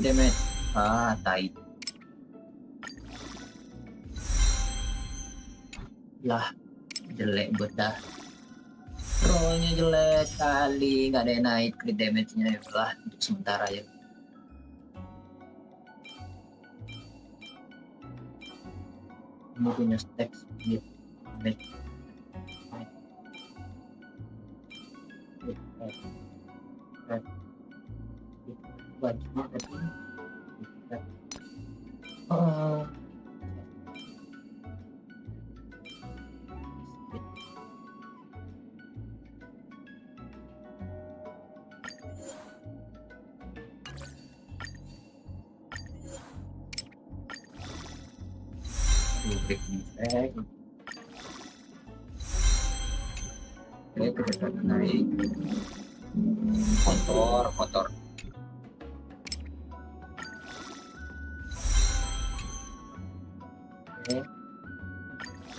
Damage. Tai. Lah, jelek buat dah. Rollnya jelek kali, nggak ada yang naik crit damage-nya lah untuk sementara ya. Ini punya stack speed damage. Kita naik kotor.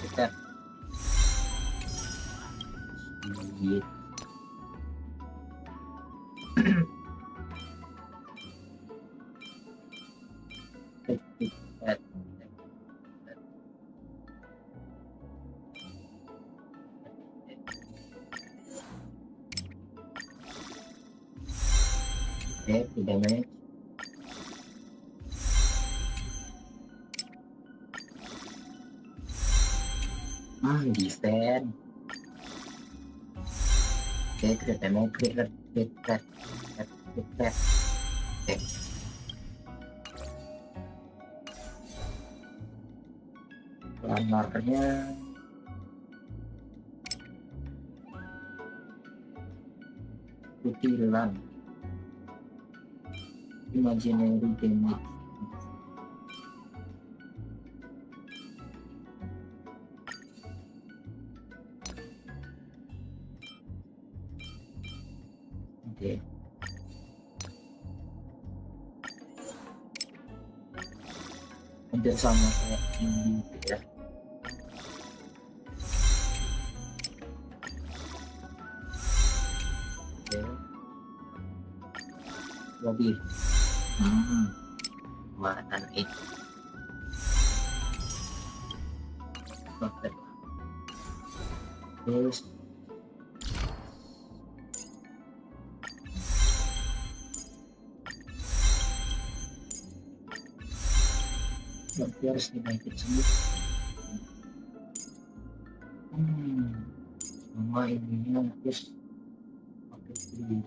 Kita damage. Defend. Crit damage, crit. Armornya kutilan. Imaginary damage. Oke. Hampir sama kayak ini ya. Oke. Lebih. Matan itu. Terus berarti harus dinaikin semua. Sama ininya terus pakai dinding.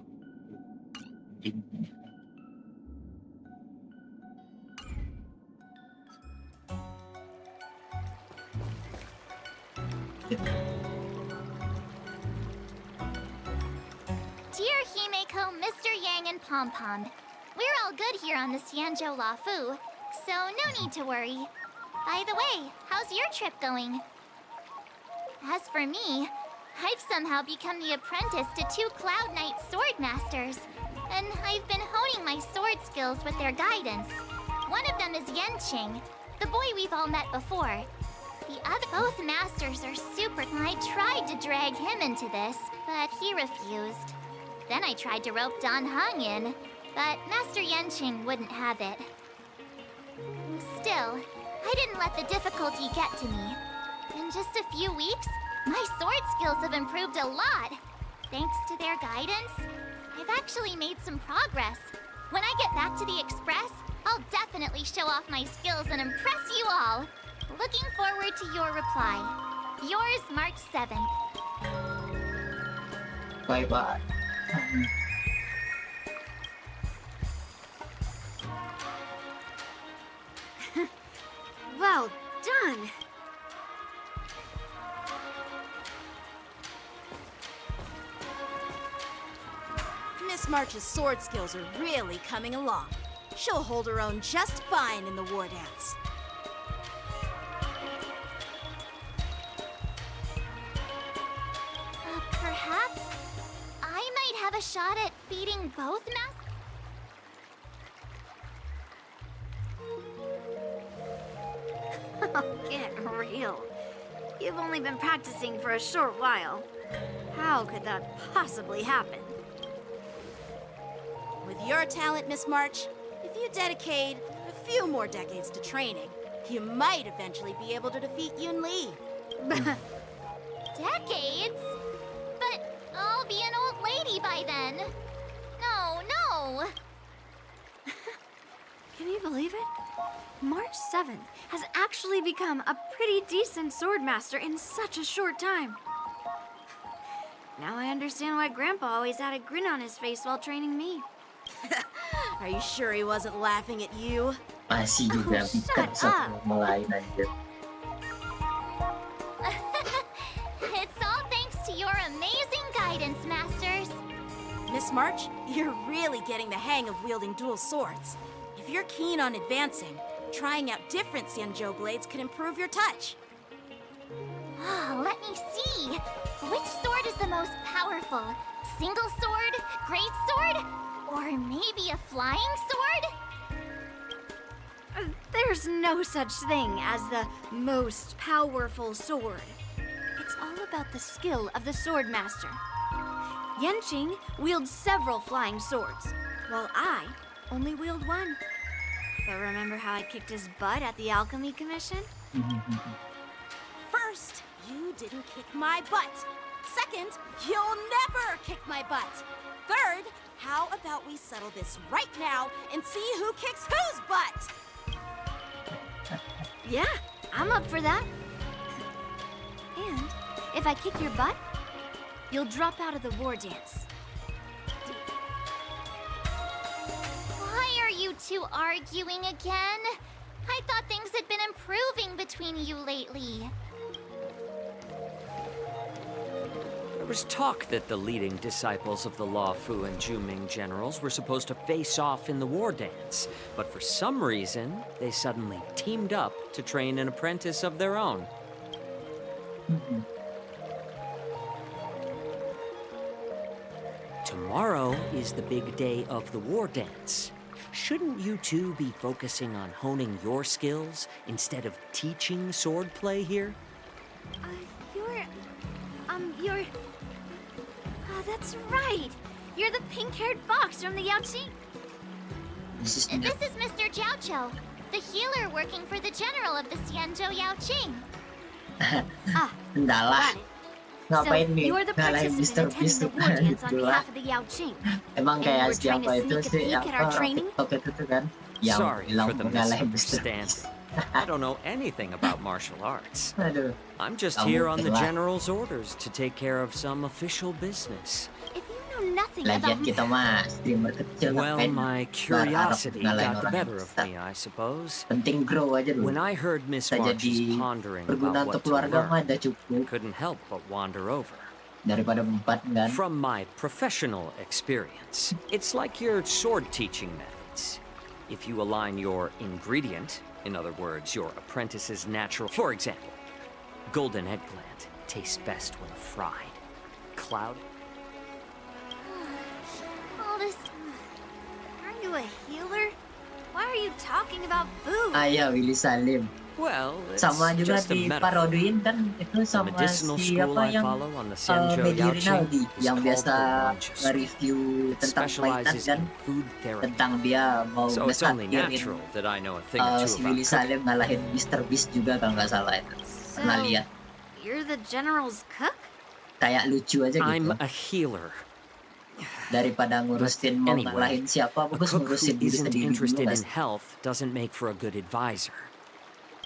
Dear Himeko, Mr. Yang, and Pom Pom, we're all good here on the Xianzhou Lafu, so no need to worry. By the way, how's your trip going? As for me, I've somehow become the apprentice to 2 Cloud Knight sword masters. and I've been honing my sword skills with their guidance. One of them is Yenqing, the boy we've all met before. The other, both masters are super. I tried to drag him into this, but he refused. Then I tried to rope Dan Heng in, but Master Yenqing wouldn't have it. Still, I didn't let the difficulty get to me. In just a few weeks, my sword skills have improved a lot. Thanks to their guidance, I've actually made some progress. When I get back to the Express, I'll definitely show off my skills and impress you all. Looking forward to your reply. Yours, March 7th. Bye-bye. Well done. Miss March's sword skills are really coming along. She'll hold her own just fine in the war dance. Perhaps I might have a shot at beating both masters. Oh, get real. You've only been practicing for a short while. How could that possibly happen? With your talent, Miss March, if you dedicate a few more decades to training, you might eventually be able to defeat Yunli. Decades? But I'll be an old lady by then. No. Can you believe it? March 7th has actually become a pretty decent swordmaster in such a short time. Now I understand why Grandpa always had a grin on his face while training me. Are you sure he wasn't laughing at you? Masih juga bikin sama lain anjir. It's all thanks to your amazing guidance, Masters. Miss March, you're really getting the hang of wielding dual swords. If you're keen on advancing, trying out different Xianzhou blades could improve your touch. Let me see. Which sword is the most powerful? Single sword? Great sword? Or maybe a flying sword? There's no such thing as the most powerful sword. It's all about the skill of the swordmaster. Yenqing wields several flying swords, while I only wield one. But remember how I kicked his butt at the Alchemy Commission? First, you didn't kick my butt. Second, you'll never kick my butt. Third, how about we settle this right now and see who kicks whose butt? Yeah, I'm up for that. And if I kick your butt, you'll drop out of the war dance. Why are you two arguing again? I thought things had been improving between you lately. There was talk that the leading disciples of the Luofu and Juming generals were supposed to face off in the war dance, but for some reason, they suddenly teamed up to train an apprentice of their own. Tomorrow is the big day of the war dance. Shouldn't you two be focusing on honing your skills instead of teaching swordplay here? That's right. You're the pink-haired box from the Yaoqing. This is Mr. Jiaoqiu, the healer working for the general of the Xianzhou Yaoqing. Enggak lah. Ngapain nih ngalahin Mr. Beast gitu lah. Emang kayak siapa itu sih apa TikTok itu tuh kan yang bilang ngalahin Mr. Beast. I don't know anything about martial arts. Aduh. I'm just here on the general's orders to take care of some official business. If you know nothing Lagian kita mah streamer kecil. Well, my curiosity got the better of me, I suppose. Penting grow aja dulu. When I heard Miss March was pondering about what to learn, couldn't help but wander over. Daripada empat kan. From my professional experience, it's like your sword teaching methods. If you align your ingredient, in other words, your apprentice's natural... For example, golden eggplant tastes best when fried. Cloud... All this you a healer? Why are you talking about food? Ya, Willy Salim. Well, it's Sama juga just a di metaphor. paroduin kan itu The sama medicinal si school apa I yang follow on the Xianzhou Medi Yaoqing Rinaldi is yang called biasa the Wancha School. nge-review It tentang Paitan specializes kan, in food therapy. tentang dia mau So it's only ngesatirin natural that I know a thing or two si about Willy cooking. Salim ngalahin Mr. Beast juga kalau nggak salah itu. Pernah lihat? You're the general's cook? Kayak lucu aja gitu. I'm a healer. Daripada ngurusin mau Anyway, ngalahin siapa, a bagus cook who ngurusin diri isn't sendiri dulu interested nggak in sih? health doesn't make for a good advisor.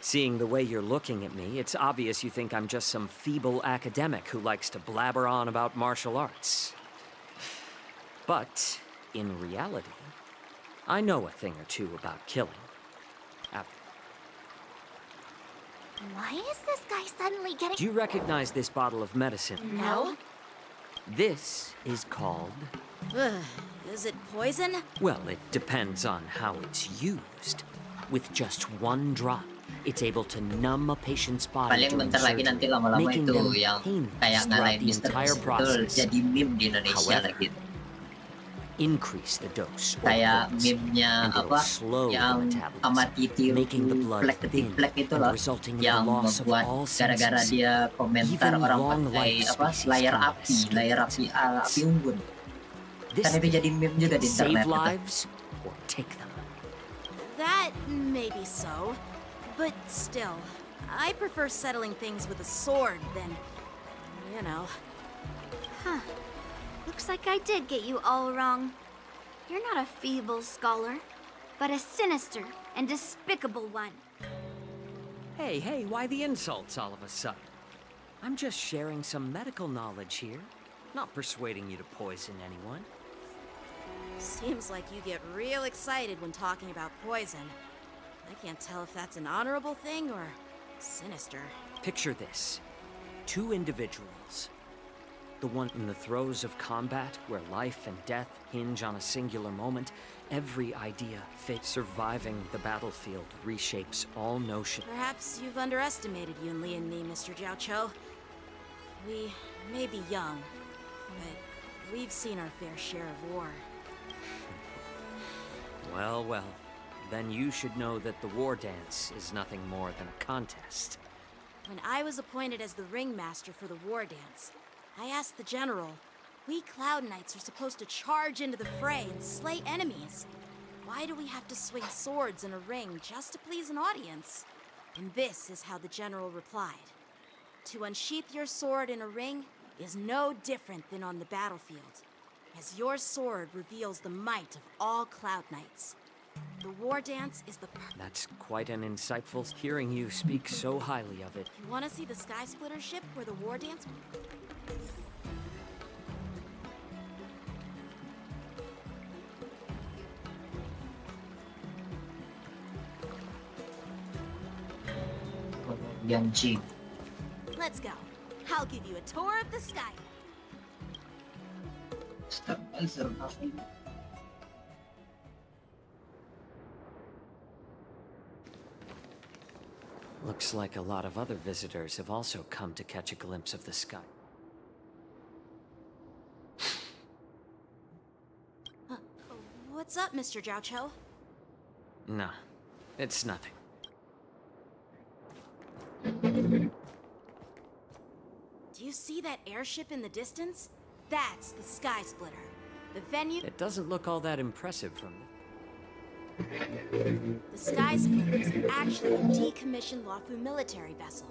Seeing the way you're looking at me, it's obvious you think I'm just some feeble academic who likes to blabber on about martial arts. But, in reality, I know a thing or two about killing. Why is this guy suddenly getting... Do you recognize this bottle of medicine? No? This is called... Is it poison? Well, it depends on how it's used. With just one drop, it's able to numb a patient's body Paling during bentar lagi nanti surgery, lama-lama making itu them yang painless kayak throughout ngalahin the Mr. entire Beast itu process. jadi meme di Indonesia However, lagi. increase the dose or Kayak dose, meme-nya and it'll apa slow the yang metabolism, amati tiru making the blood thin flek itu and loh resulting in the yang loss of membuat all gara-gara senses. dia komentar Even orang long pakai life apa species layar cannot api escape layar api api unggun This kan itu jadi meme juga di save internet gitu. lives or take them. That may be so, but still, I prefer settling things with a sword than, you know. Huh. Looks like I did get you all wrong. You're not a feeble scholar, but a sinister and despicable one. Hey, why the insults all of a sudden? I'm just sharing some medical knowledge here, not persuading you to poison anyone. Seems like you get real excited when talking about poison. I can't tell if that's an honorable thing or sinister. Picture this. Two individuals. The one in the throes of combat, where life and death hinge on a singular moment. Every idea fit. Surviving the battlefield reshapes all notion. Perhaps you've underestimated Yunli and me, Mr. Jiaoqiu. We may be young, but we've seen our fair share of war. Well, then you should know that the war dance is nothing more than a contest. When I was appointed as the ringmaster for the war dance, I asked the general, we Cloud Knights are supposed to charge into the fray and slay enemies. Why do we have to swing swords in a ring just to please an audience? And this is how the general replied. To unsheath your sword in a ring is no different than on the battlefield, as your sword reveals the might of all Cloud Knights. The war dance is the That's quite an insightful hearing you speak so highly of it. You want to see the Sky Splitter ship where the war dance... Let's go. I'll give you a tour of the sky. Looks like a lot of other visitors have also come to catch a glimpse of the sky. What's up, Mr. Jiaoqiu? No, it's nothing. Do you see that airship in the distance? That's the Sky Splitter. The venue... It doesn't look all that impressive from The Sky Splitter is actually a decommissioned Luofu military vessel.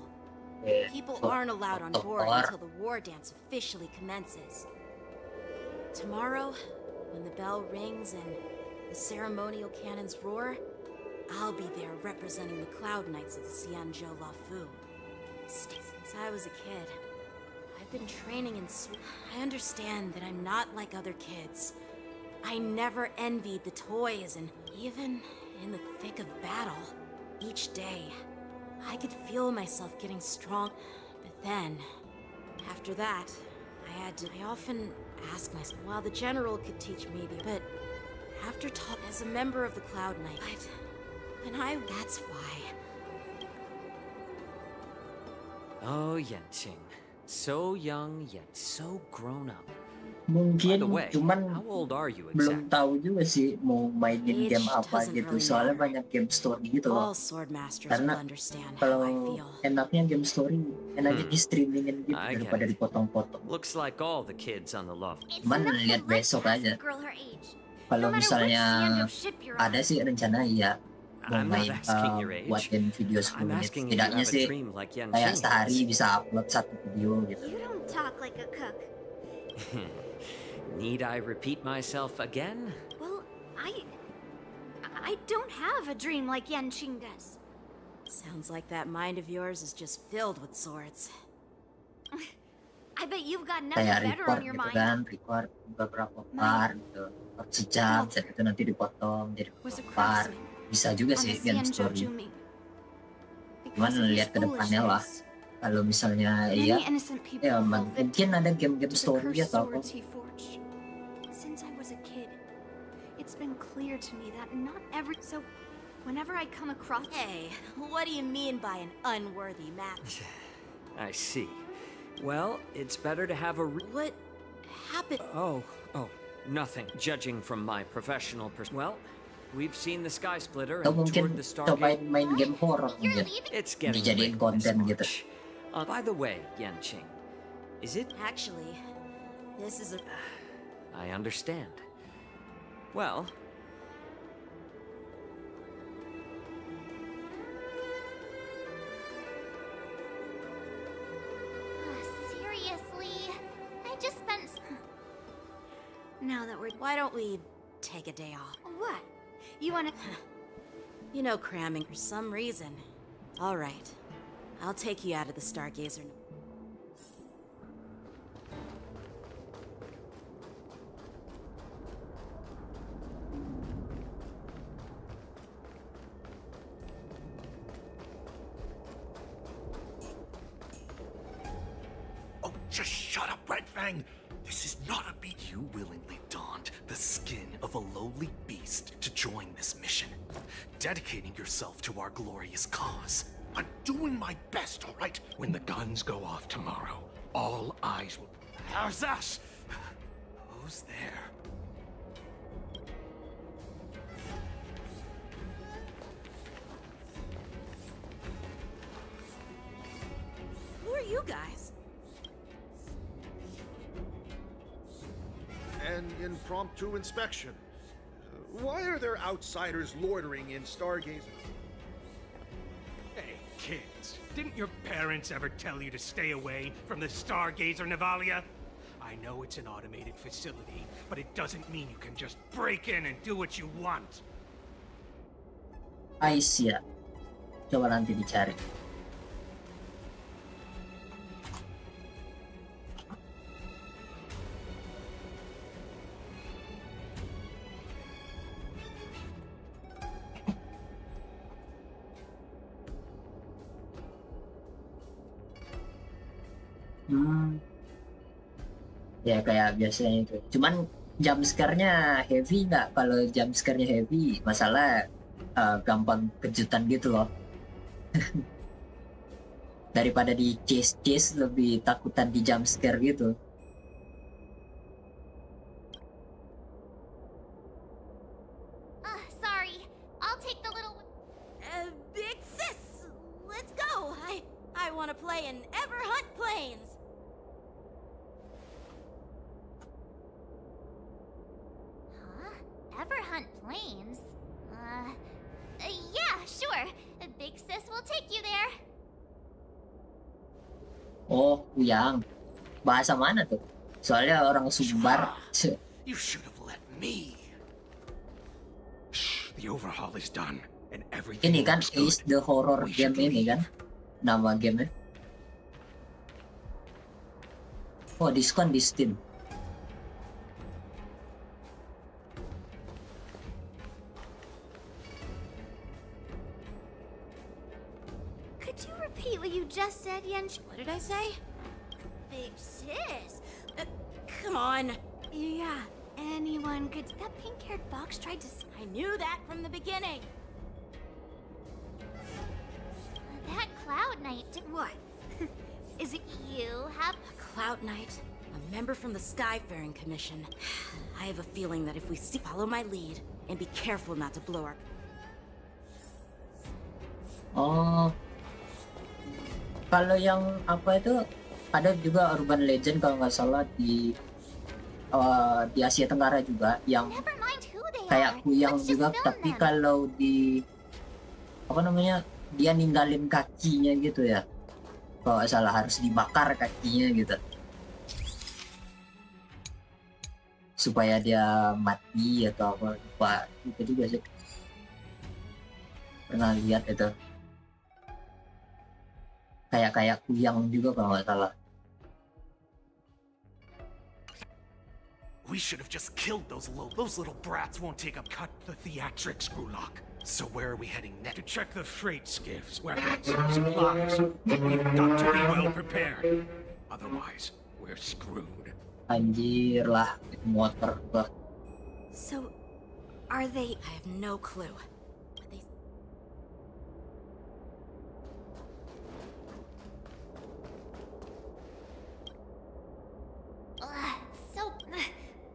People aren't allowed on board until the war dance officially commences. Tomorrow, when the bell rings and the ceremonial cannons roar, I'll be there representing the Cloud Knights of the Xianzhou Luofu. Since I was a kid, I've been training in I understand that I'm not like other kids. I never envied the toys, and even in the thick of battle, each day, I could feel myself getting strong. But then, after that, I often ask myself, while the general could teach me but after as a member of the Cloud Knight, that's why. Oh, Yanqing. So young, yet so grown up. Mungkin, way, cuman how old are you belum tahu juga sih mau mainin Age game apa doesn't gitu. really Soalnya matter. banyak game story gitu loh. All sword masters will Karena understand how I kalau feel. enaknya game story, enaknya di streamingin gitu I get daripada it. dipotong-potong. Looks like all the kids on the loft. Cuman lihat besok aja. Kalau misalnya ada sih rencana ya mau I'm not main asking your age. buatin video 10 I'm menit. asking if you Setidaknya have a sih dream like Yan kayak Qing sehari has. bisa upload 1 video gitu. You don't talk like a cook. Need I repeat myself again? Well, I don't have a dream like Yan Qing does. Sounds like that mind of yours is just filled with swords. I bet you've got nothing Kayak better record on your gitu mind. kan, record beberapa part gitu. Per sejam, setelah itu nanti dipotong jadi beberapa part. Bisa juga sih game story. Cuman lihat ke depannya lah. Kalau misalnya iya, ya mungkin ada game-game story atau apa. Since I was a kid, it's been clear to me that not every so whenever I come across Hey, what do you mean by an unworthy match? I see. Well, it's better to have a What happened? Oh, nothing. Judging from my professional well, we've seen the Sky Splitter Atau and mungkin toured the cobain Stargate. main game horror mungkin. It's getting Dijadiin late, konten Miss gitu. March. By the way, Yan Qing, is it? Actually, this is a... I understand. Well, seriously, I just spent. Now that we're. Why don't we take a day off? What? You wanna? You know cramming for some reason. All right. I'll take you out of the Stargazer. Oh, just shut up, Red Fang! This is not a beat. You willingly donned the skin of a lowly beast to join this mission, dedicating yourself to our glorious cause. I'm doing my best, all right? When the guns go off tomorrow, all eyes will... How's that? Who's there? Who are you guys? An impromptu inspection. Why are there outsiders loitering in Stargazer? Hey, kids, didn't your parents ever tell you to stay away from the Stargazer, Navalia? I know it's an automated facility, but it doesn't mean you can just break in and do what you want. Aisyah. Coba nanti dicari. Ya kayak biasanya itu. Cuman jump scare-nya heavy nggak? Kalau jump scare-nya heavy, masalah gampang kejutan gitu loh. Daripada di chase lebih takutan di jump scare gitu. Sorry, I'll take the little. Big sis, let's go. I want to play in Ever Hunt Plains. Ever hunt planes? Yeah, sure. Big sis will take you there. Oh, Uyang. Bahasa mana tuh? Soalnya orang Sumbar. You should have let me. Shh, the overhaul is done, and everything. Ini kan Ace the Horror game ini kan? Nama gamenya. Oh, diskon di Steam. Could you repeat what you just said, Yench? What did I say? Big sis. Come on. Yeah, anyone could. That pink-haired box tried to. I knew that from the beginning. That Cloud Knight. What? Is it you, Have? Cloud Knight. A member from the Skyfaring Commission. I have a feeling that if we follow my lead and be careful not to blow our... Oh, kalau yang apa itu ada juga urban legend kalau nggak salah di Asia Tenggara juga yang kayak kuyang juga, tapi kalau di apa namanya dia ninggalin kakinya gitu ya, kalau nggak salah harus dibakar kakinya gitu supaya dia mati atau apa itu juga sih, pernah lihat itu. Kayak kuyang juga kalau nggak salah. We should have just killed those little brats. Won't take up cut the theatrics, Gulak. So where are we heading next? To check the freight skiffs, weapons, and supplies. We've got to be well prepared. Otherwise, we're screwed. Anjir lah, motor gua. So, are they... I have no clue.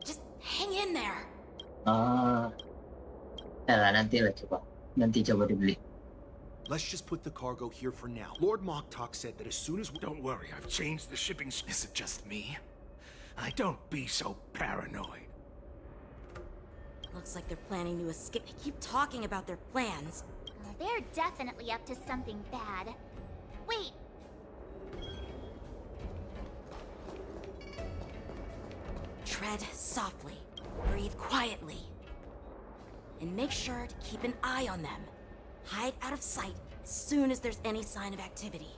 Just hang in there. Nanti coba dibeli. Let's just put the cargo here for now. Lord Moktok said that as soon as we... Don't worry, I've changed the shipping... Is it just me? Don't be so paranoid. Looks like they're planning to escape. They keep talking about their plans. They're definitely up to something bad. Wait. Tread softly. Breathe quietly. And make sure to keep an eye on them. Hide out of sight as soon as there's any sign of activity.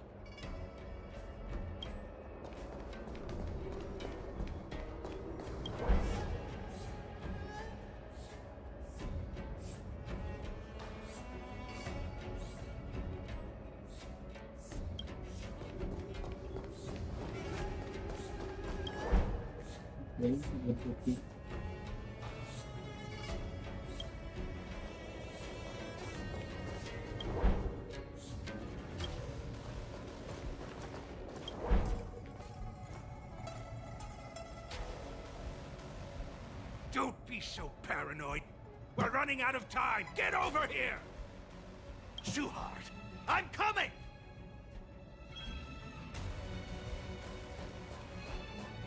Don't be so paranoid. We're running out of time. Get over here! Shuhart, I'm coming!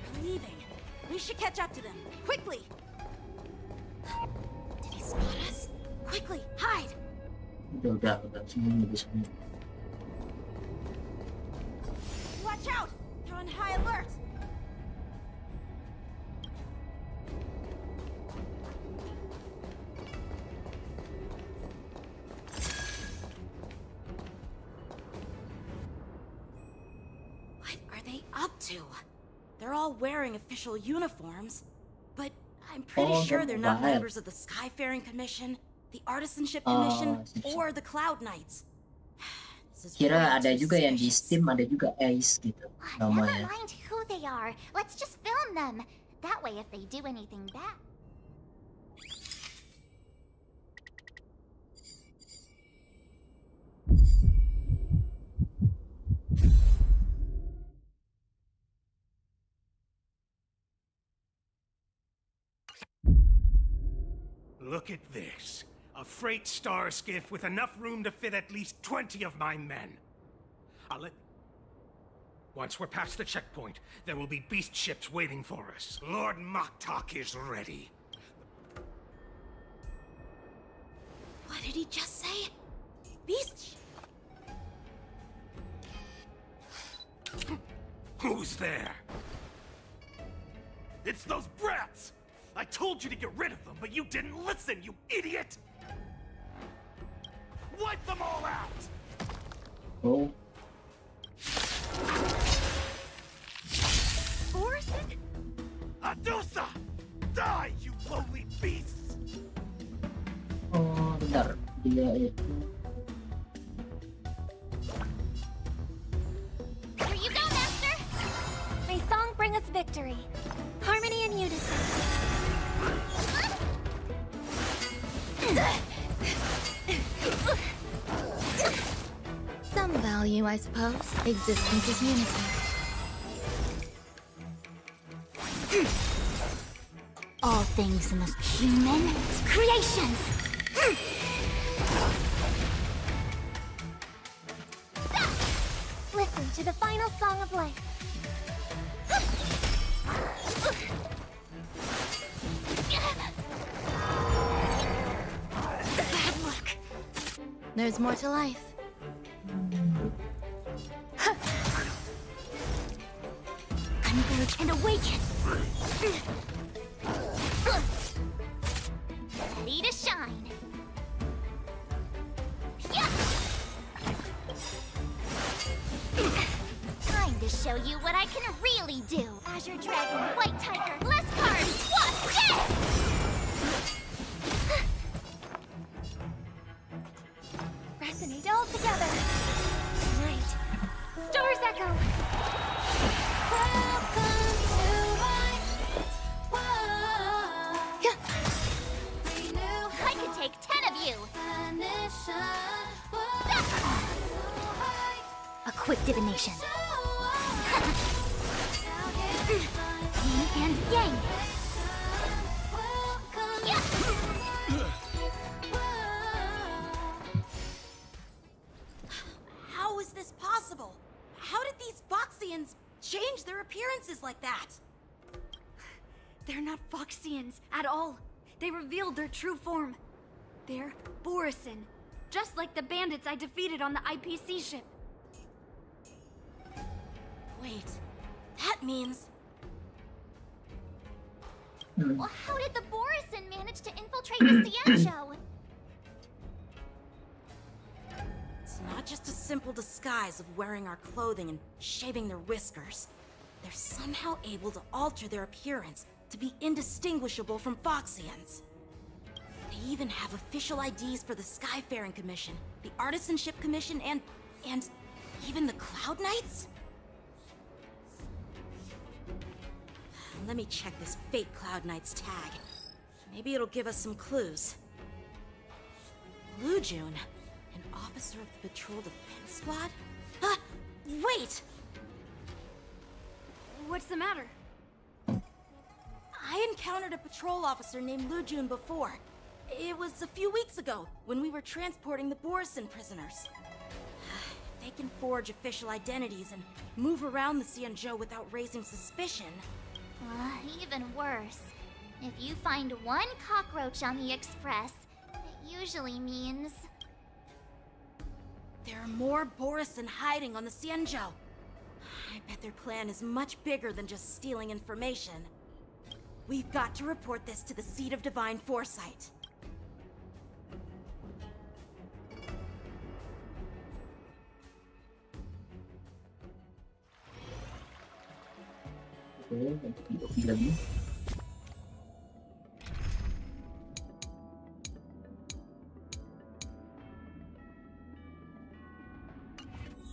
They're leaving. We should catch up to them. Quickly! Did he spot us? Quickly, hide! Udah, semuanya di sini. Watch out! They're on high alert! They're all wearing official uniforms, but I'm pretty sure they're not members of the Skyfaring Commission, the Artisanship Commission, or the Cloud Knights. Kira ada juga yang di Steam, ada juga Ace gitu namanya. Never mind who they are. Let's just film them. That way, if they do anything bad. Look at this. A freight star skiff with enough room to fit at least 20 of my men. Once we're past the checkpoint, there will be beast ships waiting for us. Lord Moktok is ready. What did he just say? Beast? Who's there? It's those brats! I told you to get rid of them, but you didn't listen, you idiot! Wipe them all out! Oh. Borison? Adusa! Die, you lowly beasts! Oh, bentar. Dia itu. Here you go, Master! May song bring us victory. Harmony and unison. Some value, I suppose. Existence is unity. All things must human creations. Listen to the final song of life. Bad luck. There's more to life. Converge and awaken. Ready to shine. Time to show you what I can really do. Azure Dragon, White Tiger, less cards. What's this? Resonate all together. Right. Stars echo. Welcome to my world. I could take 10 of you. A quick divination. Yin and yang. How is this possible? How did these Foxians change their appearances like that? They're not Foxians at all. They revealed their true form. They're Borisin, just like the bandits I defeated on the IPC ship. Wait, that means... Well, how did the Borisin manage to infiltrate the Xianzhou? It's not just a simple disguise of wearing our clothing and shaving their whiskers. They're somehow able to alter their appearance to be indistinguishable from Foxians. They even have official IDs for the Skyfaring Commission, the Artisanship Commission, and even the Cloud Knights? Let me check this fake Cloud Knight's tag. Maybe it'll give us some clues. Lujun, an officer of the Patrol Defense Squad? Wait! What's the matter? I encountered a patrol officer named Lujun before. It was a few weeks ago, when we were transporting the Borisin prisoners. They can forge official identities and move around the Xianzhou without raising suspicion. Even worse. If you find one cockroach on the Express, it usually means... There are more Borisin hiding on the Xianzhou. I bet their plan is much bigger than just stealing information. We've got to report this to the Seat of Divine Foresight. lagi.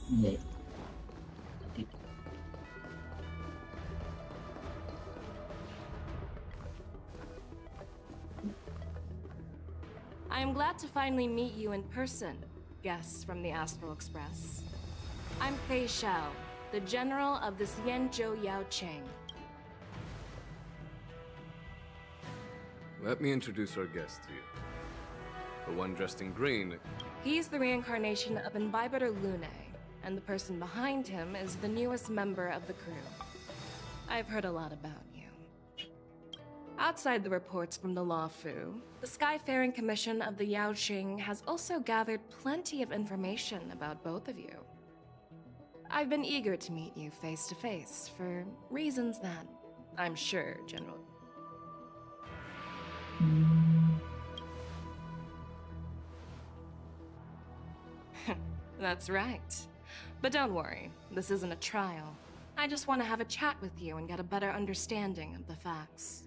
Yeah. I am glad to finally meet you in person, guests from the Astral Express. I'm Fei Xiao, the general of the Xianzhou Yaocheng. Let me introduce our guest to you. The one dressed in green. He's the reincarnation of Imbibitor Lune, and the person behind him is the newest member of the crew. I've heard a lot about you. Outside the reports from the Law Fu, the Skyfaring Commission of the Yaoqing has also gathered plenty of information about both of you. I've been eager to meet you face to face for reasons that I'm sure General... That's right. But don't worry, this isn't a trial. I just want to have a chat with you and get a better understanding of the facts.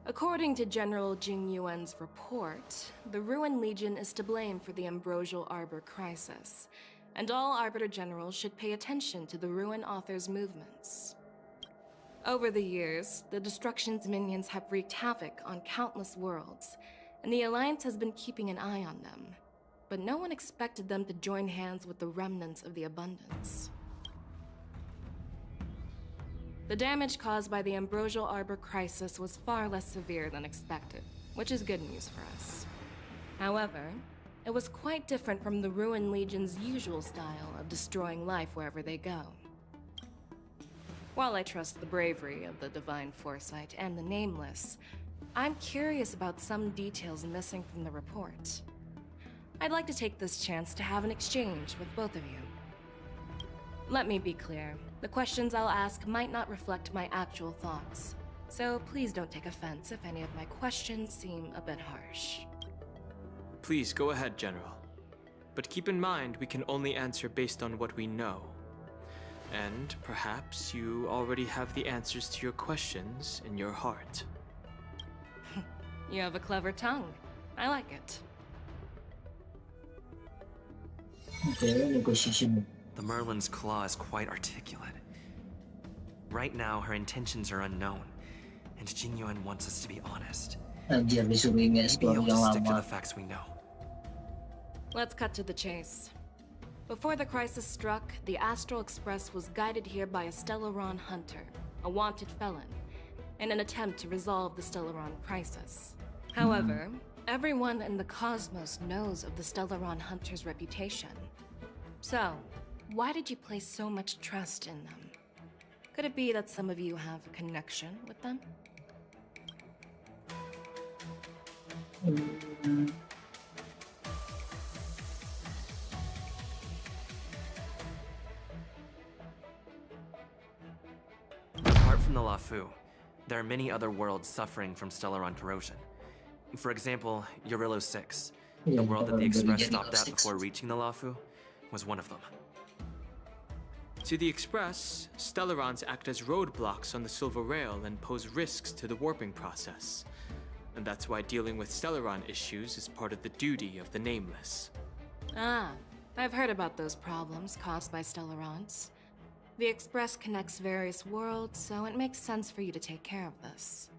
According to General Jing Yuan's report, the Ruin Legion is to blame for the Ambrosial Arbor crisis, and all Arbiter Generals should pay attention to the Ruin Author's movements. Over the years, the Destruction's minions have wreaked havoc on countless worlds, and the Alliance has been keeping an eye on them. But no one expected them to join hands with the remnants of the Abundance. The damage caused by the Ambrosial Arbor crisis was far less severe than expected, which is good news for us. However, it was quite different from the Ruin Legion's usual style of destroying life wherever they go. While I trust the bravery of the Divine Foresight and the Nameless, I'm curious about some details missing from the report. I'd like to take this chance to have an exchange with both of you. Let me be clear, the questions I'll ask might not reflect my actual thoughts, so please don't take offense if any of my questions seem a bit harsh. Please go ahead, General. But keep in mind we can only answer based on what we know. And perhaps you already have the answers to your questions in your heart. You have a clever tongue. I like it. Okay, negotiation. The Merlin's claw is quite articulate. Right now, her intentions are unknown, and Jing Yuan wants us to be honest. Anjir, disuruh nge-explore Maybe yang you'll just stick to lama. the facts we know. Let's cut to the chase. Before the crisis struck, the Astral Express was guided here by a Stellaron hunter, a wanted felon, in an attempt to resolve the Stellaron crisis. However, everyone in the cosmos knows of the Stellaron hunter's reputation. So, why did you place so much trust in them? Could it be that some of you have a connection with them? Apart from the Lafu, there are many other worlds suffering from Stellaron corrosion. For example, Eurillo 6, the world that the Express stopped at before reaching the Lafu, was one of them. To the Express, Stellarons act as roadblocks on the Silver Rail and pose risks to the warping process. And that's why dealing with Stellaron issues is part of the duty of the Nameless. Ah, I've heard about those problems caused by Stellarons. The Express connects various worlds, so it makes sense for you to take care of this.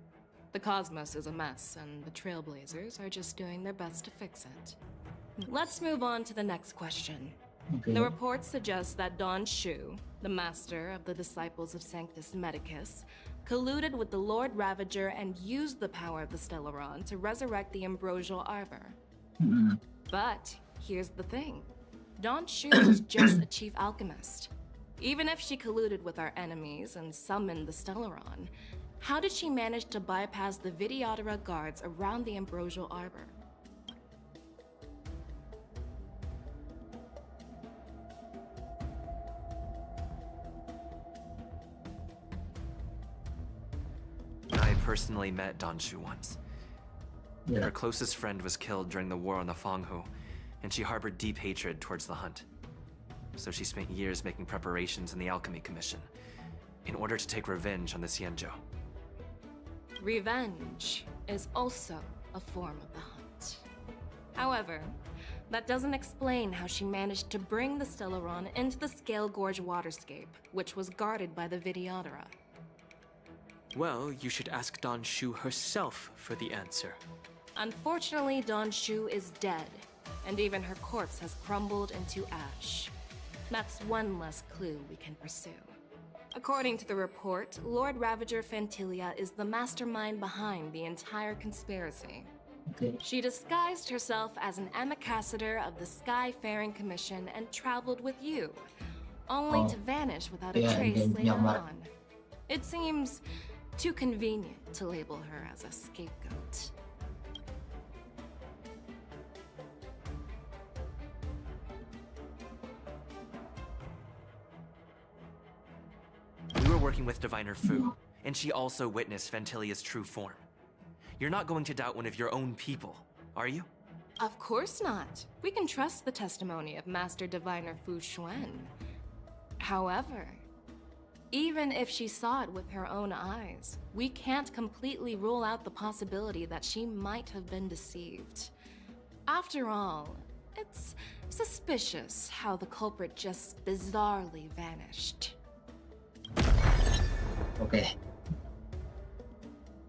The cosmos is a mess, and the Trailblazers are just doing their best to fix it. Let's move on to the next question. Okay. The report suggests that Don Shu, the master of the Disciples of Sanctus Medicus, colluded with the Lord Ravager and used the power of the Stellaron to resurrect the Ambrosial Arbor. But here's the thing. Don Shu was just a chief alchemist. Even if she colluded with our enemies and summoned the Stellaron, how did she manage to bypass the Videodora guards around the Ambrosial Arbor? I personally met Don Shu once. Yeah. Her closest friend was killed during the war on the Fanghu, and she harbored deep hatred towards the Hunt. So she spent years making preparations in the Alchemy Commission, in order to take revenge on the Xianzhou. Revenge is also a form of the Hunt. However, that doesn't explain how she managed to bring the Stellaron into the Scale Gorge waterscape, which was guarded by the Videodora. Well, you should ask Don Shu herself for the answer. Unfortunately, Don Shu is dead, and even her corpse has crumbled into ash. That's one less clue we can pursue. According to the report, Lord Ravager Fantilia is the mastermind behind the entire conspiracy. Okay. She disguised herself as an ambassador of the Skyfaring Commission and traveled with you, only to vanish without a trace later on. It seems too convenient to label her as a scapegoat. We were working with Diviner Fu, and she also witnessed Ventilia's true form. You're not going to doubt one of your own people, are you? Of course not. We can trust the testimony of Master Diviner Fu Xuan. However, even if she saw it with her own eyes, we can't completely rule out the possibility that she might have been deceived. After all, it's suspicious how the culprit just bizarrely vanished. Okay.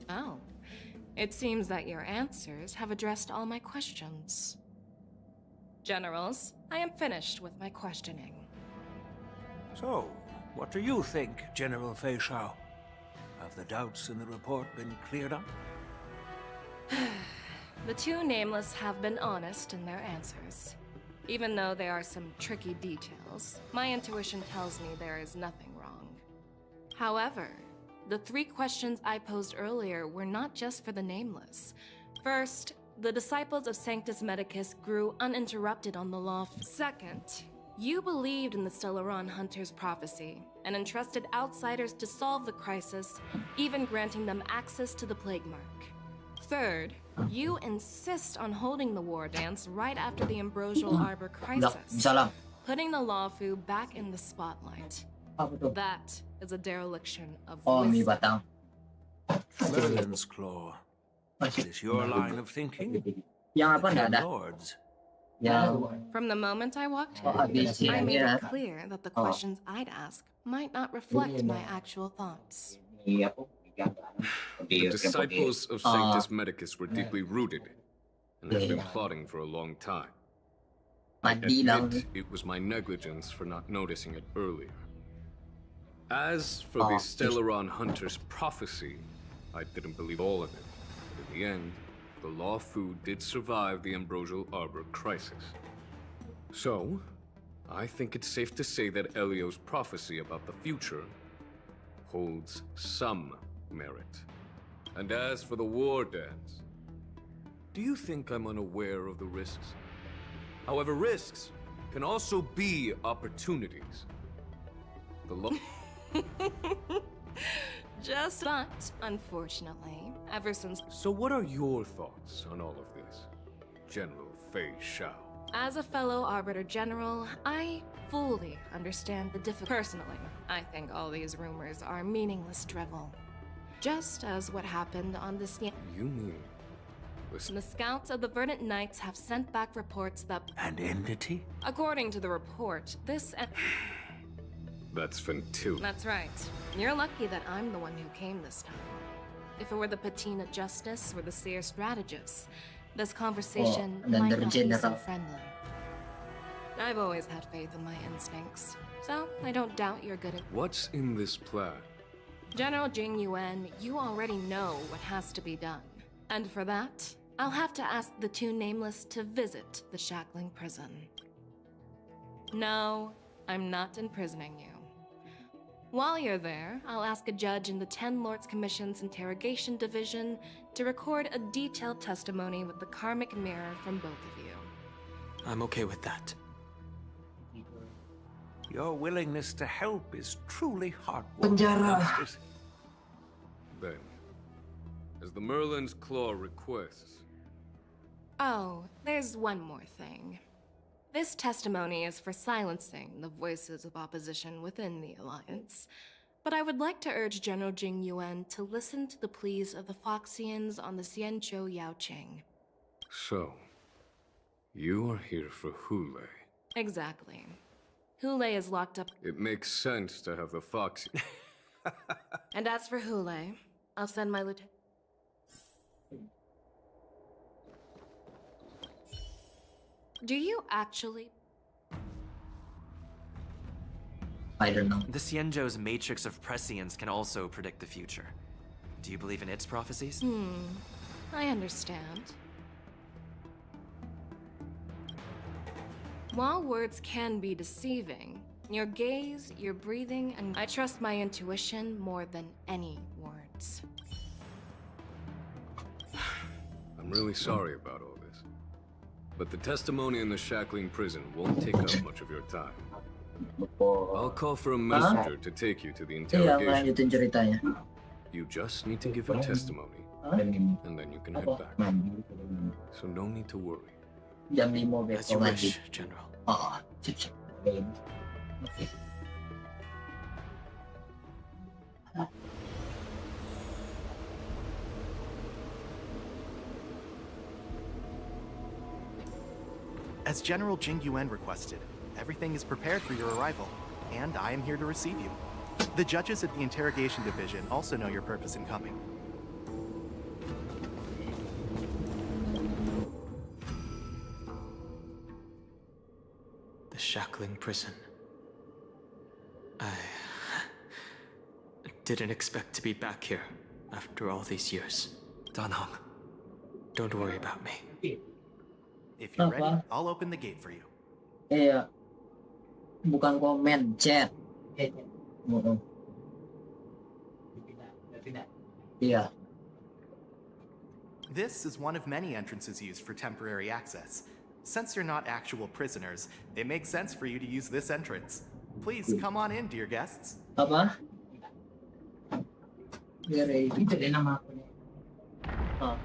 Oh, it seems that your answers have addressed all my questions. Generals, I am finished with my questioning. So, what do you think, General Fei Shao? Have the doubts in the report been cleared up? The two nameless have been honest in their answers. Even though there are some tricky details, my intuition tells me there is nothing wrong. However, the 3 questions I posed earlier were not just for the nameless. First, the disciples of Sanctus Medicus grew uninterrupted on the law. Second, you believed in the Stellaron Hunter's prophecy and entrusted outsiders to solve the crisis, even granting them access to the Plague Mark. Third, you insist on holding the war dance right after the Ambrosial Arbor crisis, putting the Lawfu back in the spotlight. That is a dereliction of wisdom. Merlin's Claw. Is this your line of thinking? Lords. From the moment I walked in, I made it clear that the questions I'd ask might not reflect my actual thoughts. The disciples of Sanctus Medicus were deeply rooted and had been plotting for a long time. I admit it was my negligence for not noticing it earlier. As for the Stellaron Hunter's prophecy, I didn't believe all of it. But in the end, the Lawfu did survive the Ambrosial Arbor crisis. So, I think it's safe to say that Elio's prophecy about the future holds some merit. And as for the war dance, do you think I'm unaware of the risks? However, risks can also be opportunities. Just not, unfortunately, ever since... So what are your thoughts on all of this, General Fei Shao? As a fellow Arbiter General, I fully understand the difficulty. Personally, I think all these rumors are meaningless drivel. Just as what happened on this... You mean... Listen. The scouts of the Verdant Knights have sent back reports that... An entity? According to the report, this... That's Ventil. That's right. You're lucky that I'm the one who came this time. If it were the Patina Justice or the Seer Strategist, this conversation might not be so friendly. I've always had faith in my instincts, so I don't doubt you're good at... What's in this plan? General Jing Yuan, you already know what has to be done. And for that, I'll have to ask the two nameless to visit the Shackling prison. No, I'm not imprisoning you. While you're there, I'll ask a judge in the 10 Lords Commission's Interrogation Division to record a detailed testimony with the karmic mirror from both of you. I'm okay with that. Your willingness to help is truly heartwarming. Then, as the Merlin's Claw requests... Oh, there's one more thing. This testimony is for silencing the voices of opposition within the Alliance, but I would like to urge General Jing Yuan to listen to the pleas of the Foxians on the Xianzhou Yaoqing. So, you are here for Hule. Exactly. Hule is locked up. It makes sense to have the Fox... And as for Hule, I'll send my lieutenant... Do you actually... I don't know. The Xianzhou's matrix of prescience can also predict the future. Do you believe in its prophecies? I understand. While words can be deceiving, your gaze, your breathing, and I trust my intuition more than any words. I'm really sorry about all this. But the testimony in the Shackling prison won't take up much of your time. I'll call for a messenger to take you to the interrogation. You just need to give your testimony, and then you can head back. So no need to worry. As you wish, General. As General Jing Yuan requested, everything is prepared for your arrival, and I am here to receive you. The judges at the Interrogation Division also know your purpose in coming. The Shackling prison. I didn't expect to be back here after all these years. Tolong. Don't worry about me. If you're ready, I'll open the gate for you. Iya. Bukan komen, chat. Iya. This is one of many entrances used for temporary access. Since you're not actual prisoners, it makes sense for you to use this entrance. Please come on in, dear guests. Apa? Biar itu jadi nama aku nih. Oh.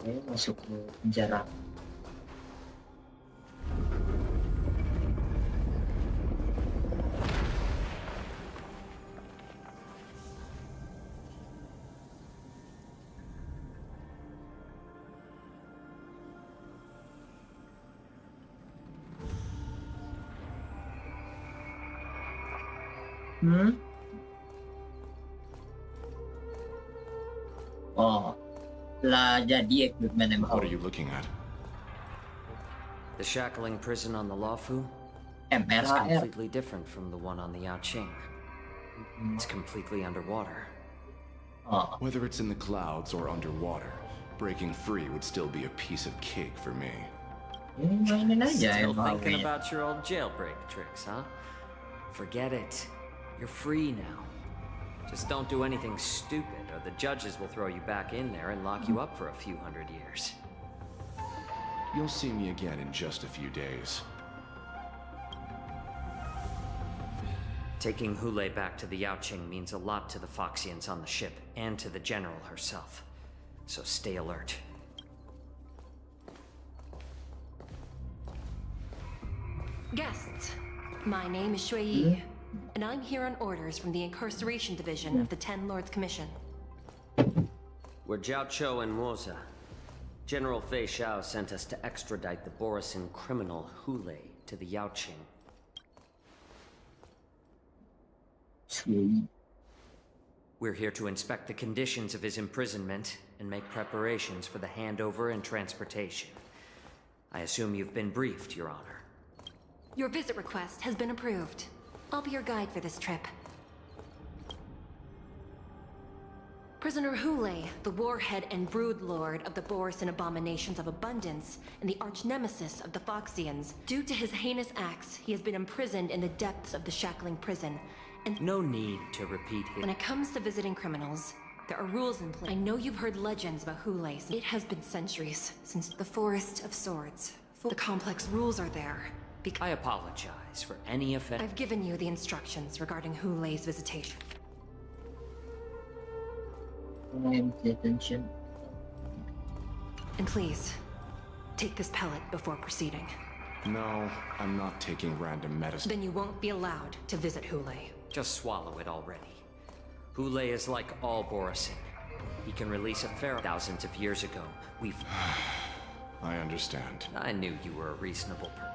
Oke, masuk ke penjara. Oh, lah jadi equipment yang What are you looking at? The shackling prison on the Luofu is MRHR. completely different from the one on the Yaoqing. It's completely underwater. Oh. Whether it's in the clouds or underwater, breaking free would still be a piece of cake for me. Mainin aja Still thinking MRHR. about your old jailbreak tricks, huh? Forget it. You're free now. Just don't do anything stupid, or the judges will throw you back in there and lock you up for a few hundred years. You'll see me again in just a few days. Taking Yunli back to the Yaoqing means a lot to the Foxians on the ship, and to the General herself. So stay alert. Guests, my name is Shui Yi, and I'm here on orders from the Incarceration Division of the Ten Lords Commission. We're Jiao Cho and Moza. General Fei Xiao sent us to extradite the Borisin criminal Yunli to the Yaoqing. We're here to inspect the conditions of his imprisonment and make preparations for the handover and transportation. I assume you've been briefed, Your Honor. Your visit request has been approved. I'll be your guide for this trip. Prisoner Yunli, the warhead and brood lord of the Borisin Abominations of Abundance and the arch-nemesis of the Foxians. Due to his heinous acts, he has been imprisoned in the depths of the shackling prison. And no need to repeat his... When it comes to visiting criminals, there are rules in place. I know you've heard legends about Yunli. It has been centuries since the Forest of Swords. The complex rules are there. I apologize for any offense. I've given you the instructions regarding Yunli's visitation. Attention. And please, take this pellet before proceeding. No, I'm not taking random medicine. Then you won't be allowed to visit Yunli. Just swallow it already. Yunli is like all Borisin. He can release a pharaoh thousands of years ago. We've... I understand. I knew you were a reasonable person.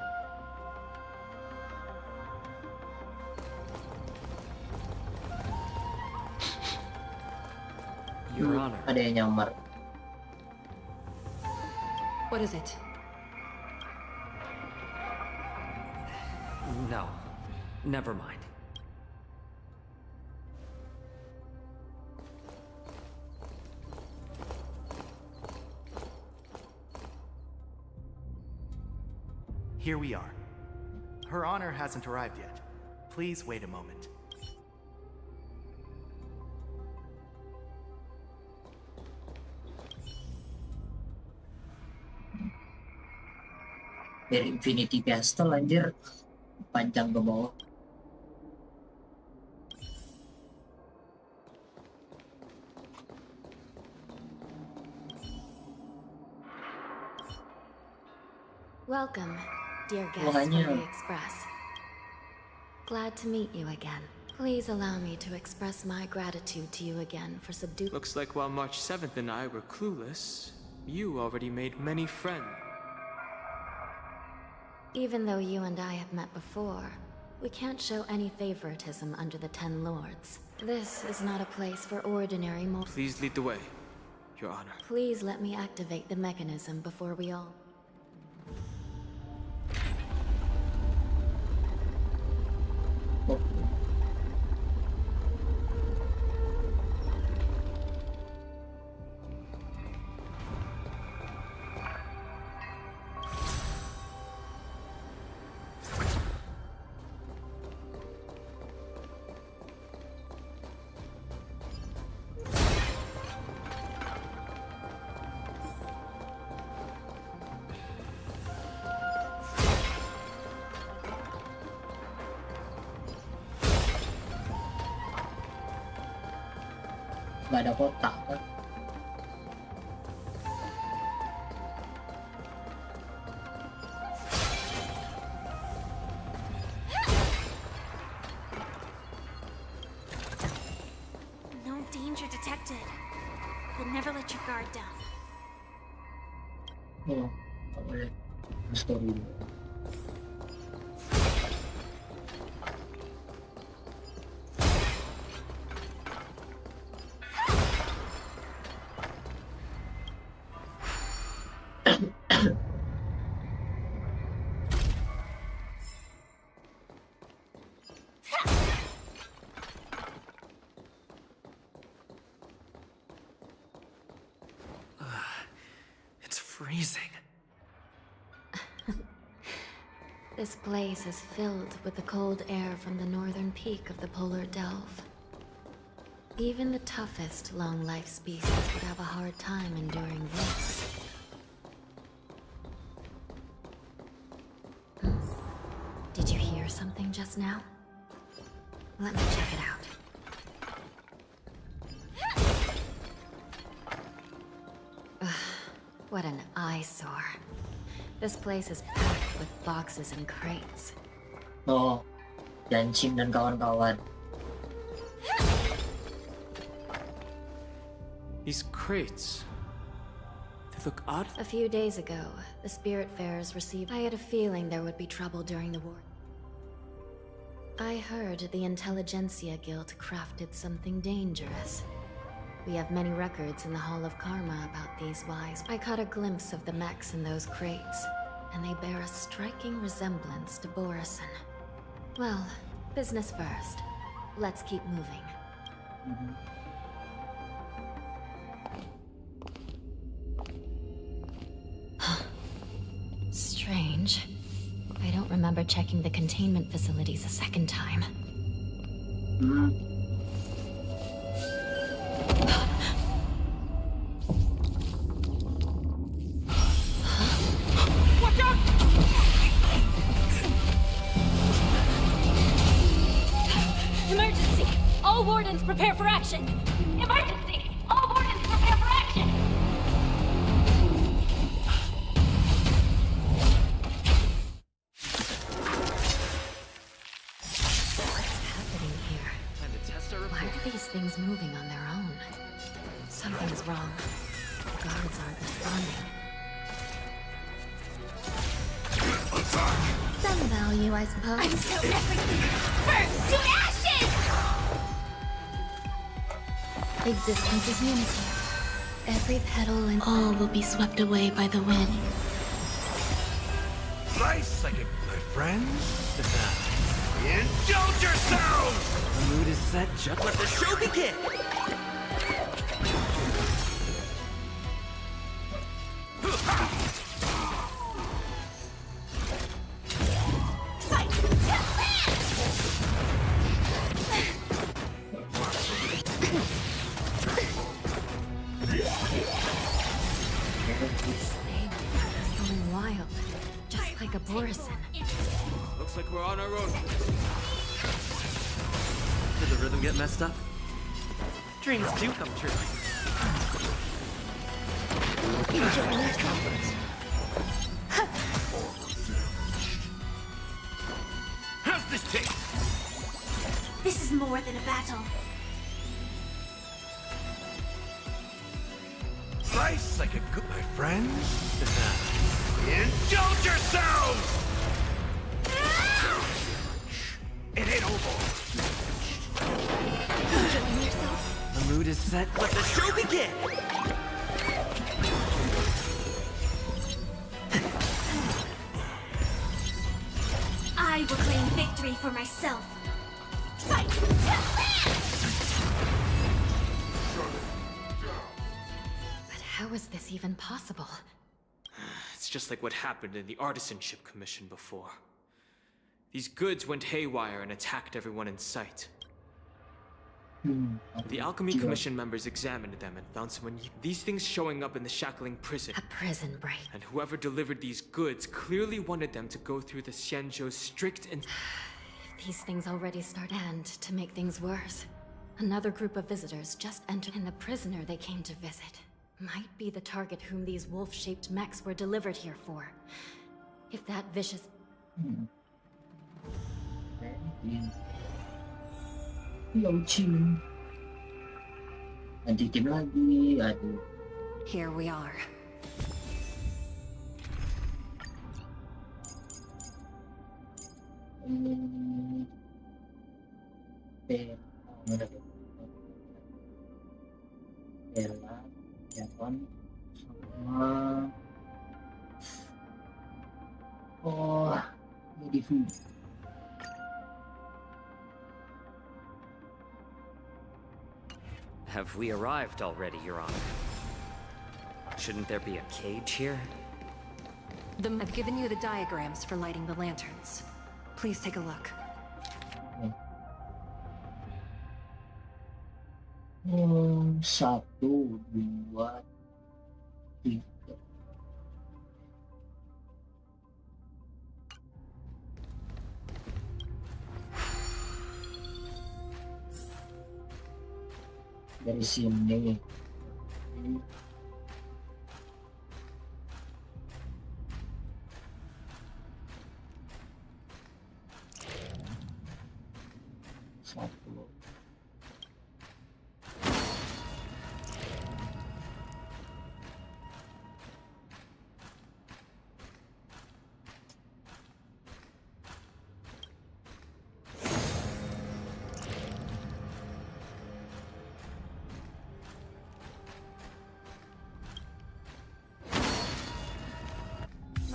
Your Honor. Ada yang nyamar. What is it? No. Never mind. Here we are. Her Honor hasn't arrived yet. Please wait a moment. Dari Infinity Castle anjir, panjang ke bawah. Welcome, dear guests from the Express. Glad to meet you again. Please allow me to express my gratitude to you again for subduing... Looks like while March 7th and I were clueless, you already made many friends. Even though you and I have met before, we can't show any favoritism under the Ten Lords. This is not a place for ordinary Please lead the way. Your Honor. Please let me activate the mechanism before we all... Gak ada kotak kan? No danger detected. But never let your guard down. Oh, gak boleh. Story dulu. It's freezing. This place is filled with the cold air from the northern peak of the polar delve. Even the toughest long-life species would have a hard time enduring this. Did you hear something just now? Let me check it out. Ugh, what an eyesore. This place is packed with boxes and crates. Oh, Dancing dan kawan-kawan. These crates... they look odd. A few days ago, the Spiritfarers received... I had a feeling there would be trouble during the war. I heard the Intelligentsia Guild crafted something dangerous. We have many records in the Hall of Karma about these wise. I caught a glimpse of the mechs in those crates, and they bear a striking resemblance to Borison. Well, business first. Let's keep moving. Strange. I don't remember checking the containment facilities a second time. Watch out! Emergency! All wardens prepare for action! Emergency! All wardens prepare for action! These things moving on their own. Something's wrong. The guards aren't responding. Some value, I suppose. Until everything burns to ashes! Existence is unity. Every petal and all will be swept away by the wind. Nice second, my friends. Indulge yourselves! The mood is set, just let the show begin! Fight to land! This thing is going wild, just like a Borison. Looks like we're on our own. Did the rhythm get messed up? Dreams do come true. Enjoy yourself. How's this taste? This is more than a battle. Slice like a good, my friends. Indulge yourselves! It ain't over. Enjoying yourself? The mood is set, let the show begin! victory for myself. Fight! But how is this even possible? It's just like what happened in the Artisanship Commission before. These goods went haywire and attacked everyone in sight. The Alchemy Commission members examined them and found these things showing up in the Shackling prison. A prison break. And whoever delivered these goods clearly wanted them to go through the Xianzhou's strict and... These things already start and to make things worse. Another group of visitors just entered, and the prisoner they came to visit might be the target whom these wolf-shaped mechs were delivered here for. If that vicious... Here we are. Have we arrived already, Your Honor? Shouldn't there be a cage here? I've given you the diagrams for lighting the lanterns. Please take a look. Satu, dua, tiga. Dari sini. Satu.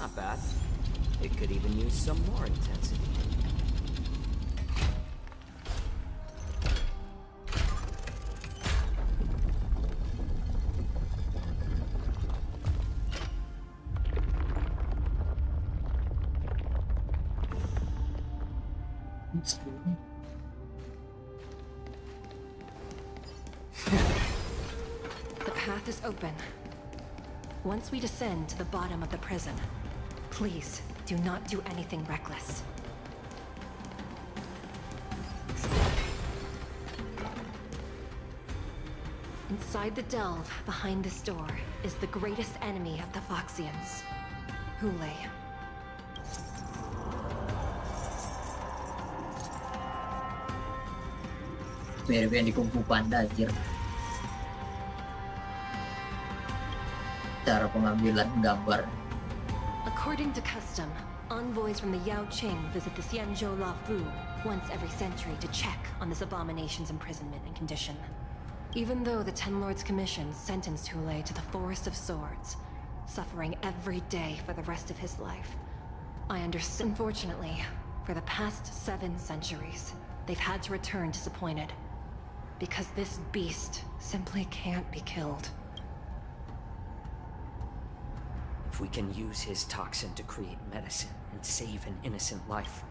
Not bad. It could even use some more intensity. The path is open. Once we descend to the bottom of the prison, please do not do anything reckless. Inside the delve, behind this door, is the greatest enemy of the Foxians, Yunli. Mirip yang di Kung Fu Panda, anjir. Cara pengambilan gambar. According to custom, envoys from the Yao Qing visit the Xianzhou Luofu once every century to check on this abomination's imprisonment and condition. Even though the Ten Lords Commission sentenced Yunli to the Forest of Swords, suffering every day for the rest of his life, I understand. Unfortunately, for the past 7 centuries, they've had to return disappointed. Because this beast simply can't be killed. If we can use his toxin to create medicine and save an innocent life.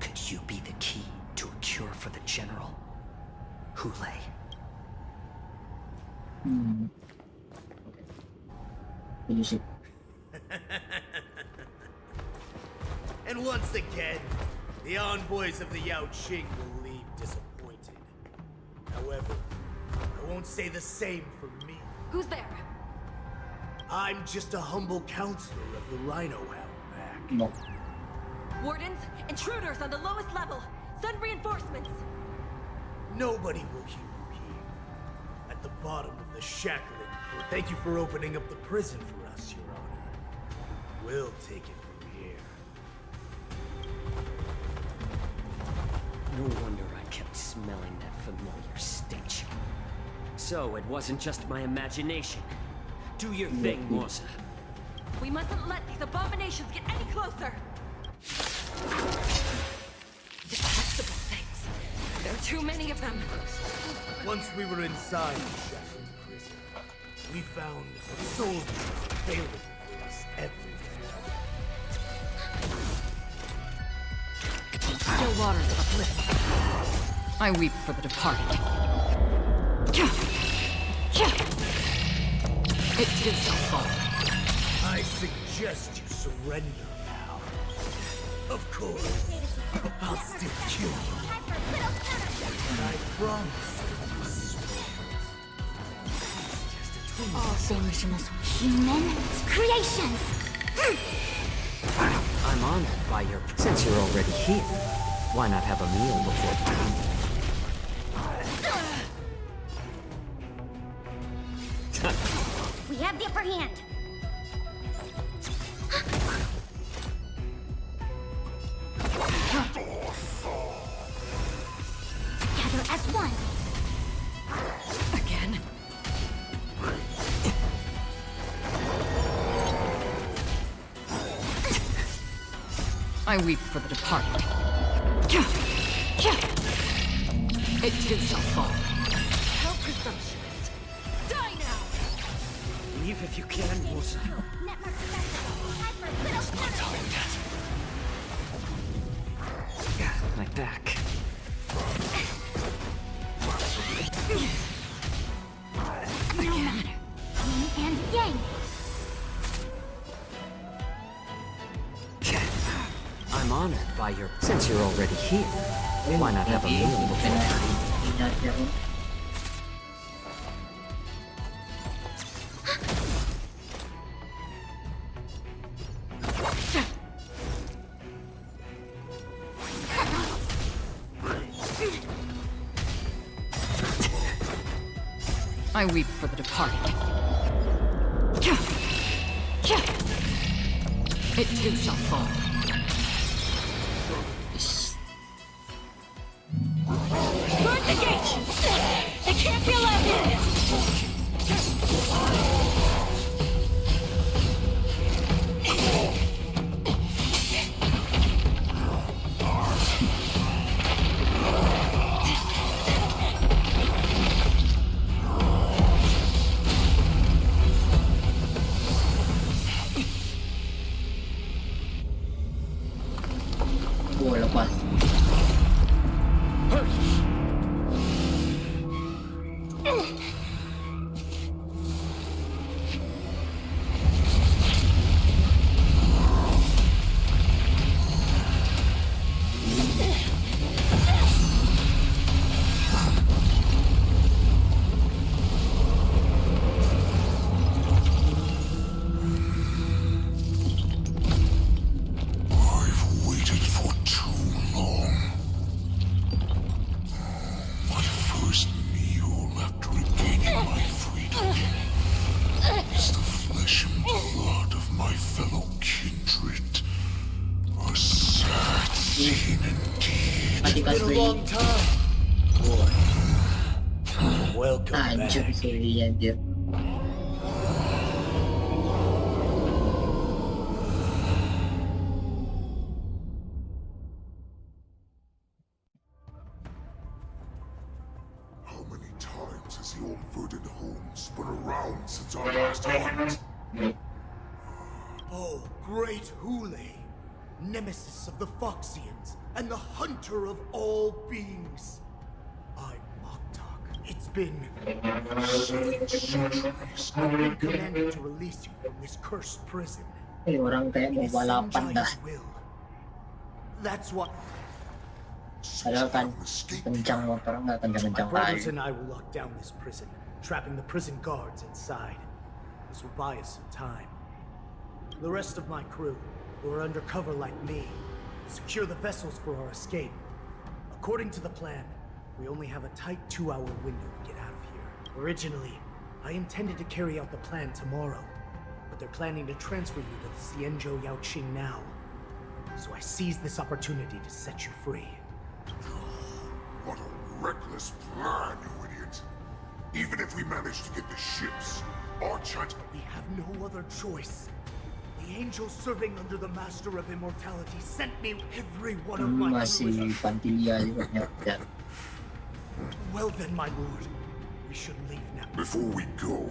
Could you be the key to a cure for the General? Yunli? Okay. And once again, the envoys of the Yao Qing will leave disappointed. However, I won't say the same for me. Who's there? I'm just a humble counselor of the Rhino Outback. No. Wardens, intruders on the lowest level. Send reinforcements. Nobody will hear you here. At the bottom of the shackling. Thank you for opening up the prison for us, Your Honor. We'll take it from here. No wonder I kept smelling that familiar stench. So it wasn't just my imagination. Do your thing, Morsa. We mustn't let these abominations get any closer! Detestable things. There are too many of them. Once we were inside the shackling prison, we found soldiers available for us everywhere. Still waters of uplift. I weep for the departed. It too shall fall. I suggest you surrender now. Of course, I'll still kill you. And I promise you swear. All things most human creations! I'm honored by your... Since you're already here, why not have a meal before you? We have the upper hand. Together as one. Again? I weep for the departed. It too shall fall. How presumptuous. Die now! Leave if you can, Musa. It's not time yet. Like that. No matter. Yin and yang. I'm honored by your... Since you're already here, why not have a meal before? I weep for the departed. It too shall fall. Guard the gate! They can't be allowed in! It's been a long time. Boy. Welcome back. How many times has your verdant home spun around since our last hunt? Oh, great Yunli, nemesis of the Foxians and the hunter of all beings. I'm Moktok. It's been 7 centuries. I've been commanded to release you from this cursed prison. Orang kayak mau balapan dah. That's what. Padahal kan kencang motor nggak My kencang-kencang brothers kali. and I will lock down this prison, trapping the prison guards inside. This will buy us some time. The rest of my crew, who are undercover like me, secure the vessels for our escape. According to the plan, we only have a tight 2-hour window to get out of here. Originally, I intended to carry out the plan tomorrow, but they're planning to transfer you to the Xianzhou Yaoqing now. So I seized this opportunity to set you free. What a reckless plan, you idiot. Even if we manage to get the ships, our chance... We have no other choice. The angel serving under the Master of Immortality sent me every one of my Masih Pantilia juga nyerah. Well then, my lord, we should leave now. Before we go,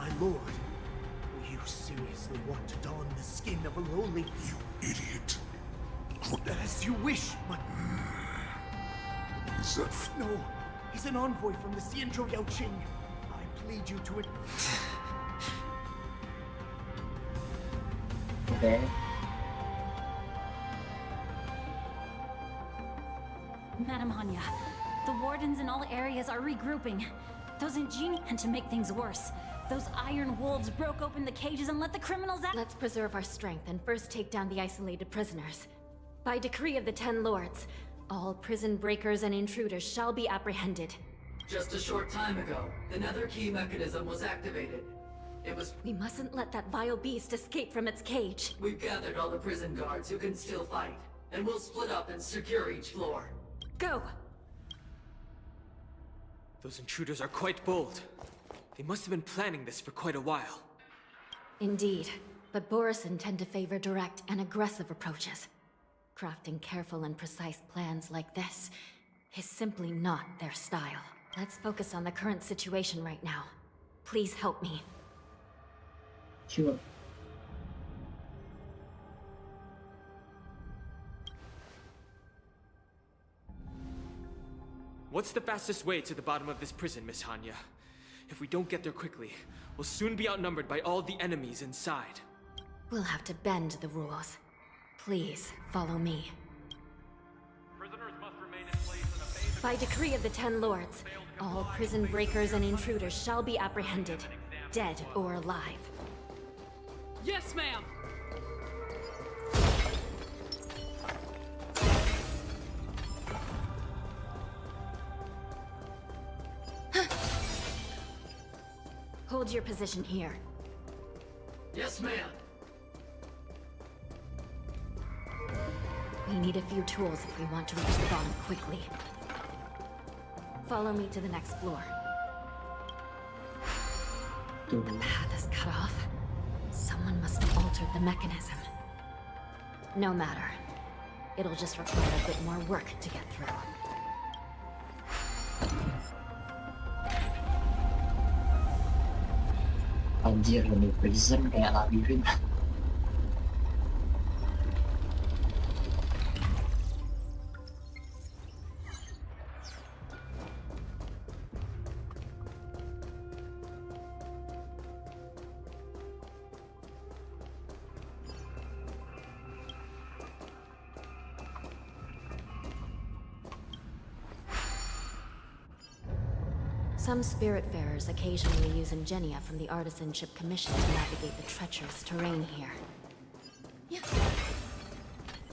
My lord, will you seriously want to don the skin of a lowly... You idiot. As you wish, my... Is that... No, he's an envoy from the Xianzhou Yaoqing. I plead you to it. Okay. Madam Hanya, the wardens in all areas are regrouping. Those ingenious... And to make things worse, those iron wolves broke open the cages and let the criminals out. Let's preserve our strength and first take down the isolated prisoners. By decree of the 10 Lords, all prison breakers and intruders shall be apprehended. Just a short time ago, the nether key mechanism was activated. It was... We mustn't let that vile beast escape from its cage. We've gathered all the prison guards who can still fight, and we'll split up and secure each floor. Go! Those intruders are quite bold. They must have been planning this for quite a while. Indeed, but Borison tend to favor direct and aggressive approaches. Crafting careful and precise plans like this is simply not their style. Let's focus on the current situation right now. Please help me. Sure. What's the fastest way to the bottom of this prison, Miss Hanya? If we don't get there quickly, we'll soon be outnumbered by all the enemies inside. We'll have to bend the rules. Please, follow me. Prisoners must remain in place and obey the... By decree of the 10 Lords, all prison breakers and intruders shall be apprehended, dead or alive. Yes, ma'am! Hold your position here. Yes, ma'am. We need a few tools if we want to reach the bottom quickly. Follow me to the next floor. The path is cut off. Someone must have altered the mechanism. No matter. It'll just require a bit more work to get through. Anjir, ini prison kayak labirin. Some Spiritfarers occasionally use ingenia from the Artisanship Commission to navigate the treacherous terrain here.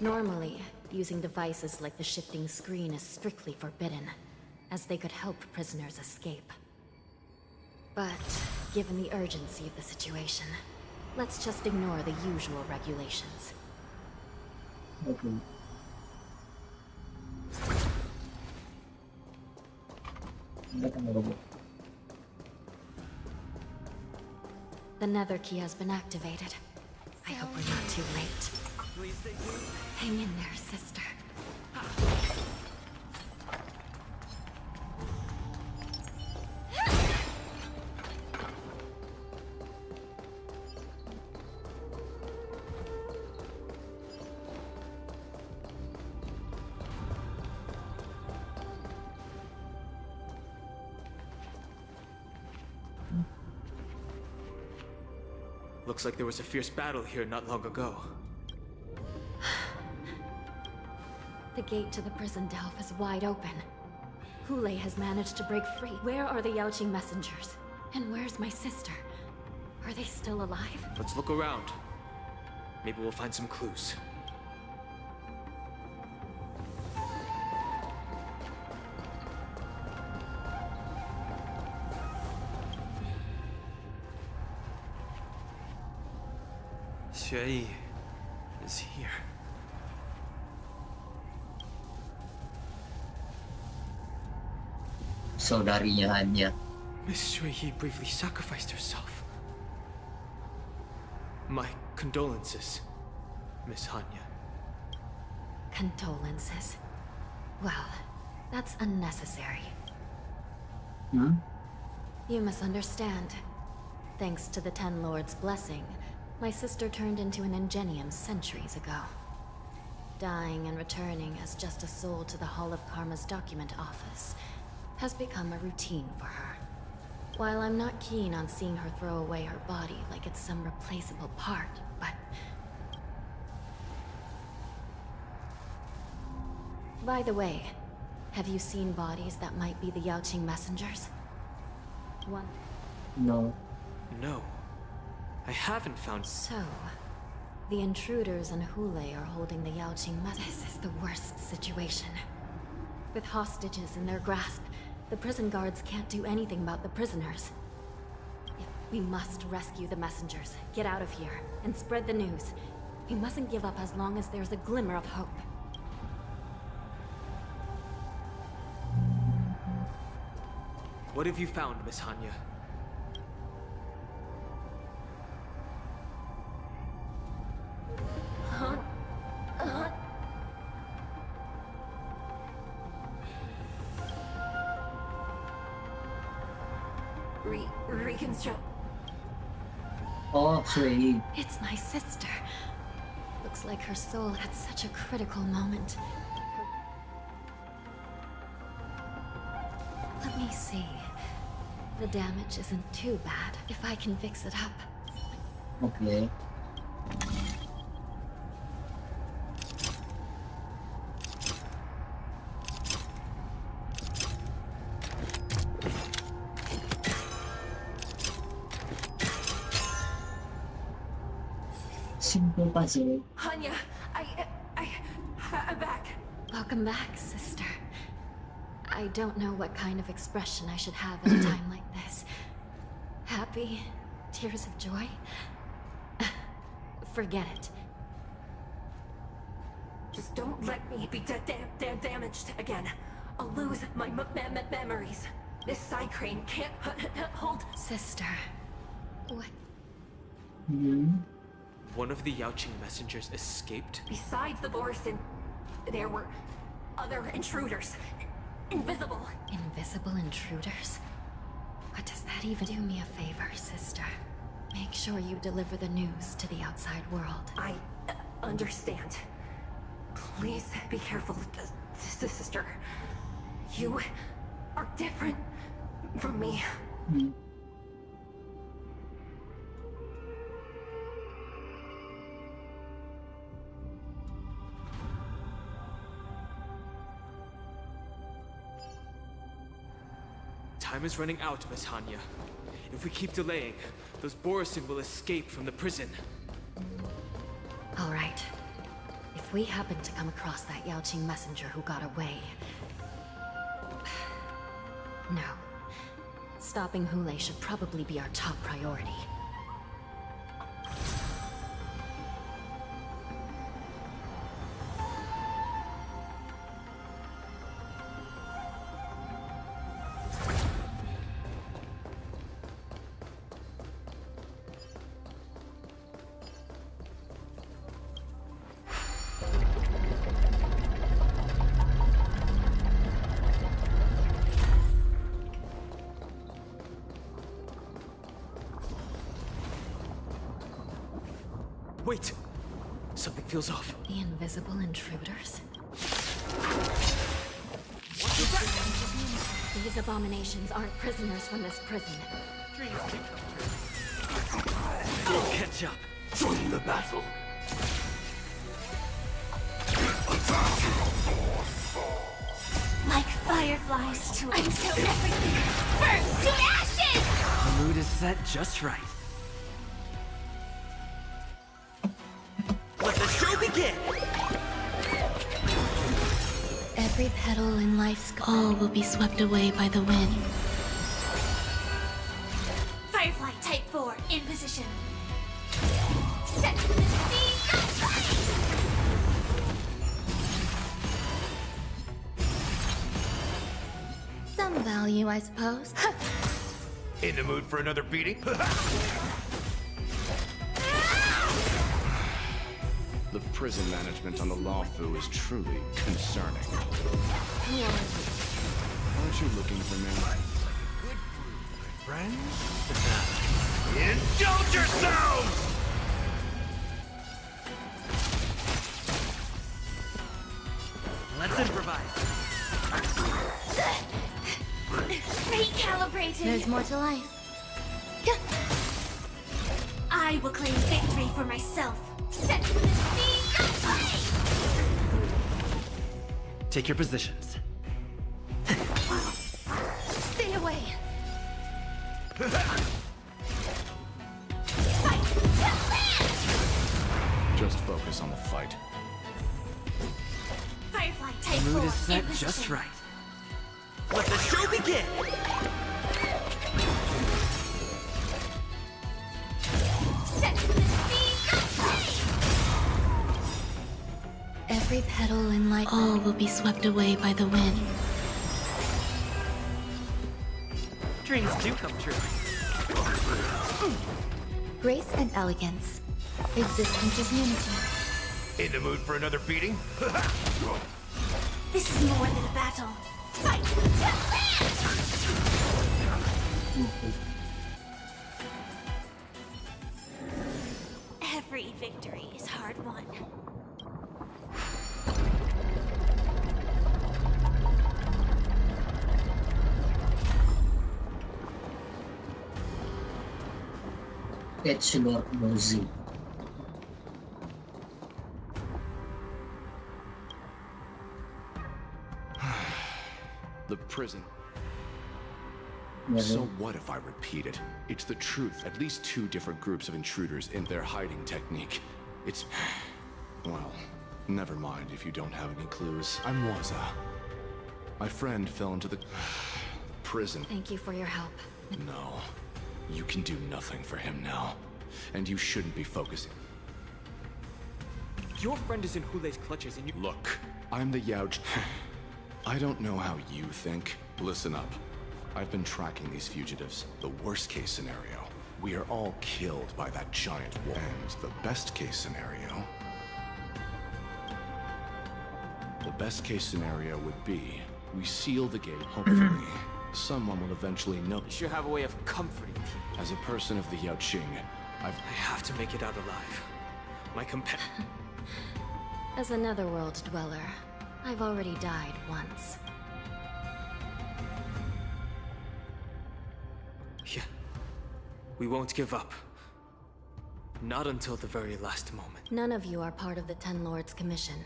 Normally, using devices like the shifting screen is strictly forbidden, as they could help prisoners escape. But, given the urgency of the situation, let's just ignore the usual regulations. Okay. The nether key has been activated. I hope we're not too late. Hang in there, sister. Looks like there was a fierce battle here not long ago. The gate to the prison delve is wide open. Hule has managed to break free. Where are the Yaoqing messengers? And where's my sister? Are they still alive? Let's look around. Maybe we'll find some clues. Xue is here. Saudarinya Hanya. Miss Xue bravely sacrificed herself. My condolences, Miss Hanya. Condolences. Well, that's unnecessary. Hmm? You misunderstand. Thanks to the Ten Lords' blessing, my sister turned into an Ingenium centuries ago. Dying and returning as just a soul to the Hall of Karma's document office has become a routine for her. While I'm not keen on seeing her throw away her body like it's some replaceable part, but... By the way, have you seen bodies that might be the Yaoqing messengers? One. No. No. I haven't found... So, the intruders and Hule are holding the Yaoqing messengers. This is the worst situation. With hostages in their grasp, the prison guards can't do anything about the prisoners. We must rescue the messengers, get out of here, and spread the news. We mustn't give up as long as there's a glimmer of hope. What have you found, Miss Hanya? Reconstruct. Oh, sweet. It's my sister. Looks like her soul had such a critical moment. Let me see. The damage isn't too bad if I can fix it up. Okay. Simple puzzle. Hanya, I'm back. Welcome back, sister. I don't know what kind of expression I should have at a time like this. Happy? Tears of joy? Forget it. Just don't let me be damaged again. I'll lose my memories. This side crane can't hold. Sister. What? Hmm? One of the Yaoqing messengers escaped? Besides the Borison, there were other intruders. Invisible. Invisible intruders? What does that even do? Me a favor, sister. Make sure you deliver the news to the outside world. I understand. Please be careful, sister. You are different from me. Hmm. Time is running out, Miss Hanya. If we keep delaying, those Borison will escape from the prison. All right. If we happen to come across that Yaoqing messenger who got away... No. Stopping Hule should probably be our top priority. Wait! Something feels off. The invisible intruders? These abominations aren't prisoners from this prison. We'll catch up. Join the battle. Like fireflies to until everything burns to ashes! The mood is set just right. Let the show begin! Every petal in life's all will be swept away by the wind. Firefly Type 4 in position. Set the scene afire! Some value, I suppose. In the mood for another beating? prison management on the Lawfu is truly concerning. Aren't you looking for me? Friends? Indulge yourselves! Let's improvise. Recalibrated. There's more to life. I will claim victory for myself. Set the scene aflame! Take your positions. Stay away. Just focus on the fight. Firefly, take Mood is full set in just position. right. Let the show begin! Set the scene aflame! Every petal in life, all will be swept away by the wind. Dreams do come true. Grace and elegance. Existence is unity. In the mood for another beating? This is more than a battle. Fight to live! Every victory is hard won. It's Lord Mozi. The prison. Never. So what if I repeat it? It's the truth. At least 2 different groups of intruders in their hiding technique. It's... well, never mind if you don't have any clues. I'm Waza. My friend fell into the prison. Thank you for your help. No. You can do nothing for him now. And you shouldn't be focusing. Your friend is in Hule's clutches and you— Look, I'm the Yaoj... I don't know how you think. Listen up. I've been tracking these fugitives. The worst case scenario, we are all killed by that giant wall. And the best case scenario... the best case scenario would be, we seal the gate, hopefully. Someone will eventually know. You should have a way of comforting people. As a person of the Yaoqing, I have to make it out alive. My companion. As a netherworld dweller, I've already died once. Yeah. We won't give up. Not until the very last moment. None of you are part of the Ten Lords Commission,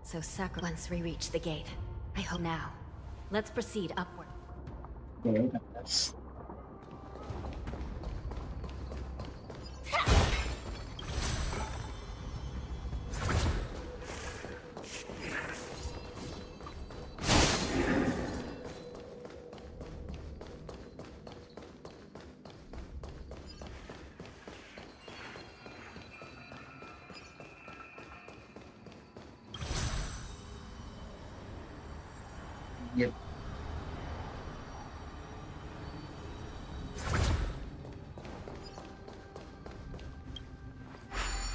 so once we reach the gate. I hope now. Let's proceed upward. Okay, that's... Yep.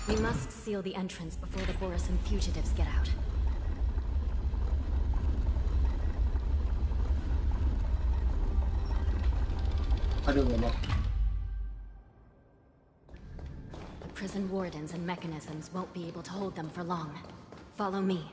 We must seal the entrance before the Borisan fugitives get out. Aduh, wala. The prison wardens and mechanisms won't be able to hold them for long. Follow me.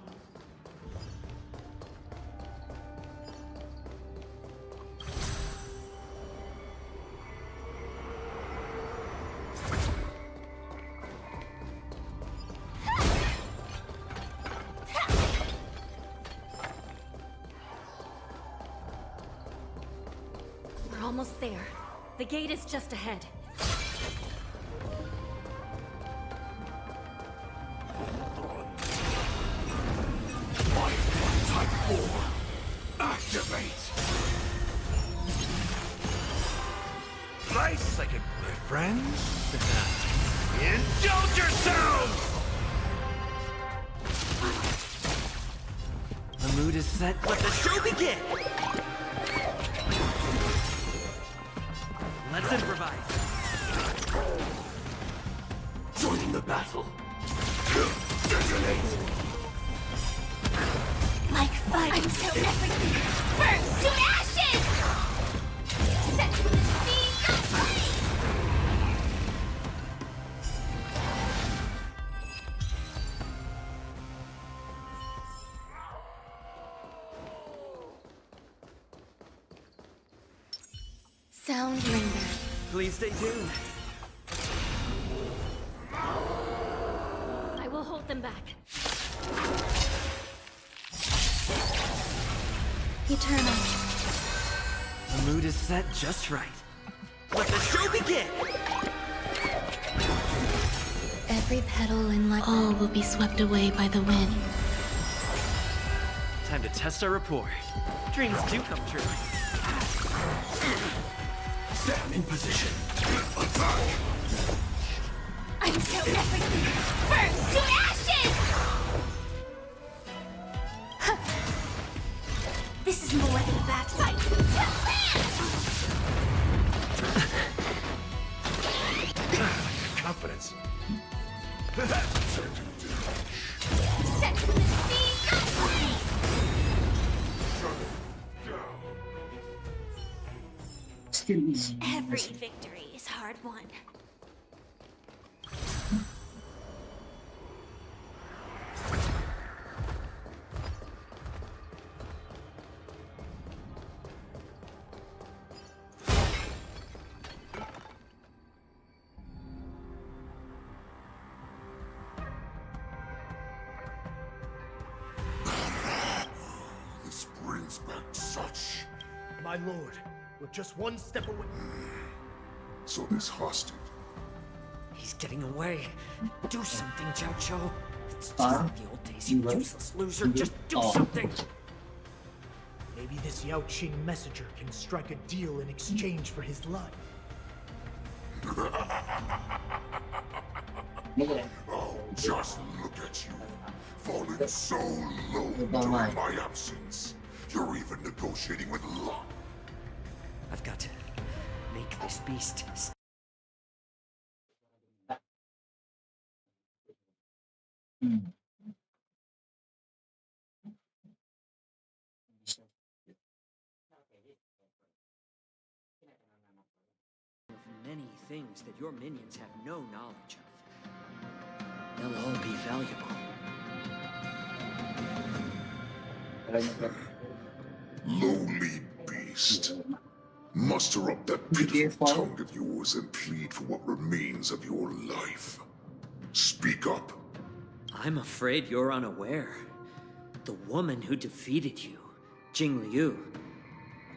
We're almost there. The gate is just ahead. Type 4. Activate. Nice second, my friends. Indulge yourselves! The mood is set. Let the show begin! Let's improvise. Joining the battle. Detonate. Sound linger. Please stay tuned. I will hold them back. Eternal. The mood is set just right. Let the show begin! Every petal in life, all will be swept away by the wind. Time to test our rapport. Dreams do come true. Set in position. Attack! Until everything burns to ashes! This is more than a bad fight. Confidence. Set to the sea, aflame! Still easy. Every victory is hard won. This brings back such... My lord, we're just one step away. So this hostage... He's getting away. Do something, Jojo. It's just Huh? like the old days, you useless loser. Just do something. Maybe this Yao Qing messenger can strike a deal in exchange for his life. Oh, just look at you. Falling so low during my absence. You're even negotiating with luck. I've got to make this beast of many things that your minions have no knowledge of. They'll all be valuable. Lowly beast. Muster up that pitiful tongue of yours and plead for what remains of your life. Speak up. I'm afraid you're unaware. The woman who defeated you, Jing Liu,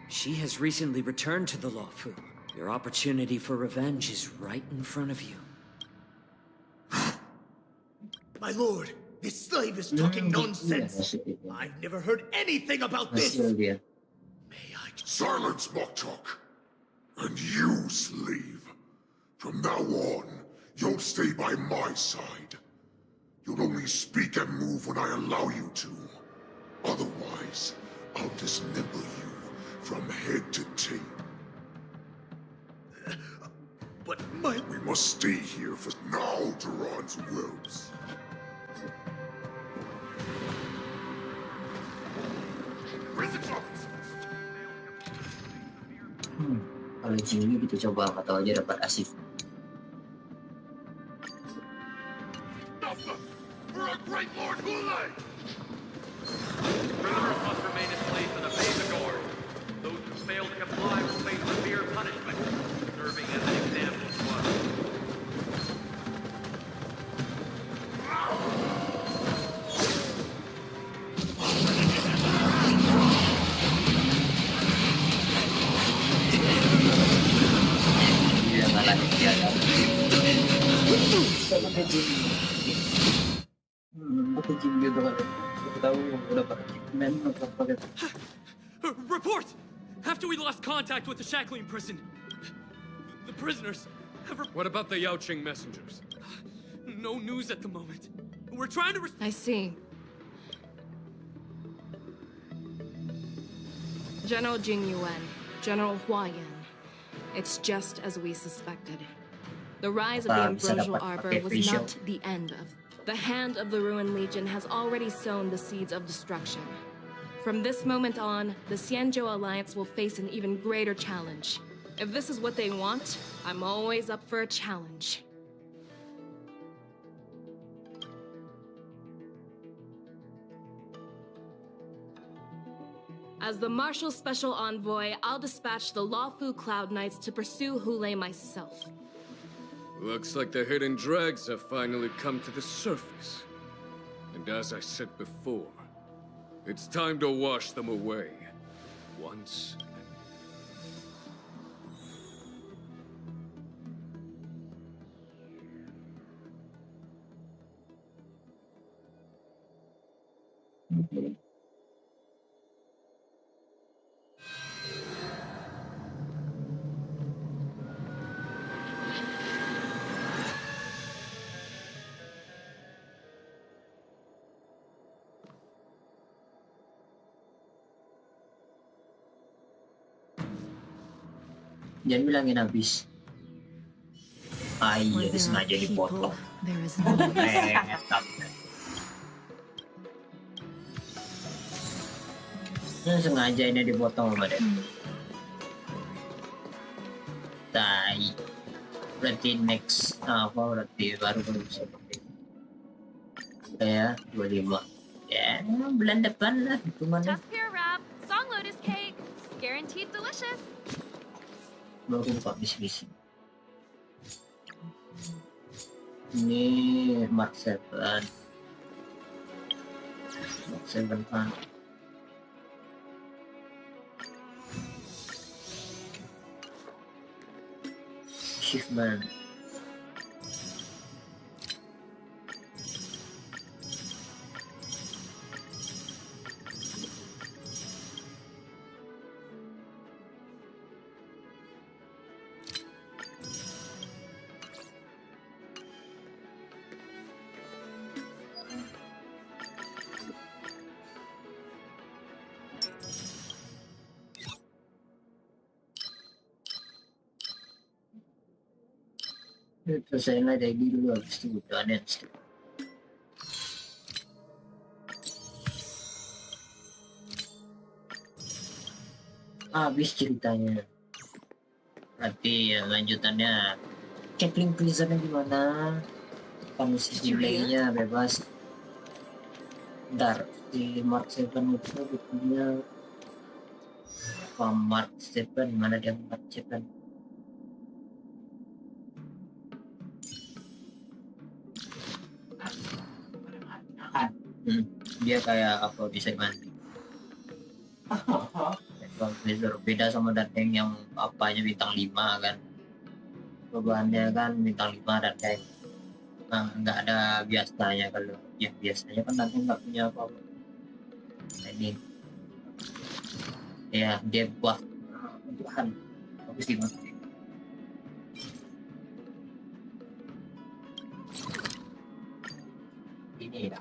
she has recently returned to the Luofu. Your opportunity for revenge is right in front of you. My lord, this slave is talking nonsense. I've never heard anything about this. Silence, Mokchok. And you, slave. From now on, you'll stay by my side. You'll only speak and move when I allow you to. Otherwise, I'll dismember you from head to tail. But we must stay here for now, Duran's words. Prison drops! Kalau Yunli gitu coba angkat aja dapat asif. For our great Lord Hulai! Prisoners must remain in place and obey the guard. Those who fail to comply will face severe punishment, serving as an example to us. Dia ngalah dia. Pakai Jin gitu kan. Aku tahu udah pakai OMEN atau pakai. Report! After we lost contact with the Shackling prison, the prisoners have... What about the Yaoqing messengers? No news at the moment. We're trying to... I see. General Jing Yuan, General Hua Yan. It's just as we suspected. The rise of the Ambrosial Arbor was not the end of... The hand of the Ruined Legion has already sown the seeds of destruction. From this moment on, the Xianzhou Alliance will face an even greater challenge. If this is what they want, I'm always up for a challenge. As the Marshal Special Envoy, I'll dispatch the Lawfu Cloud Knights to pursue Hule myself. Looks like the hidden dregs have finally come to the surface. And as I said before, it's time to wash them away. Once and Jangan bilangin habis. Iya, sengaja dipotong. Sengaja ini dipotong sama dia. Tai. Berarti next apa berarti baru bisa pakai. Ya, 25. Ya, bulan depan lah itu mana. Just pure wrap, song lotus cake, guaranteed delicious. Baru buka misi-misi. Ini Mark 7. Mark 7 kan. Achievement. Selesai lah dari dulu habis itu udah next. Habis ceritanya. Berarti ya, lanjutannya Catling Prisonnya gimana? Kamis delaynya bebas. Ntar di Mark 7 itu bukunya Mark 7 mana dia Mark 7? Dia kayak apa bisa dibantu. Beda sama Dateng yang apanya bintang 5 kan. Bebannya kan bintang 5 Dateng. Nah, nggak ada biasanya kalau yang biasanya kan Dateng nggak punya apa-apa. Nah, ini ya dia buat Tuhan bagus dimasukin. Ini ya.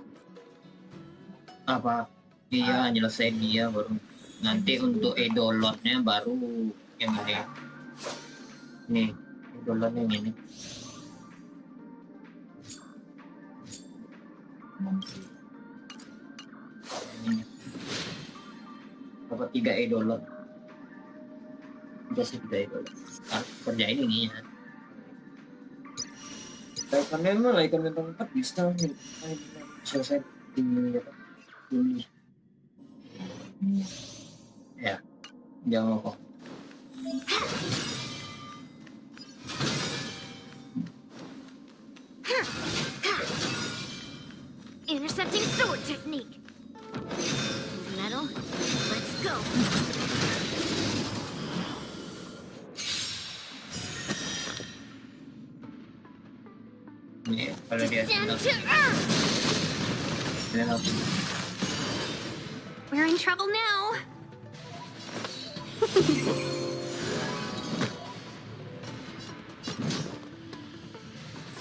Apa dia nyelesain dia baru nanti untuk edolotnya baru yang ini nih edolotnya yang ini dapat 3 edolot biasa 3 edolot kerjain ini ya ikonnya emang ikon bintang 4 bisa selesai di Yunli. Ya, jangan lupa. Intercepting sword technique. Metal, let's go. Ini kalau dia We're in trouble now.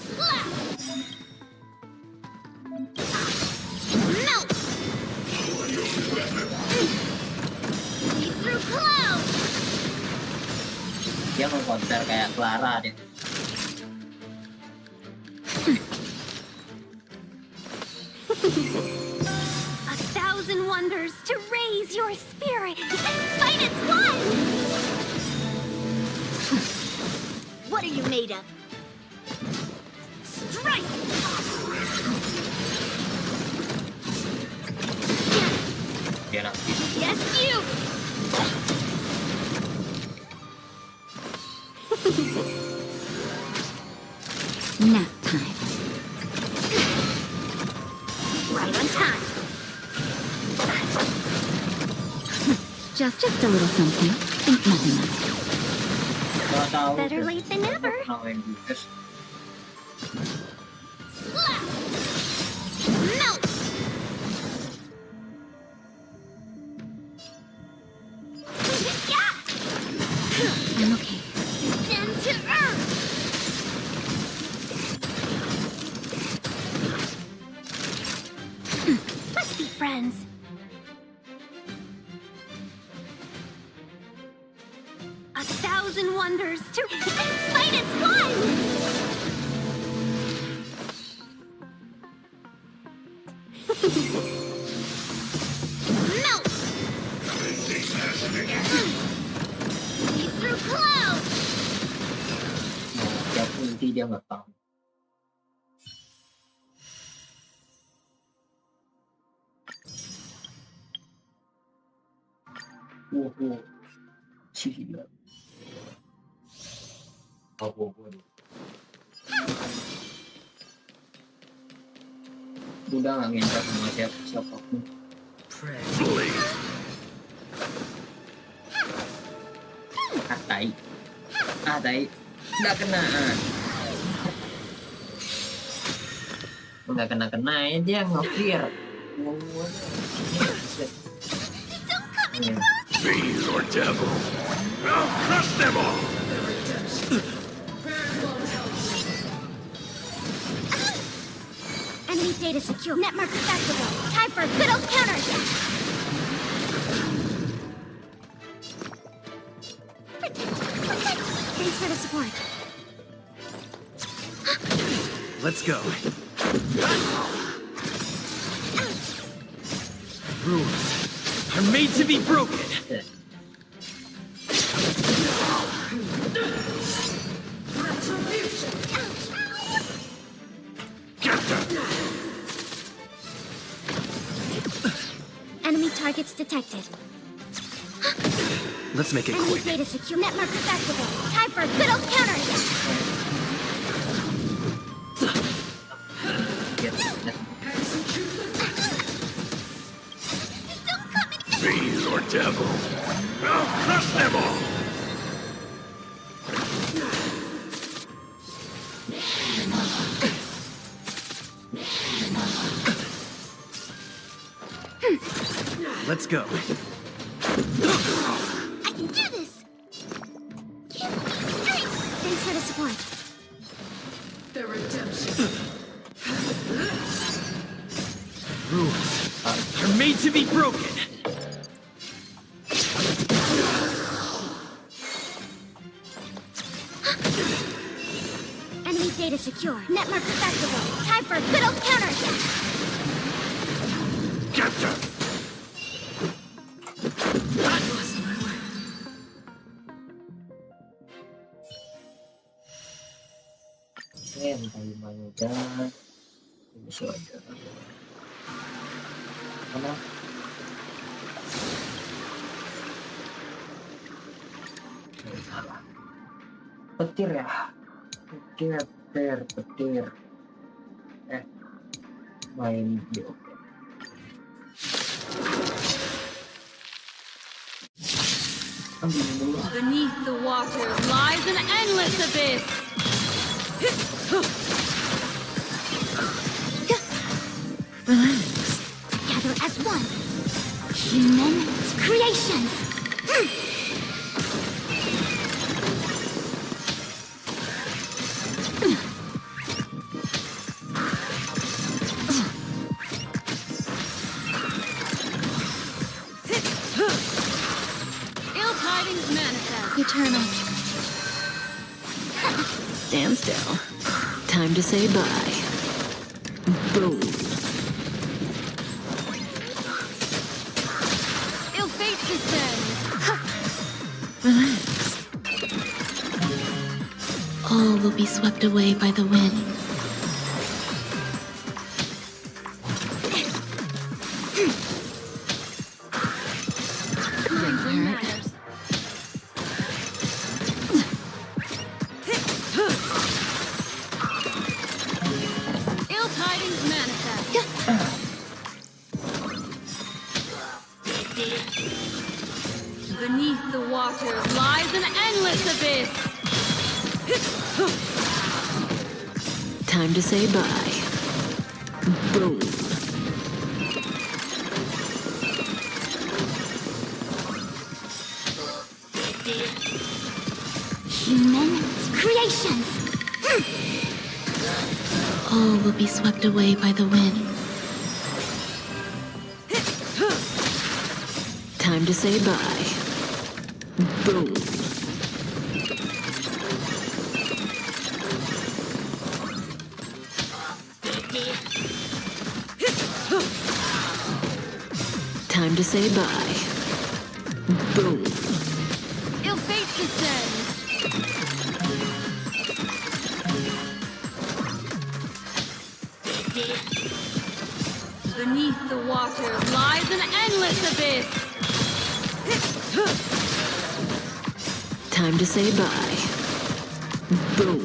Slap. Melt. Lead through clouds. Dia mau konter kayak Clara deh. Wonders to raise your spirit and fight its life! What are you made of? Strike! Get up. Yes, you! Nap time. Right on time. Just a little something. Think nothing of it. Better late than never. Slap! Melt! Yeah! I'm okay. Down to earth! Let's be friends. A thousand wonders to fight as one! Melt! See through clouds! Tiap inti dia nggak tahu. Gila. Udah nggak ngincar sama siapapun. Tai. Tai. Nggak kena. Nggak kena ya dia ngokir. Fiend or devil, I'll crush them all! Enemy data secure. Net marker activated. Time for a good old counterattack. Protect. Thanks for the support. Let's go. Rules are made to be broken. Enemy targets detected. Let's make it Enemy quick. data secure. Net marker activated. Time for a good old counterattack. Fiend or devil, I'll crush them all! Let's go. I can do this. Strength. Thanks for the support. The redemption. Rules are made to be broken. Enemy data secure. Net marker activated. Time for a good old counterattack. Tayo dyan. Bisa aja. Mana? Petir ya? Petir. Main video. Beneath the water lies an endless abyss. Relax. Gather as one. Human creations. Ill tidings manifest. Eternal. Stand still. Time to say bye. Boom. Ill fate descends. Relax. All will be swept away by the wind. endless abyss! Time to say bye. Boom. Human creations! All will be swept away by the wind. Time to say bye. Boom. Time to say bye. Boom. Ill fate descends! Beneath the water lies an endless abyss! Time to say bye. Boom.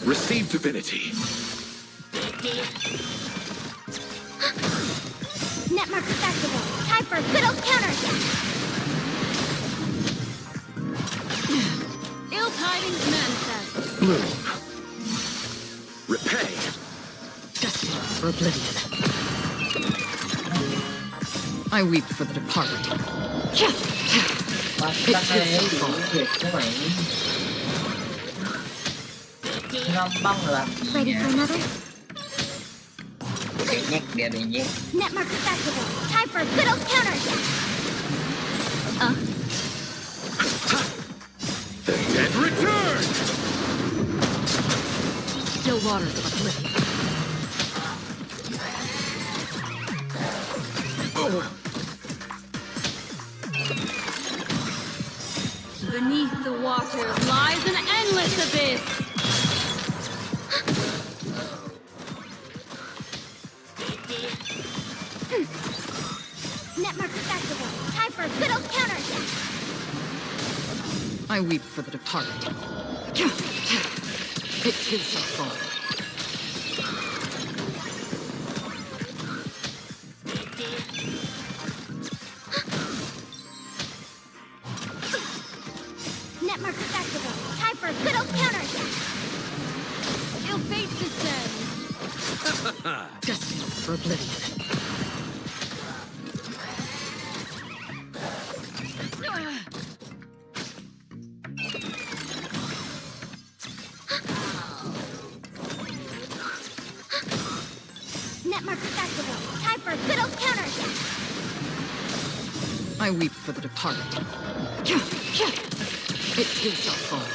Receive divinity. Netmark activate. Time for a good old counterattack. Ill tidings manifest. Bloom. Repay. Destined for oblivion. I weep for the departed. Ready for another? Biar injek. Netmark activate. Time for a good old counterattack. The dead return! Still waters of oblivion. Beneath the water lies an endless abyss! Netmark activate. Time for a good old counterattack. I weep for the departed. It too shall fall. Netmark activate. Time for a good old counterattack. Ill fate descends. Destined for oblivion. Netmark activate. Time for a good old counterattack. I weep for the departed. It too shall fall.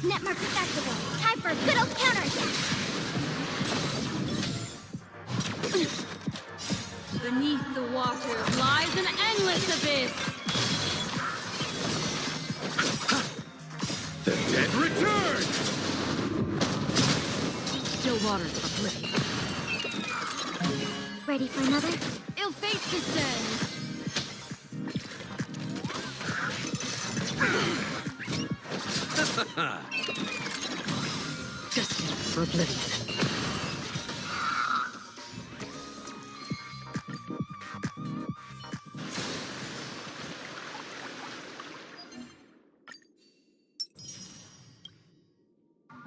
Netmark activate. Time for a good old counterattack. Beneath the water lies an endless abyss! The dead return! Still waters of oblivion. Ready for another? Ill fate descends! Destined for oblivion.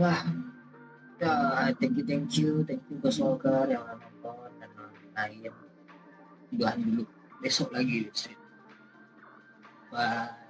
Wah, ya thank you ke Solker yang udah nonton dan lain. Udahan dulu, besok lagi stream. Bye.